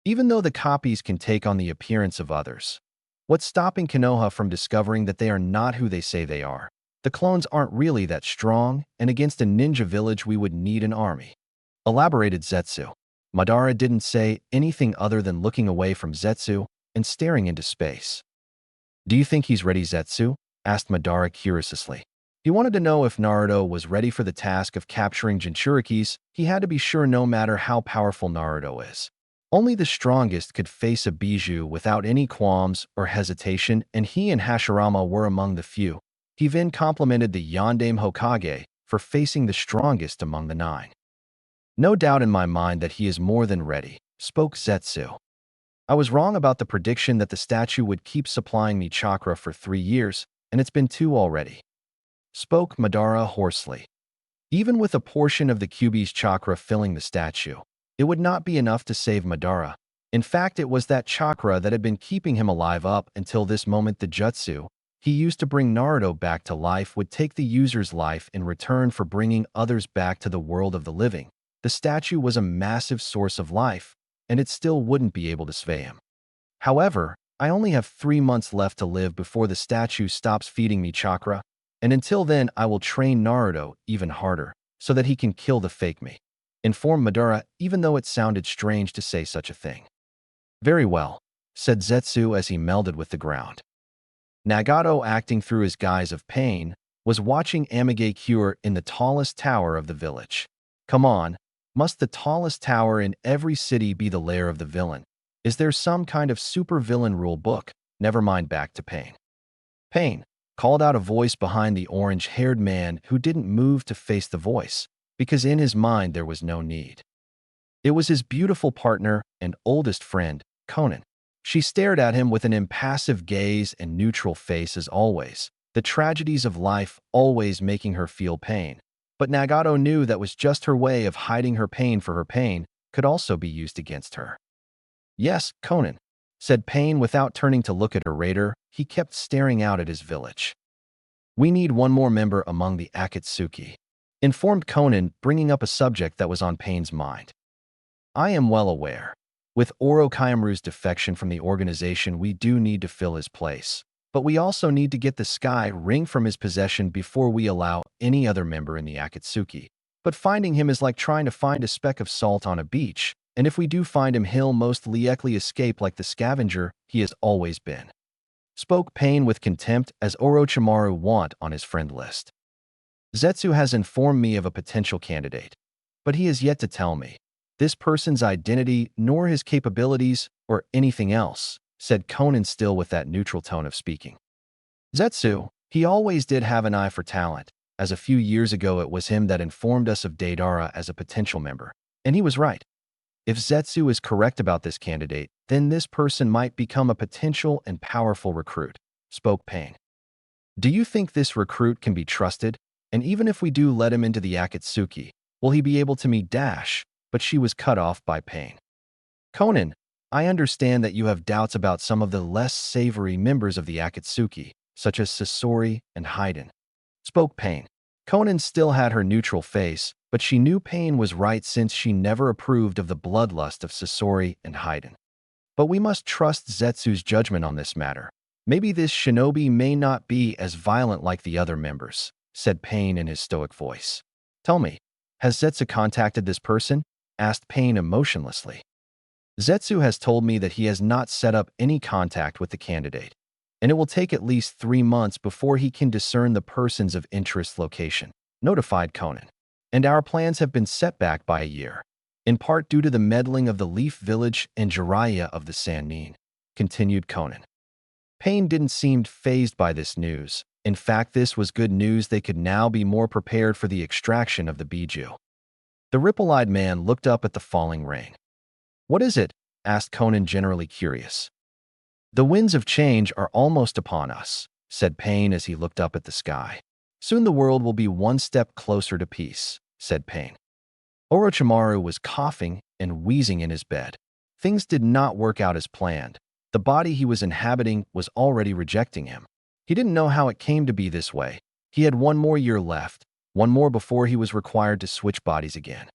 "Even though the copies can take on the appearance of others, what's stopping Konoha from discovering that they are not who they say they are? The clones aren't really that strong, and against a ninja village we would need an army," elaborated Zetsu. Madara didn't say anything other than looking away from Zetsu and staring into space. "Do you think he's ready, Zetsu?" asked Madara curiously. He wanted to know if Naruto was ready for the task of capturing Jinchurikis. He had to be sure no matter how powerful Naruto is. Only the strongest could face a Bijou without any qualms or hesitation, and he and Hashirama were among the few. He then complimented the Yondaime Hokage for facing the strongest among the 9. "No doubt in my mind that he is more than ready," spoke Zetsu. "I was wrong about the prediction that the statue would keep supplying me chakra for 3 years, and it's been 2 already," spoke Madara hoarsely. Even with a portion of the Kyuubi's chakra filling the statue, it would not be enough to save Madara. In fact, it was that chakra that had been keeping him alive up until this moment. The jutsu he used to bring Naruto back to life would take the user's life in return for bringing others back to the world of the living. The statue was a massive source of life, and it still wouldn't be able to sway him. "However, I only have 3 months left to live before the statue stops feeding me chakra, and until then I will train Naruto even harder so that he can kill the fake me," informed Madara, even though it sounded strange to say such a thing. "Very well," said Zetsu as he melded with the ground. Nagato, acting through his guise of pain, was watching Mangekyo in the tallest tower of the village. "Come on, must the tallest tower in every city be the lair of the villain? Is there some kind of super-villain rule book? Never mind, back to Pain." "Pain," called out a voice behind the orange-haired man, who didn't move to face the voice, because in his mind there was no need. It was his beautiful partner and oldest friend, Conan. She stared at him with an impassive gaze and neutral face as always, the tragedies of life always making her feel pain. But Nagato knew that was just her way of hiding her pain, for her pain could also be used against her. "Yes, Conan," said Pain without turning to look at her raider. He kept staring out at his village. "We need one more member among the Akatsuki," informed Conan, bringing up a subject that was on Pain's mind. "I am well aware. With Orochimaru's defection from the organization, we do need to fill his place. But we also need to get the sky ring from his possession before we allow any other member in the Akatsuki. But finding him is like trying to find a speck of salt on a beach, and if we do find him, he'll most likely escape like the scavenger he has always been. Spoke Pain with contempt as Orochimaru want on his friend list. Zetsu has informed me of a potential candidate, but he has yet to tell me this person's identity, nor his capabilities, or anything else, said Conan, still with that neutral tone of speaking. Zetsu, he always did have an eye for talent, as a few years ago it was him that informed us of Deidara as a potential member, and he was right. If Zetsu is correct about this candidate, then this person might become a potential and powerful recruit, spoke Pain. Do you think this recruit can be trusted? And even if we do let him into the Akatsuki, will he be able to meet Dash? But she was cut off by Pain. Conan, I understand that you have doubts about some of the less savory members of the Akatsuki, such as Sasori and Haiden, spoke Pain. Conan still had her neutral face, but she knew Pain was right since she never approved of the bloodlust of Sasori and Haiden. But we must trust Zetsu's judgment on this matter. Maybe this shinobi may not be as violent like the other members, said Pain in his stoic voice. Tell me, has Zetsu contacted this person? Asked Pain emotionlessly. Zetsu has told me that he has not set up any contact with the candidate, and it will take at least 3 months before he can discern the persons of interest location, notified Conan. And our plans have been set back by a year, in part due to the meddling of the Leaf Village and Jiraiya of the Sannin, continued Conan. Pain didn't seem fazed by this news. In fact, this was good news. They could now be more prepared for the extraction of the Biju. The ripple-eyed man looked up at the falling rain. What is it? Asked Conan, generally curious. The winds of change are almost upon us, said Pain as he looked up at the sky. Soon the world will be one step closer to peace, said Pain. Orochimaru was coughing and wheezing in his bed. Things did not work out as planned. The body he was inhabiting was already rejecting him. He didn't know how it came to be this way. He had 1 more year left, 1 more before he was required to switch bodies again.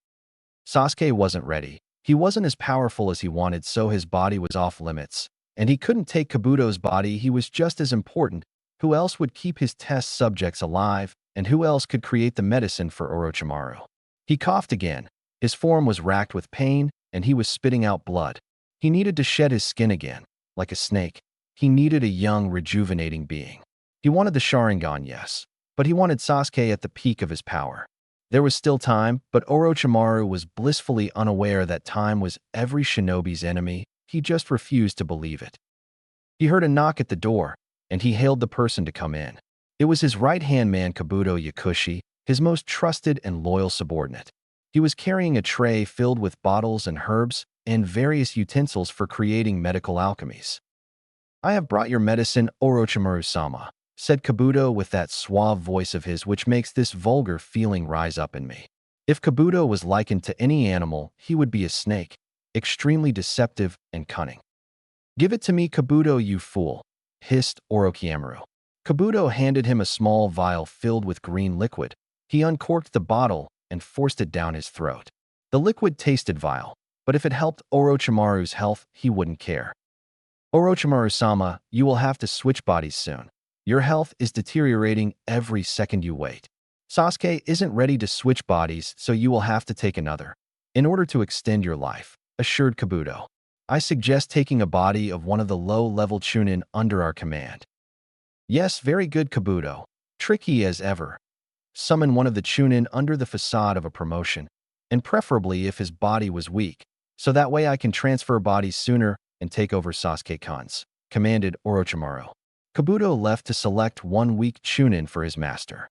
Sasuke wasn't ready. He wasn't as powerful as he wanted, so his body was off limits. And he couldn't take Kabuto's body. He was just as important. Who else would keep his test subjects alive, and who else could create the medicine for Orochimaru? He coughed again. His form was racked with pain, and he was spitting out blood. He needed to shed his skin again, like a snake. He needed a young, rejuvenating being. He wanted the Sharingan, yes, but he wanted Sasuke at the peak of his power. There was still time, but Orochimaru was blissfully unaware that time was every shinobi's enemy. He just refused to believe it. He heard a knock at the door, and he hailed the person to come in. It was his right-hand man Kabuto Yakushi, his most trusted and loyal subordinate. He was carrying a tray filled with bottles and herbs and various utensils for creating medical alchemies. I have brought your medicine, Orochimaru-sama, said Kabuto with that suave voice of his which makes this vulgar feeling rise up in me. If Kabuto was likened to any animal, he would be a snake, extremely deceptive and cunning. Give it to me, Kabuto, you fool, hissed Orochimaru. Kabuto handed him a small vial filled with green liquid. He uncorked the bottle and forced it down his throat. The liquid tasted vile, but if it helped Orochimaru's health, he wouldn't care. Orochimaru-sama, you will have to switch bodies soon. Your health is deteriorating every second you wait. Sasuke isn't ready to switch bodies, so you will have to take another. In order to extend your life, assured Kabuto. I suggest taking a body of one of the low-level Chunin under our command. Yes, very good, Kabuto. Tricky as ever. Summon one of the Chunin under the facade of a promotion, and preferably if his body was weak, so that way I can transfer bodies sooner and take over Sasuke-kun's, commanded Orochimaru. Kabuto left to select one weak Chunin for his master.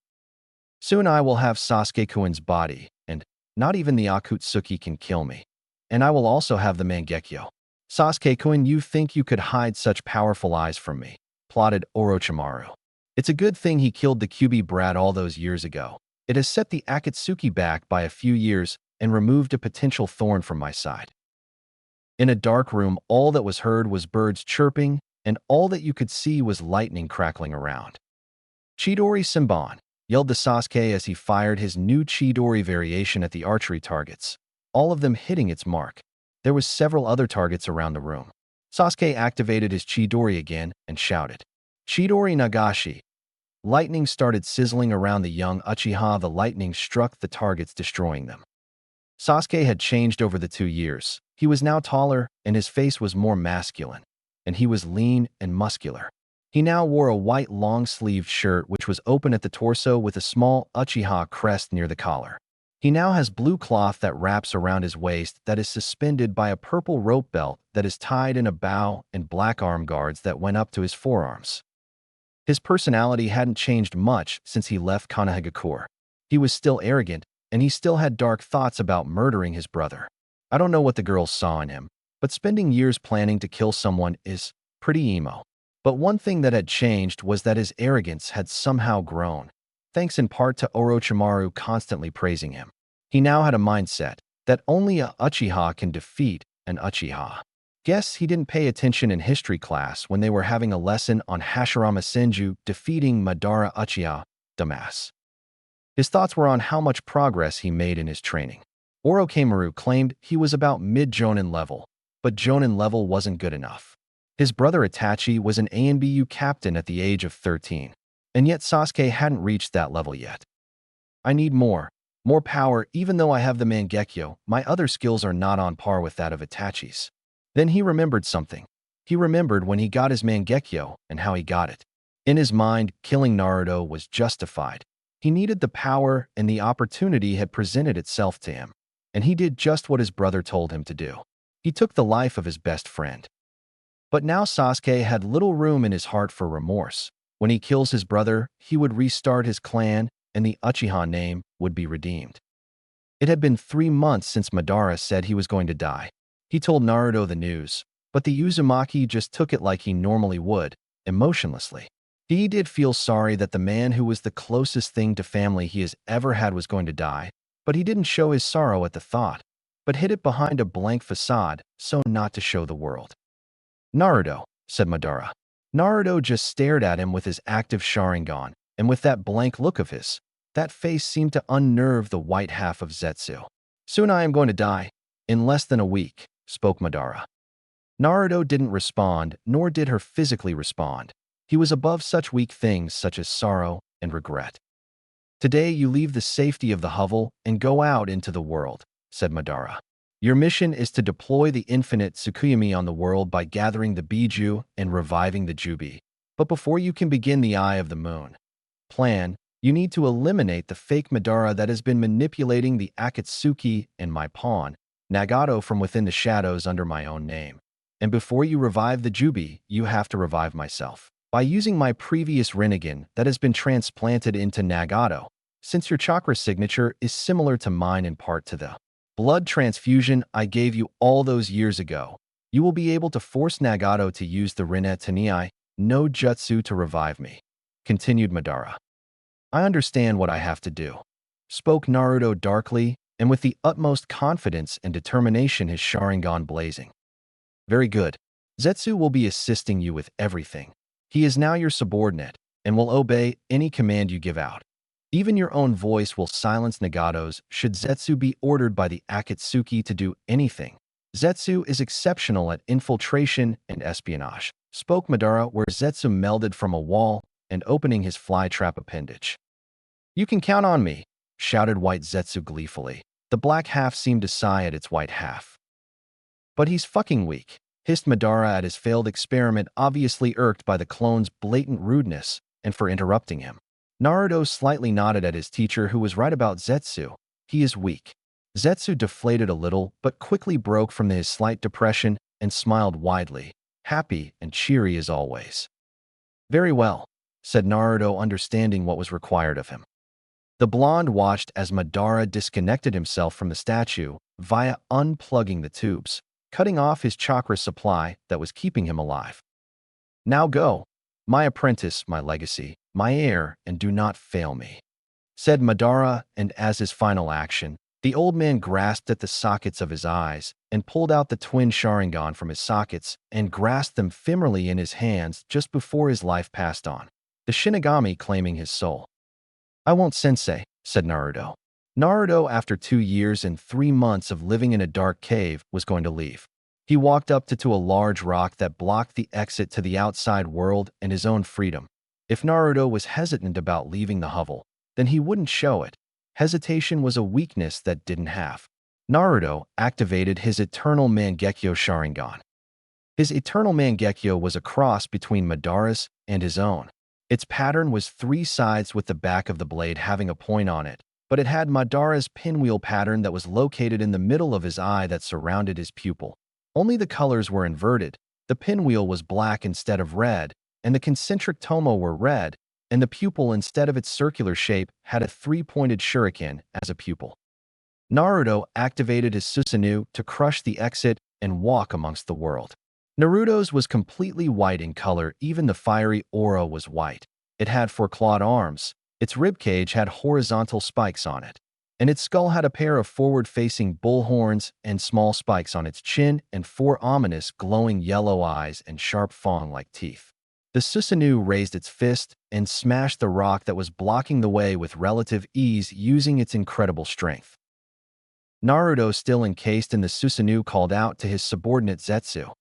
Soon I will have Sasuke-kun's body, and not even the Akutsuki can kill me. And I will also have the Mangekyo. Sasuke-kun, you think you could hide such powerful eyes from me, plotted Orochimaru. It's a good thing he killed the Kyuubi brat all those years ago. It has set the Akatsuki back by a few years and removed a potential thorn from my side. In a dark room, all that was heard was birds chirping, and all that you could see was lightning crackling around. Chidori Senbon, yelled the Sasuke as he fired his new Chidori variation at the archery targets, all of them hitting its mark. There was several other targets around the room. Sasuke activated his Chidori again and shouted, Chidori Nagashi. Lightning started sizzling around the young Uchiha. The lightning struck the targets, destroying them. Sasuke had changed over the 2 years. He was now taller, and his face was more masculine, and he was lean and muscular. He now wore a white long-sleeved shirt which was open at the torso with a small Uchiha crest near the collar. He now has blue cloth that wraps around his waist that is suspended by a purple rope belt that is tied in a bow and black arm guards that went up to his forearms. His personality hadn't changed much since he left Konohagakure. He was still arrogant, and he still had dark thoughts about murdering his brother. I don't know what the girls saw in him, but spending years planning to kill someone is pretty emo. But one thing that had changed was that his arrogance had somehow grown, thanks in part to Orochimaru constantly praising him. He now had a mindset that only a Uchiha can defeat an Uchiha. Guess he didn't pay attention in history class when they were having a lesson on Hashirama Senju defeating Madara Uchiha, dumbass. His thoughts were on how much progress he made in his training. Orochimaru claimed he was about mid-Jonin level, but Jonin level wasn't good enough. His brother Itachi was an ANBU captain at the age of 13, and yet Sasuke hadn't reached that level yet. I need more power. Even though I have the Mangekyo, my other skills are not on par with that of Itachi's. Then he remembered something. He remembered when he got his Mangekyo and how he got it. In his mind, killing Naruto was justified. He needed the power, and the opportunity had presented itself to him, and he did just what his brother told him to do. He took the life of his best friend. But now Sasuke had little room in his heart for remorse. When he kills his brother, he would restart his clan, and the Uchiha name would be redeemed. It had been 3 months since Madara said he was going to die. He told Naruto the news, but the Uzumaki just took it like he normally would, emotionlessly. He did feel sorry that the man who was the closest thing to family he has ever had was going to die, but he didn't show his sorrow at the thought, but hid it behind a blank facade so not to show the world. Naruto, said Madara. Naruto just stared at him with his active Sharingan, and with that blank look of his, that face seemed to unnerve the white half of Zetsu. Soon I am going to die. In less than a week, spoke Madara. Naruto didn't respond, nor did her physically respond. He was above such weak things such as sorrow and regret. Today you leave the safety of the hovel and go out into the world, said Madara. Your mission is to deploy the infinite Tsukuyomi on the world by gathering the Biju and reviving the Jubi. But before you can begin the Eye of the Moon plan, you need to eliminate the fake Madara that has been manipulating the Akatsuki and my pawn, Nagato, from within the shadows under my own name. And before you revive the Jubi, you have to revive myself by using my previous Rinnegan that has been transplanted into Nagato. Since your chakra signature is similar to mine in part to the blood transfusion I gave you all those years ago, you will be able to force Nagato to use the Rinne Tenai no Jutsu to revive me, continued Madara. I understand what I have to do, spoke Naruto darkly, and with the utmost confidence and determination, his Sharingan blazing. Very good. Zetsu will be assisting you with everything. He is now your subordinate, and will obey any command you give out. Even your own voice will silence Nagato's should Zetsu be ordered by the Akatsuki to do anything. Zetsu is exceptional at infiltration and espionage, spoke Madara, where Zetsu melded from a wall and opening his flytrap appendage. You can count on me, shouted White Zetsu gleefully. The black half seemed to sigh at its white half. But he's fucking weak, hissed Madara at his failed experiment, obviously irked by the clone's blatant rudeness and for interrupting him. Naruto slightly nodded at his teacher, who was right about Zetsu. He is weak. Zetsu deflated a little, but quickly broke from his slight depression and smiled widely, happy and cheery as always. Very well, said Naruto, understanding what was required of him. The blonde watched as Madara disconnected himself from the statue via unplugging the tubes, cutting off his chakra supply that was keeping him alive. Now go, my apprentice, my legacy, my heir, and do not fail me, said Madara, and as his final action, the old man grasped at the sockets of his eyes and pulled out the twin Sharingan from his sockets and grasped them firmly in his hands just before his life passed on, the Shinigami claiming his soul. I won't, sensei, said Naruto. Naruto, after 2 years and 3 months of living in a dark cave, was going to leave. He walked up to a large rock that blocked the exit to the outside world and his own freedom. If Naruto was hesitant about leaving the hovel, then he wouldn't show it. Hesitation was a weakness that didn't have. Naruto activated his eternal Mangekyo Sharingan. His eternal Mangekyo was a cross between Madara's and his own. Its pattern was 3 sides with the back of the blade having a point on it, but it had Madara's pinwheel pattern that was located in the middle of his eye that surrounded his pupil. Only the colors were inverted. The pinwheel was black instead of red, and the concentric tomo were red, and the pupil instead of its circular shape had a 3-pointed shuriken as a pupil. Naruto activated his Susanoo to crush the exit and walk amongst the world. Naruto's was completely white in color, even the fiery aura was white. It had 4 clawed arms, its ribcage had horizontal spikes on it, and its skull had a pair of forward-facing bull horns and small spikes on its chin and 4 ominous glowing yellow eyes and sharp fang-like teeth. The Susanoo raised its fist and smashed the rock that was blocking the way with relative ease using its incredible strength. Naruto, still encased in the Susanoo, called out to his subordinate Zetsu.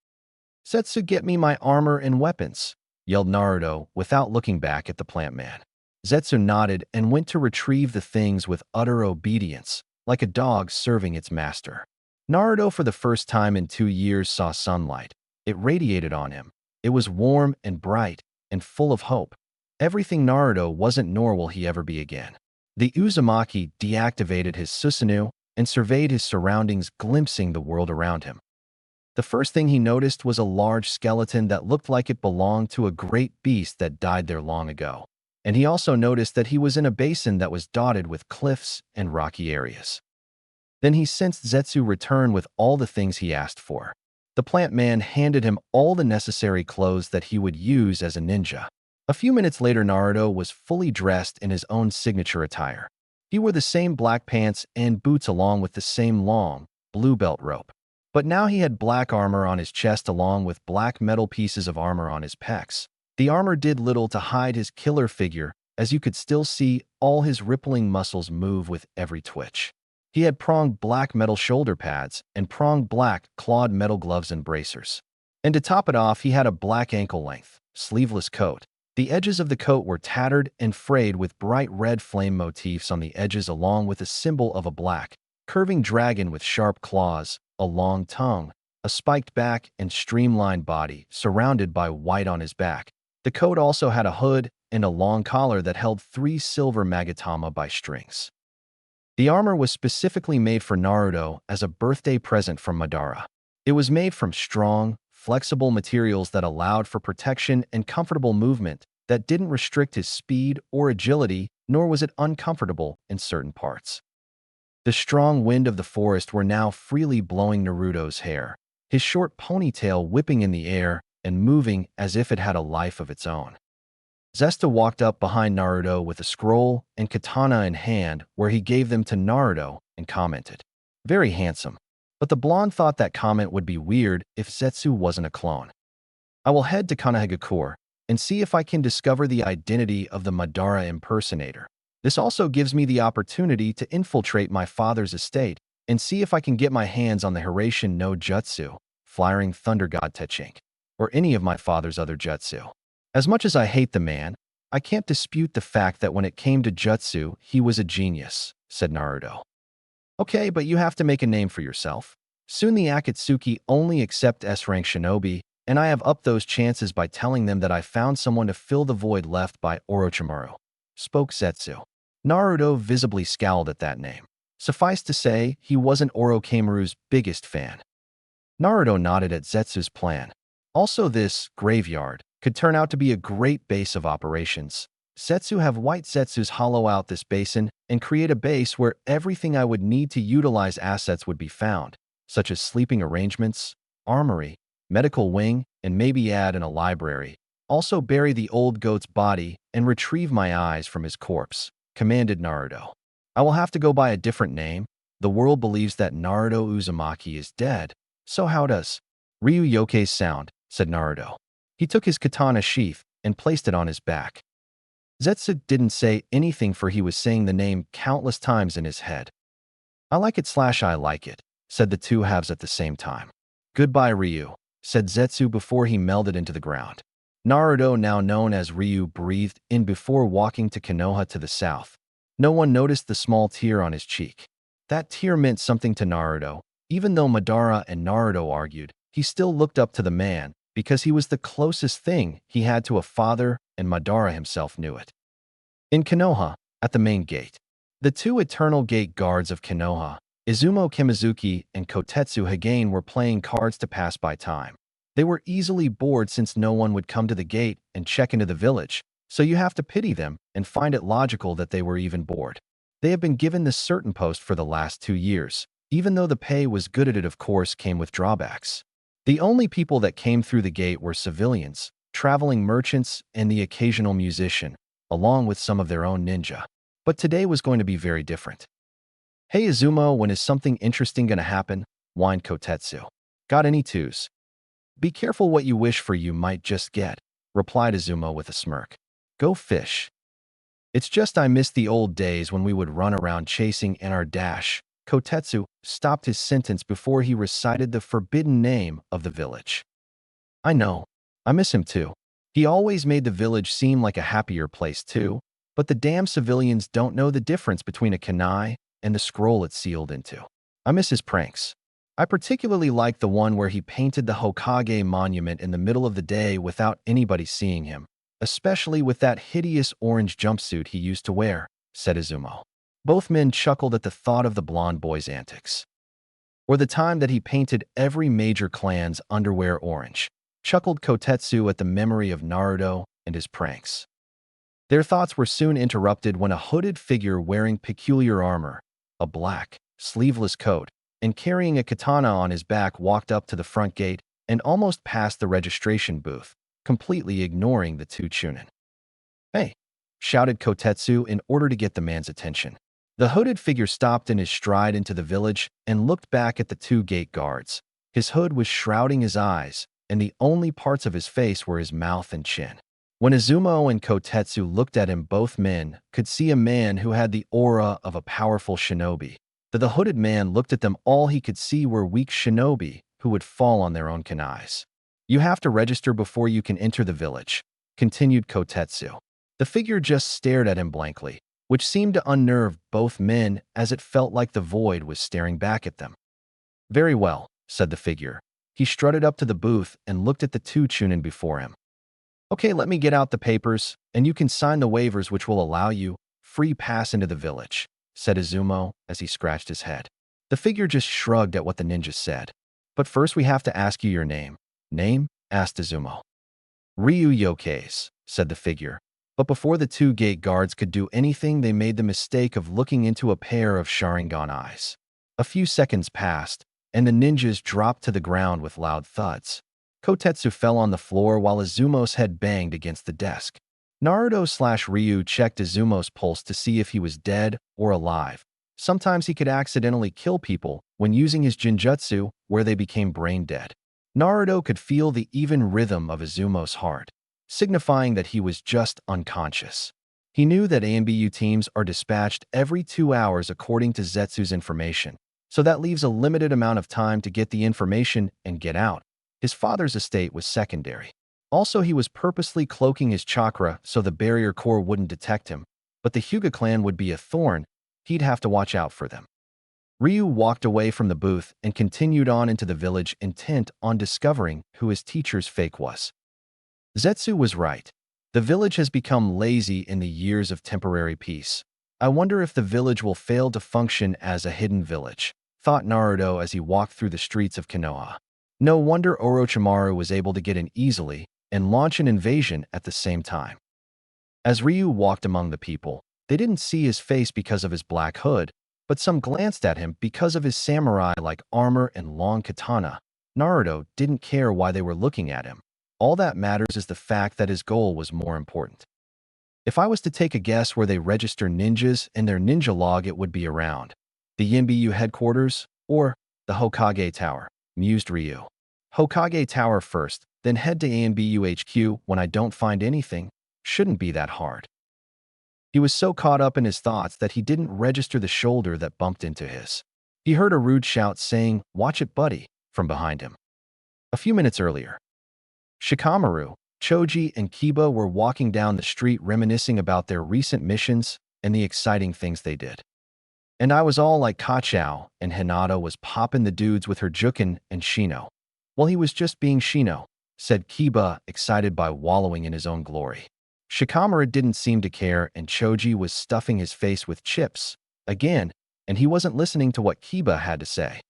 "Zetsu, get me my armor and weapons," yelled Naruto without looking back at the plant man. Zetsu nodded and went to retrieve the things with utter obedience, like a dog serving its master. Naruto, for the first time in 2 years, saw sunlight. It radiated on him. It was warm and bright and full of hope. Everything Naruto wasn't, nor will he ever be again. The Uzumaki deactivated his Susanoo and surveyed his surroundings, glimpsing the world around him. The first thing he noticed was a large skeleton that looked like it belonged to a great beast that died there long ago. And he also noticed that he was in a basin that was dotted with cliffs and rocky areas. Then he sensed Zetsu return with all the things he asked for. The plant man handed him all the necessary clothes that he would use as a ninja. A few minutes later, Naruto was fully dressed in his own signature attire. He wore the same black pants and boots along with the same long, blue belt rope. But now he had black armor on his chest along with black metal pieces of armor on his pecs. The armor did little to hide his killer figure, as you could still see all his rippling muscles move with every twitch. He had pronged black metal shoulder pads and pronged black clawed metal gloves and bracers. And to top it off, he had a black ankle-length, sleeveless coat. The edges of the coat were tattered and frayed with bright red flame motifs on the edges, along with a symbol of a black, curving dragon with sharp claws, a long tongue, a spiked back, and streamlined body, surrounded by white on his back. The coat also had a hood and a long collar that held 3 silver magatama by strings. The armor was specifically made for Naruto as a birthday present from Madara. It was made from strong, flexible materials that allowed for protection and comfortable movement that didn't restrict his speed or agility, nor was it uncomfortable in certain parts. The strong wind of the forest were now freely blowing Naruto's hair, his short ponytail whipping in the air and moving as if it had a life of its own. Zesta walked up behind Naruto with a scroll and katana in hand, where he gave them to Naruto and commented, "Very handsome." But the blonde thought that comment would be weird if Zetsu wasn't a clone. "I will head to Kanehagakure and see if I can discover the identity of the Madara impersonator. This also gives me the opportunity to infiltrate my father's estate and see if I can get my hands on the Hiraishin no Jutsu, Flying Thunder God Techink, or any of my father's other jutsu. As much as I hate the man, I can't dispute the fact that when it came to jutsu, he was a genius," said Naruto. "Okay, but you have to make a name for yourself. Soon the Akatsuki only accept S-rank shinobi, and I have upped those chances by telling them that I found someone to fill the void left by Orochimaru," spoke Zetsu. Naruto visibly scowled at that name. Suffice to say, he wasn't Orochimaru's biggest fan. Naruto nodded at Zetsu's plan. Also, this graveyard could turn out to be a great base of operations. Zetsu have white Zetsus hollow out this basin and create a base where everything I would need to utilize assets would be found, such as sleeping arrangements, armory, medical wing, and maybe add in a library. Also bury the old goat's body and retrieve my eyes from his corpse, commanded Naruto. "I will have to go by a different name. The world believes that Naruto Uzumaki is dead. So how does Ryu Yoke's sound?" said Naruto. He took his katana sheath and placed it on his back. Zetsu didn't say anything, for he was saying the name countless times in his head. "I like it / I like it," said the two halves at the same time. "Goodbye, Ryu," said Zetsu before he melded into the ground. Naruto, now known as Ryu, breathed in before walking to Konoha to the south. No one noticed the small tear on his cheek. That tear meant something to Naruto. Even though Madara and Naruto argued, he still looked up to the man because he was the closest thing he had to a father, and Madara himself knew it. In Konoha, at the main gate, the two eternal gate guards of Konoha, Izumo Kimizuki and Kotetsu Hagane, were playing cards to pass by time. They were easily bored since no one would come to the gate and check into the village, so you have to pity them and find it logical that they were even bored. They have been given this certain post for the last 2 years. Even though the pay was good, it of course came with drawbacks. The only people that came through the gate were civilians, traveling merchants, and the occasional musician, along with some of their own ninja. But today was going to be very different. "Hey Izumo, when is something interesting gonna happen?" whined Kotetsu. "Got any twos?" "Be careful what you wish for, you might just get," replied Izumo with a smirk. "Go fish." "It's just I miss the old days when we would run around chasing in our dash." Kotetsu stopped his sentence before he recited the forbidden name of the village. "I know. I miss him too. He always made the village seem like a happier place too, but the damn civilians don't know the difference between a kunai and the scroll it's sealed into. I miss his pranks. I particularly like the one where he painted the Hokage monument in the middle of the day without anybody seeing him, especially with that hideous orange jumpsuit he used to wear," said Izumo. Both men chuckled at the thought of the blonde boy's antics. "Or the time that he painted every major clan's underwear orange," chuckled Kotetsu at the memory of Naruto and his pranks. Their thoughts were soon interrupted when a hooded figure wearing peculiar armor, a black, sleeveless coat, and carrying a katana on his back walked up to the front gate and almost past the registration booth, completely ignoring the two chunin. "Hey!" shouted Kotetsu in order to get the man's attention. The hooded figure stopped in his stride into the village and looked back at the two gate guards. His hood was shrouding his eyes, and the only parts of his face were his mouth and chin. When Izumo and Kotetsu looked at him, both men could see a man who had the aura of a powerful shinobi. The hooded man looked at them. All he could see were weak shinobi who would fall on their own kunais. "You have to register before you can enter the village," continued Kotetsu. The figure just stared at him blankly, which seemed to unnerve both men as it felt like the void was staring back at them. "Very well," said the figure. He strutted up to the booth and looked at the two chunin before him. "Okay, let me get out the papers, and you can sign the waivers which will allow you free pass into the village," said Izumo as he scratched his head. The figure just shrugged at what the ninja said. "But first we have to ask you your name." "Name?" asked Izumo. "Ryu Yokes," said the figure. But before the two gate guards could do anything, they made the mistake of looking into a pair of Sharingan eyes. A few seconds passed, and the ninjas dropped to the ground with loud thuds. Kotetsu fell on the floor while Izumo's head banged against the desk. Naruto/Ryu checked Izumo's pulse to see if he was dead or alive. Sometimes he could accidentally kill people when using his jinjutsu, where they became brain dead. Naruto could feel the even rhythm of Izumo's heart, signifying that he was just unconscious. He knew that ANBU teams are dispatched every 2 hours according to Zetsu's information, so that leaves a limited amount of time to get the information and get out. His father's estate was secondary. Also, he was purposely cloaking his chakra so the barrier core wouldn't detect him, but the Hyuga clan would be a thorn. He'd have to watch out for them. Ryu walked away from the booth and continued on into the village, intent on discovering who his teacher's fake was. Zetsu was right. The village has become lazy in the years of temporary peace. I wonder if the village will fail to function as a hidden village, thought Naruto as he walked through the streets of Konoha. No wonder Orochimaru was able to get in easily and launch an invasion at the same time. As Ryu walked among the people, they didn't see his face because of his black hood, but some glanced at him because of his samurai-like armor and long katana. Naruto didn't care why they were looking at him. All that matters is the fact that his goal was more important. If I was to take a guess where they register ninjas in their ninja log, it would be around the Yinbyu headquarters or the Hokage Tower, mused Ryu. Hokage Tower first, then head to ANBU HQ. When I don't find anything, shouldn't be that hard. He was so caught up in his thoughts that he didn't register the shoulder that bumped into his. He heard a rude shout saying, "Watch it, buddy," from behind him. A few minutes earlier, Shikamaru, Choji, and Kiba were walking down the street reminiscing about their recent missions and the exciting things they did. And I was all like Kachao, and Hinata was popping the dudes with her Jukin and Shino. Well, he was just being Shino, said Kiba, excited by wallowing in his own glory. Shikamaru didn't seem to care, and Choji was stuffing his face with chips, again, and he wasn't listening to what Kiba had to say.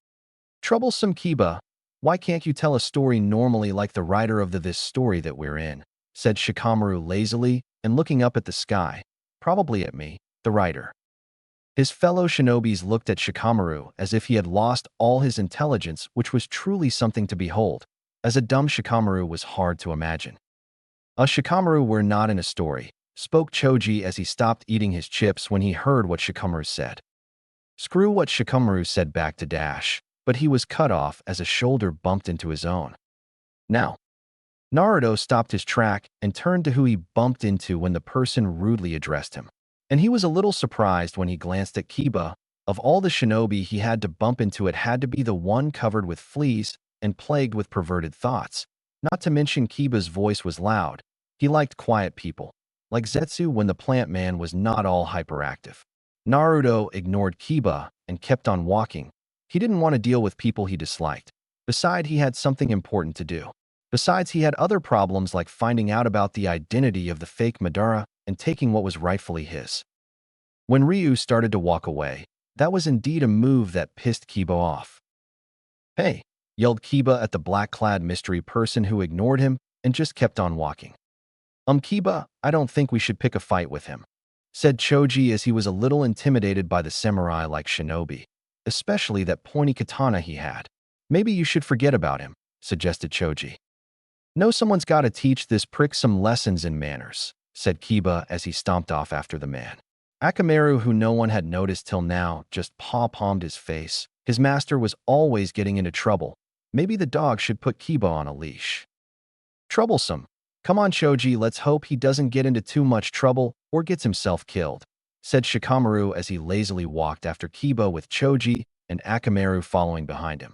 Troublesome Kiba, why can't you tell a story normally like the writer of this story that we're in? Said Shikamaru lazily and looking up at the sky, probably at me, the writer. His fellow shinobis looked at Shikamaru as if he had lost all his intelligence, which was truly something to behold, as a dumb Shikamaru was hard to imagine. A Shikamaru were not in a story, spoke Choji as he stopped eating his chips when he heard what Shikamaru said. Screw what Shikamaru said back to Dash, but he was cut off as a shoulder bumped into his own. Now, Naruto stopped his track and turned to who he bumped into when the person rudely addressed him. And he was a little surprised when he glanced at Kiba. Of all the shinobi he had to bump into, it had to be the one covered with fleas and plagued with perverted thoughts. Not to mention Kiba's voice was loud. He liked quiet people, like Zetsu when the plant man was not all hyperactive. Naruto ignored Kiba and kept on walking. He didn't want to deal with people he disliked. Besides, he had something important to do. Besides, he had other problems like finding out about the identity of the fake Madara and taking what was rightfully his. When Ryu started to walk away, that was indeed a move that pissed Kiba off. "Hey!" yelled Kiba at the black-clad mystery person who ignored him and just kept on walking. Kiba, I don't think we should pick a fight with him," said Choji as he was a little intimidated by the samurai-like shinobi, especially that pointy katana he had. "Maybe you should forget about him," suggested Choji. "No, someone's got to teach this prick some lessons in manners," said Kiba as he stomped off after the man. Akamaru, who no one had noticed till now, just paw-palmed his face. His master was always getting into trouble. Maybe the dog should put Kiba on a leash. "Troublesome. Come on, Choji, let's hope he doesn't get into too much trouble or gets himself killed," said Shikamaru as he lazily walked after Kiba with Choji and Akamaru following behind him.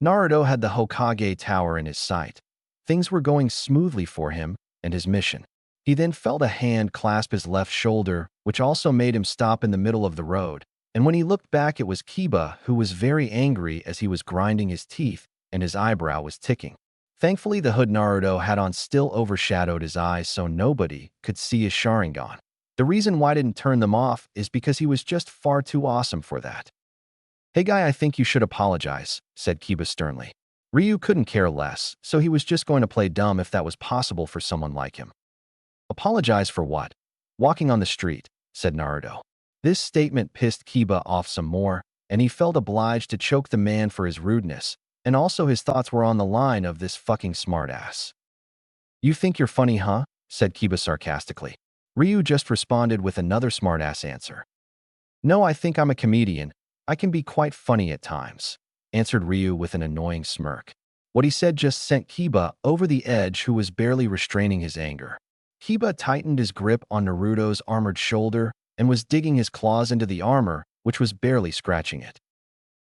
Naruto had the Hokage Tower in his sight. Things were going smoothly for him and his mission. He then felt a hand clasp his left shoulder, which also made him stop in the middle of the road, and when he looked back it was Kiba, who was very angry as he was grinding his teeth and his eyebrow was ticking. Thankfully, the hood Naruto had on still overshadowed his eyes so nobody could see his Sharingan. The reason why I didn't turn them off is because he was just far too awesome for that. "Hey guy, I think you should apologize," said Kiba sternly. Ryu couldn't care less, so he was just going to play dumb if that was possible for someone like him. "Apologize for what?" "Walking on the street," said Naruto. This statement pissed Kiba off some more, and he felt obliged to choke the man for his rudeness, and also his thoughts were on the line of this fucking smartass. "You think you're funny, huh?" said Kiba sarcastically. Ryu just responded with another smartass answer. "No, I think I'm a comedian. I can be quite funny at times," answered Ryu with an annoying smirk. What he said just sent Kiba over the edge, who was barely restraining his anger. Kiba tightened his grip on Naruto's armored shoulder and was digging his claws into the armor, which was barely scratching it.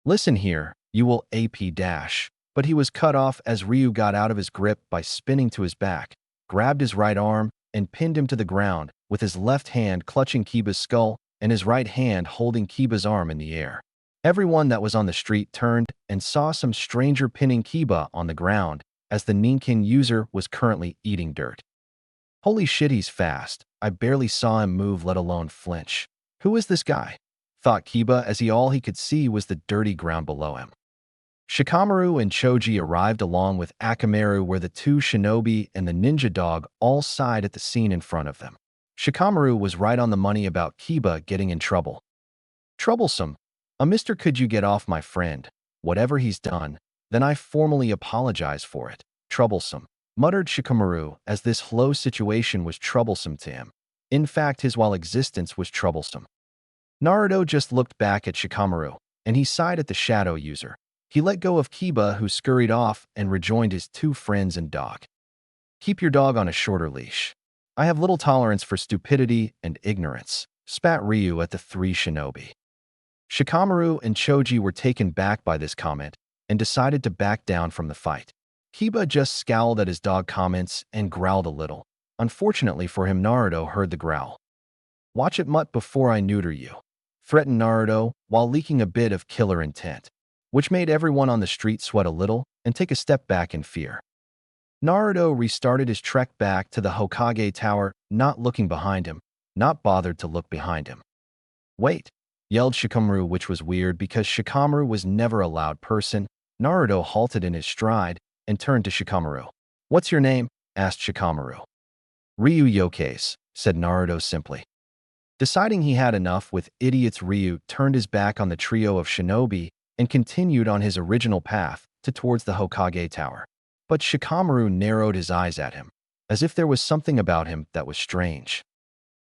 "Listen here, you will AP dash," but he was cut off as Ryu got out of his grip by spinning to his back, grabbed his right arm, and pinned him to the ground, with his left hand clutching Kiba's skull and his right hand holding Kiba's arm in the air. Everyone that was on the street turned and saw some stranger pinning Kiba on the ground, as the Ninkin user was currently eating dirt. "Holy shit, he's fast. I barely saw him move, let alone flinch. Who is this guy?" thought Kiba as all he could see was the dirty ground below him. Shikamaru and Choji arrived along with Akamaru, where the two shinobi and the ninja dog all sighed at the scene in front of them. Shikamaru was right on the money about Kiba getting in trouble. "Troublesome. Mister, could you get off my friend? Whatever he's done, then I formally apologize for it. Troublesome," muttered Shikamaru, as this whole situation was troublesome to him. In fact, his whole existence was troublesome. Naruto just looked back at Shikamaru, and he sighed at the shadow user. He let go of Kiba, who scurried off and rejoined his two friends and dog. "Keep your dog on a shorter leash. I have little tolerance for stupidity and ignorance," spat Ryu at the three shinobi. Shikamaru and Choji were taken back by this comment and decided to back down from the fight. Kiba just scowled at his dog comments and growled a little. Unfortunately for him, Naruto heard the growl. "Watch it, mutt, before I neuter you," threatened Naruto while leaking a bit of killer intent, which made everyone on the street sweat a little and take a step back in fear. Naruto restarted his trek back to the Hokage Tower, not looking behind him, not bothered to look behind him. "Wait," yelled Shikamaru, which was weird because Shikamaru was never a loud person. Naruto halted in his stride and turned to Shikamaru. "What's your name?" asked Shikamaru. "Ryu Yokais," said Naruto simply. Deciding he had enough with idiots, Ryu turned his back on the trio of shinobi and continued on his original path towards the Hokage Tower. But Shikamaru narrowed his eyes at him, as if there was something about him that was strange.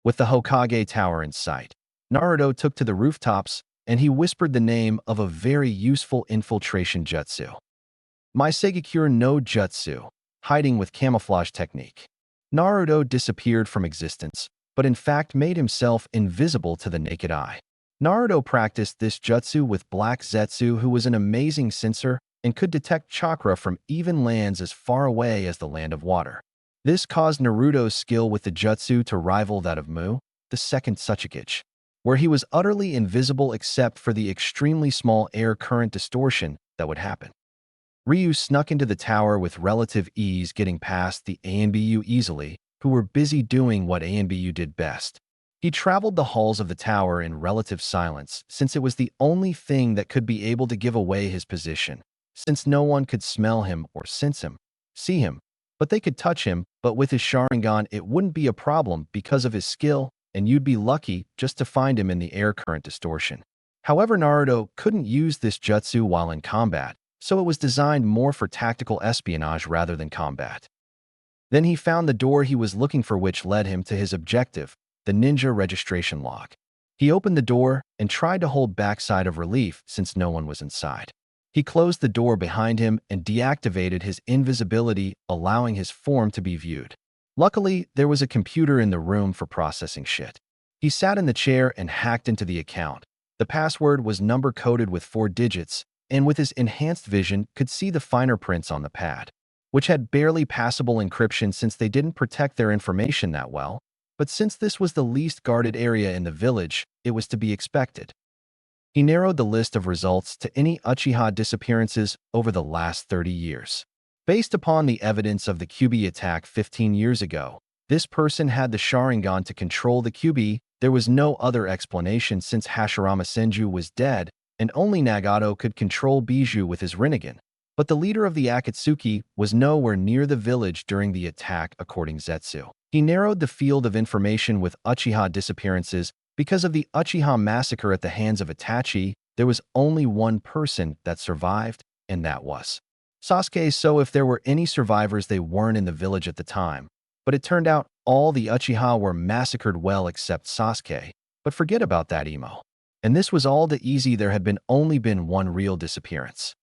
With the Hokage Tower in sight, Naruto took to the rooftops and he whispered the name of a very useful infiltration jutsu. Mangekyo no Jutsu, hiding with camouflage technique. Naruto disappeared from existence, but in fact made himself invisible to the naked eye. Naruto practiced this jutsu with Black Zetsu, who was an amazing sensor and could detect chakra from even lands as far away as the land of water. This caused Naruto's skill with the jutsu to rival that of Mu, the second Tsuchikage, where he was utterly invisible except for the extremely small air current distortion that would happen. Ryu snuck into the tower with relative ease, getting past the ANBU easily, who were busy doing what ANBU did best. He traveled the halls of the tower in relative silence, since it was the only thing that could be able to give away his position, since no one could smell him or sense him, see him, but they could touch him. But with his Sharingan it wouldn't be a problem because of his skill, and you'd be lucky just to find him in the air current distortion. However, Naruto couldn't use this jutsu while in combat, so it was designed more for tactical espionage rather than combat. Then he found the door he was looking for, which led him to his objective, the ninja registration log. He opened the door and tried to hold back sigh of relief since no one was inside. He closed the door behind him and deactivated his invisibility, allowing his form to be viewed. Luckily, there was a computer in the room for processing shit. He sat in the chair and hacked into the account. The password was number-coded with 4 digits, and with his enhanced vision could see the finer prints on the pad, which had barely passable encryption since they didn't protect their information that well. But since this was the least guarded area in the village, it was to be expected. He narrowed the list of results to any Uchiha disappearances over the last 30 years. Based upon the evidence of the Kyuubi attack 15 years ago, this person had the Sharingan to control the Kyuubi. There was no other explanation since Hashirama Senju was dead, and only Nagato could control Biju with his Rinnegan. But the leader of the Akatsuki was nowhere near the village during the attack, according Zetsu. He narrowed the field of information with Uchiha disappearances. Because of the Uchiha massacre at the hands of Itachi, there was only one person that survived, and that was Sasuke. So if there were any survivors, they weren't in the village at the time. But it turned out all the Uchiha were massacred, well, except Sasuke. But forget about that emo. And this was all the easy. There had only been one real disappearance.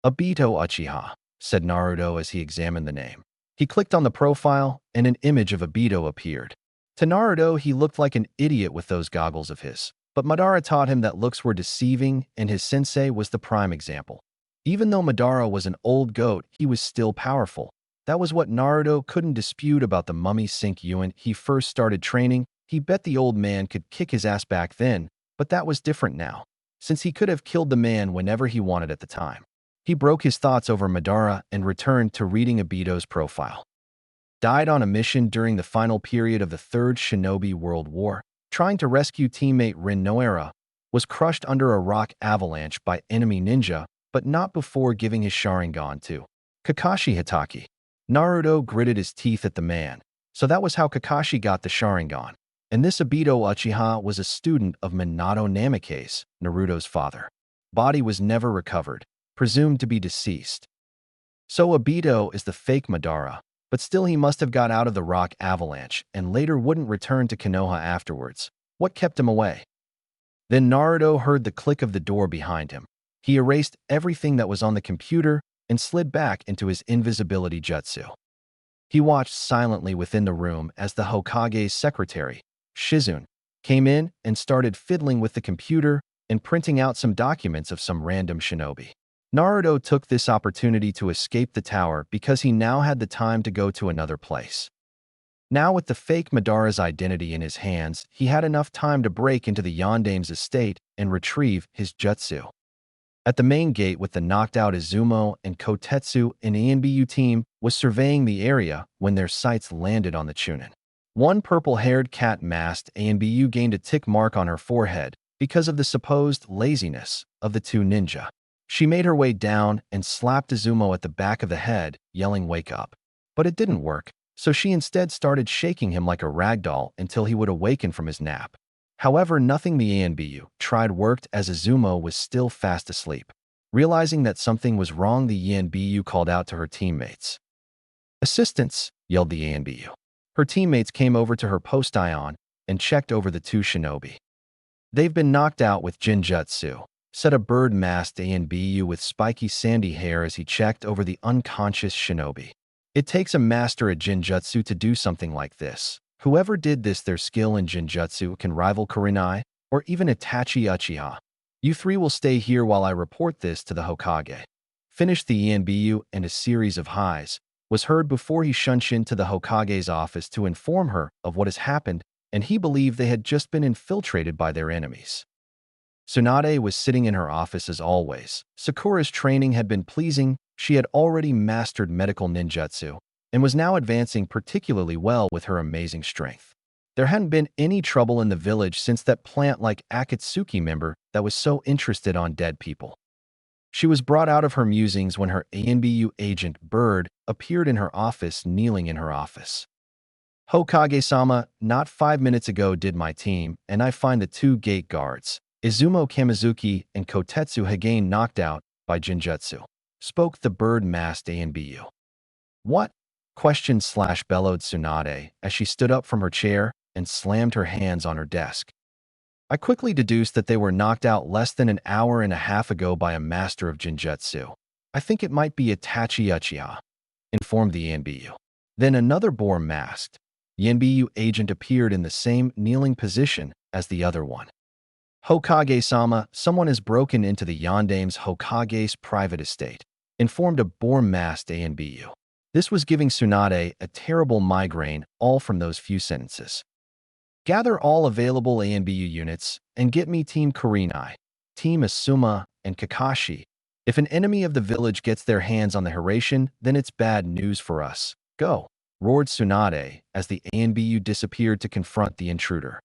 Obito Uchiha, said Naruto as he examined the name. He clicked on the profile, and an image of Obito appeared. To Naruto, he looked like an idiot with those goggles of his. But Madara taught him that looks were deceiving, and his sensei was the prime example. Even though Madara was an old goat, he was still powerful. That was what Naruto couldn't dispute about the mummy Sink Yuan. He first started training. He bet the old man could kick his ass back then, but that was different now, since he could have killed the man whenever he wanted at the time. He broke his thoughts over Madara and returned to reading Obito's profile. Died on a mission during the final period of the Third Shinobi World War, trying to rescue teammate Rin Noara, was crushed under a rock avalanche by enemy ninja, but not before giving his Sharingan to Kakashi Hatake. Naruto gritted his teeth at the man, so that was how Kakashi got the Sharingan. And this Obito Uchiha was a student of Minato Namikaze, Naruto's father. Body was never recovered, presumed to be deceased. So Obito is the fake Madara, but still he must have got out of the rock avalanche and later wouldn't return to Konoha afterwards. What kept him away? Then Naruto heard the click of the door behind him. He erased everything that was on the computer and slid back into his invisibility jutsu. He watched silently within the room as the Hokage's secretary, Shizune, came in and started fiddling with the computer and printing out some documents of some random shinobi. Naruto took this opportunity to escape the tower because he now had the time to go to another place. Now with the fake Madara's identity in his hands, he had enough time to break into the Yandame's estate and retrieve his jutsu. At the main gate with the knocked-out Izumo and Kotetsu, an ANBU team was surveying the area when their sights landed on the Chunin. One purple-haired cat-masked ANBU gained a tick mark on her forehead because of the supposed laziness of the two ninja. She made her way down and slapped Izumo at the back of the head, yelling, "Wake up." But it didn't work, so she instead started shaking him like a ragdoll until he would awaken from his nap. However, nothing the ANBU tried worked as Izumo was still fast asleep. Realizing that something was wrong, the ANBU called out to her teammates. "Assistance!" yelled the ANBU. Her teammates came over to her post-ion and checked over the two shinobi. "They've been knocked out with Jinjutsu," said a bird-masked ANBU with spiky sandy hair as he checked over the unconscious shinobi. "It takes a master at Jinjutsu to do something like this. Whoever did this, their skill in Jinjutsu can rival Kurenai or even Itachi Uchiha. You three will stay here while I report this to the Hokage." Finished the ENBU, and a series of highs was heard before he shunshin to the Hokage's office to inform her of what has happened, and he believed they had just been infiltrated by their enemies. Tsunade was sitting in her office as always. Sakura's training had been pleasing. She had already mastered medical ninjutsu and was now advancing particularly well with her amazing strength. There hadn't been any trouble in the village since that plant-like Akatsuki member that was so interested on dead people. She was brought out of her musings when her ANBU agent, Bird, appeared in her office, kneeling in her office. "Hokage-sama, not 5 minutes ago did my team, and I find the two gate guards, Izumo Kamizuki and Kotetsu Hagane, knocked out by Jinjutsu," spoke the bird-masked ANBU. "What?" questioned/bellowed Tsunade as she stood up from her chair and slammed her hands on her desk. "I quickly deduced that they were knocked out less than an hour and a half ago by a master of Jinjutsu. I think it might be Itachi Uchiha," informed the ANBU. Then another boar-masked YNBU agent appeared in the same kneeling position as the other one. "Hokage-sama, someone has broken into the Yandame's Hokage's private estate," informed a boar-masked ANBU. This was giving Tsunade a terrible migraine, all from those few sentences. "Gather all available ANBU units and get me Team Kurenai, Team Asuma, and Kakashi. If an enemy of the village gets their hands on the Hiraition, then it's bad news for us. Go!" roared Tsunade as the ANBU disappeared to confront the intruder.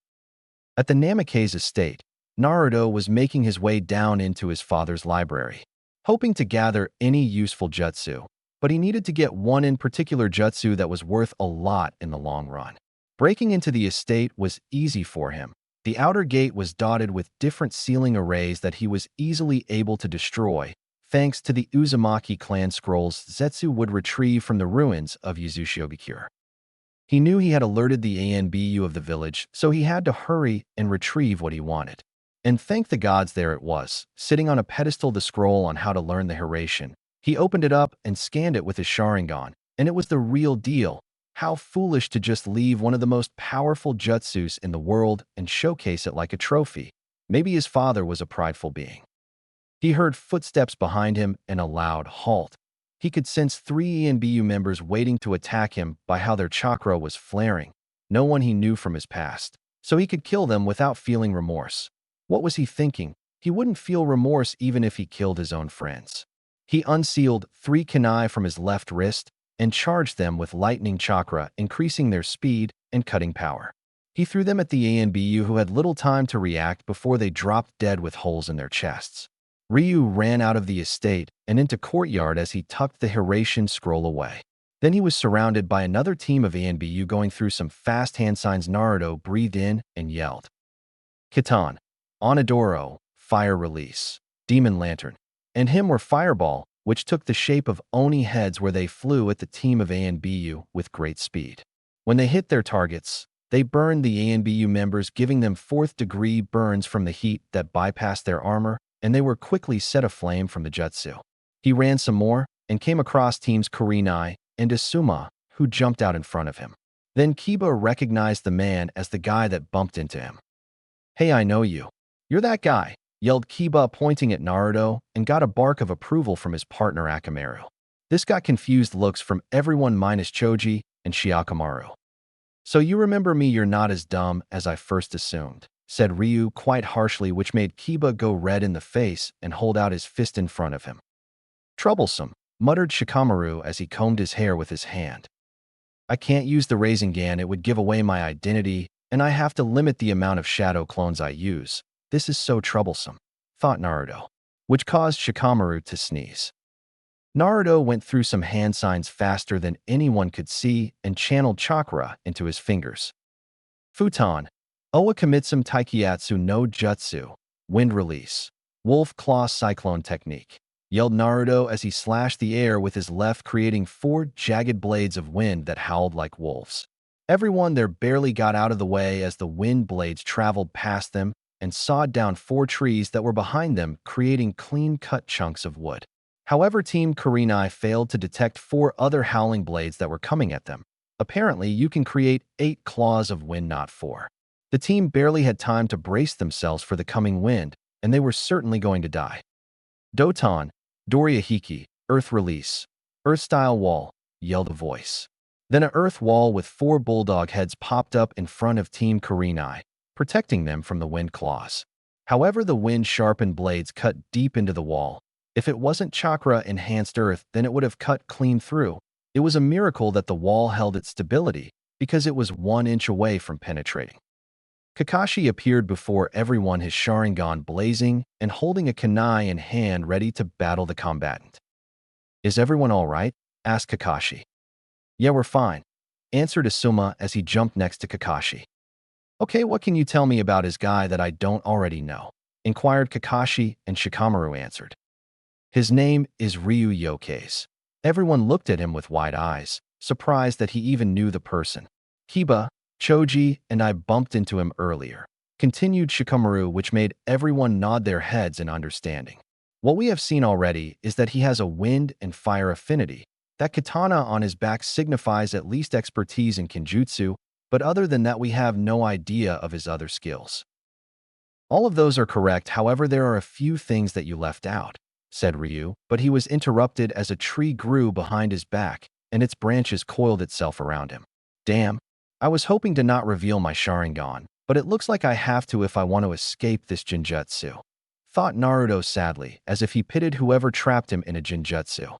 At the Namikaze estate, Naruto was making his way down into his father's library, hoping to gather any useful jutsu, but he needed to get one in particular jutsu that was worth a lot in the long run. Breaking into the estate was easy for him. The outer gate was dotted with different ceiling arrays that he was easily able to destroy, thanks to the Uzumaki clan scrolls Zetsu would retrieve from the ruins of Yuzushiogakure. He knew he had alerted the ANBU of the village, so he had to hurry and retrieve what he wanted. And thank the gods, there it was, sitting on a pedestal, the scroll on how to learn the Hiraition. He opened it up and scanned it with his Sharingan, and it was the real deal. How foolish to just leave one of the most powerful jutsus in the world and showcase it like a trophy. Maybe his father was a prideful being. He heard footsteps behind him and a loud halt. He could sense 3 ENBU members waiting to attack him by how their chakra was flaring. No one he knew from his past, so he could kill them without feeling remorse. What was he thinking? He wouldn't feel remorse even if he killed his own friends. He unsealed 3 kunai from his left wrist and charged them with lightning chakra, increasing their speed and cutting power. He threw them at the ANBU, who had little time to react before they dropped dead with holes in their chests. Ryu ran out of the estate and into courtyard as he tucked the Hiraition scroll away. Then he was surrounded by another team of ANBU going through some fast hand signs. Naruto breathed in and yelled, "Kitan, Onodoro, fire release, demon lantern," and him were fireball, which took the shape of Oni heads where they flew at the team of ANBU with great speed. When they hit their targets, they burned the ANBU members, giving them 4th-degree burns from the heat that bypassed their armor, and they were quickly set aflame from the jutsu. He ran some more and came across teams Kurenai and Asuma, who jumped out in front of him. Then Kiba recognized the man as the guy that bumped into him. "Hey, I know you. You're that guy. yelled Kiba, pointing at Naruto, and got a bark of approval from his partner Akamaru. This got confused looks from everyone minus Choji and Shiakamaru. "So you remember me, you're not as dumb as I first assumed," said Ryu quite harshly, which made Kiba go red in the face and hold out his fist in front of him. "Troublesome," muttered Shikamaru as he combed his hair with his hand. "I can't use the Rasengan, it would give away my identity, and I have to limit the amount of shadow clones I use. This is so troublesome," thought Naruto, which caused Shikamaru to sneeze. Naruto went through some hand signs faster than anyone could see and channeled chakra into his fingers. Futon, Owa Kamitsum Taikiatsu no Jutsu, Wind Release, Wolf Claw Cyclone Technique, yelled Naruto as he slashed the air with his left, creating 4 jagged blades of wind that howled like wolves. Everyone there barely got out of the way as the wind blades traveled past them and sawed down 4 trees that were behind them, creating clean-cut chunks of wood. However, Team Kurenai failed to detect 4 other howling blades that were coming at them. Apparently, you can create 8 claws of wind, not 4. The team barely had time to brace themselves for the coming wind, and they were certainly going to die. Doton, Dorihiki, Earth Release, Earth-style wall, yelled a voice. Then an earth wall with 4 bulldog heads popped up in front of Team Kurenai, protecting them from the wind claws. However, the wind-sharpened blades cut deep into the wall. If it wasn't chakra-enhanced earth, then it would have cut clean through. It was a miracle that the wall held its stability, because it was 1 inch away from penetrating. Kakashi appeared before everyone, his Sharingan blazing and holding a kunai in hand ready to battle the combatant. "Is everyone all right?" asked Kakashi. "Yeah, we're fine," answered Asuma as he jumped next to Kakashi. "Okay, what can you tell me about his guy that I don't already know?" inquired Kakashi, and Shikamaru answered. "His name is Ryu Yokes." Everyone looked at him with wide eyes, surprised that he even knew the person. "Kiba, Choji, and I bumped into him earlier," continued Shikamaru, which made everyone nod their heads in understanding. "What we have seen already is that he has a wind and fire affinity. That katana on his back signifies at least expertise in Kenjutsu, but other than that we have no idea of his other skills." "All of those are correct, however there are a few things that you left out," said Ryu, but he was interrupted as a tree grew behind his back, and its branches coiled itself around him. "Damn, I was hoping to not reveal my Sharingan, but it looks like I have to if I want to escape this Jinjutsu," thought Naruto sadly, as if he pitied whoever trapped him in a Jinjutsu.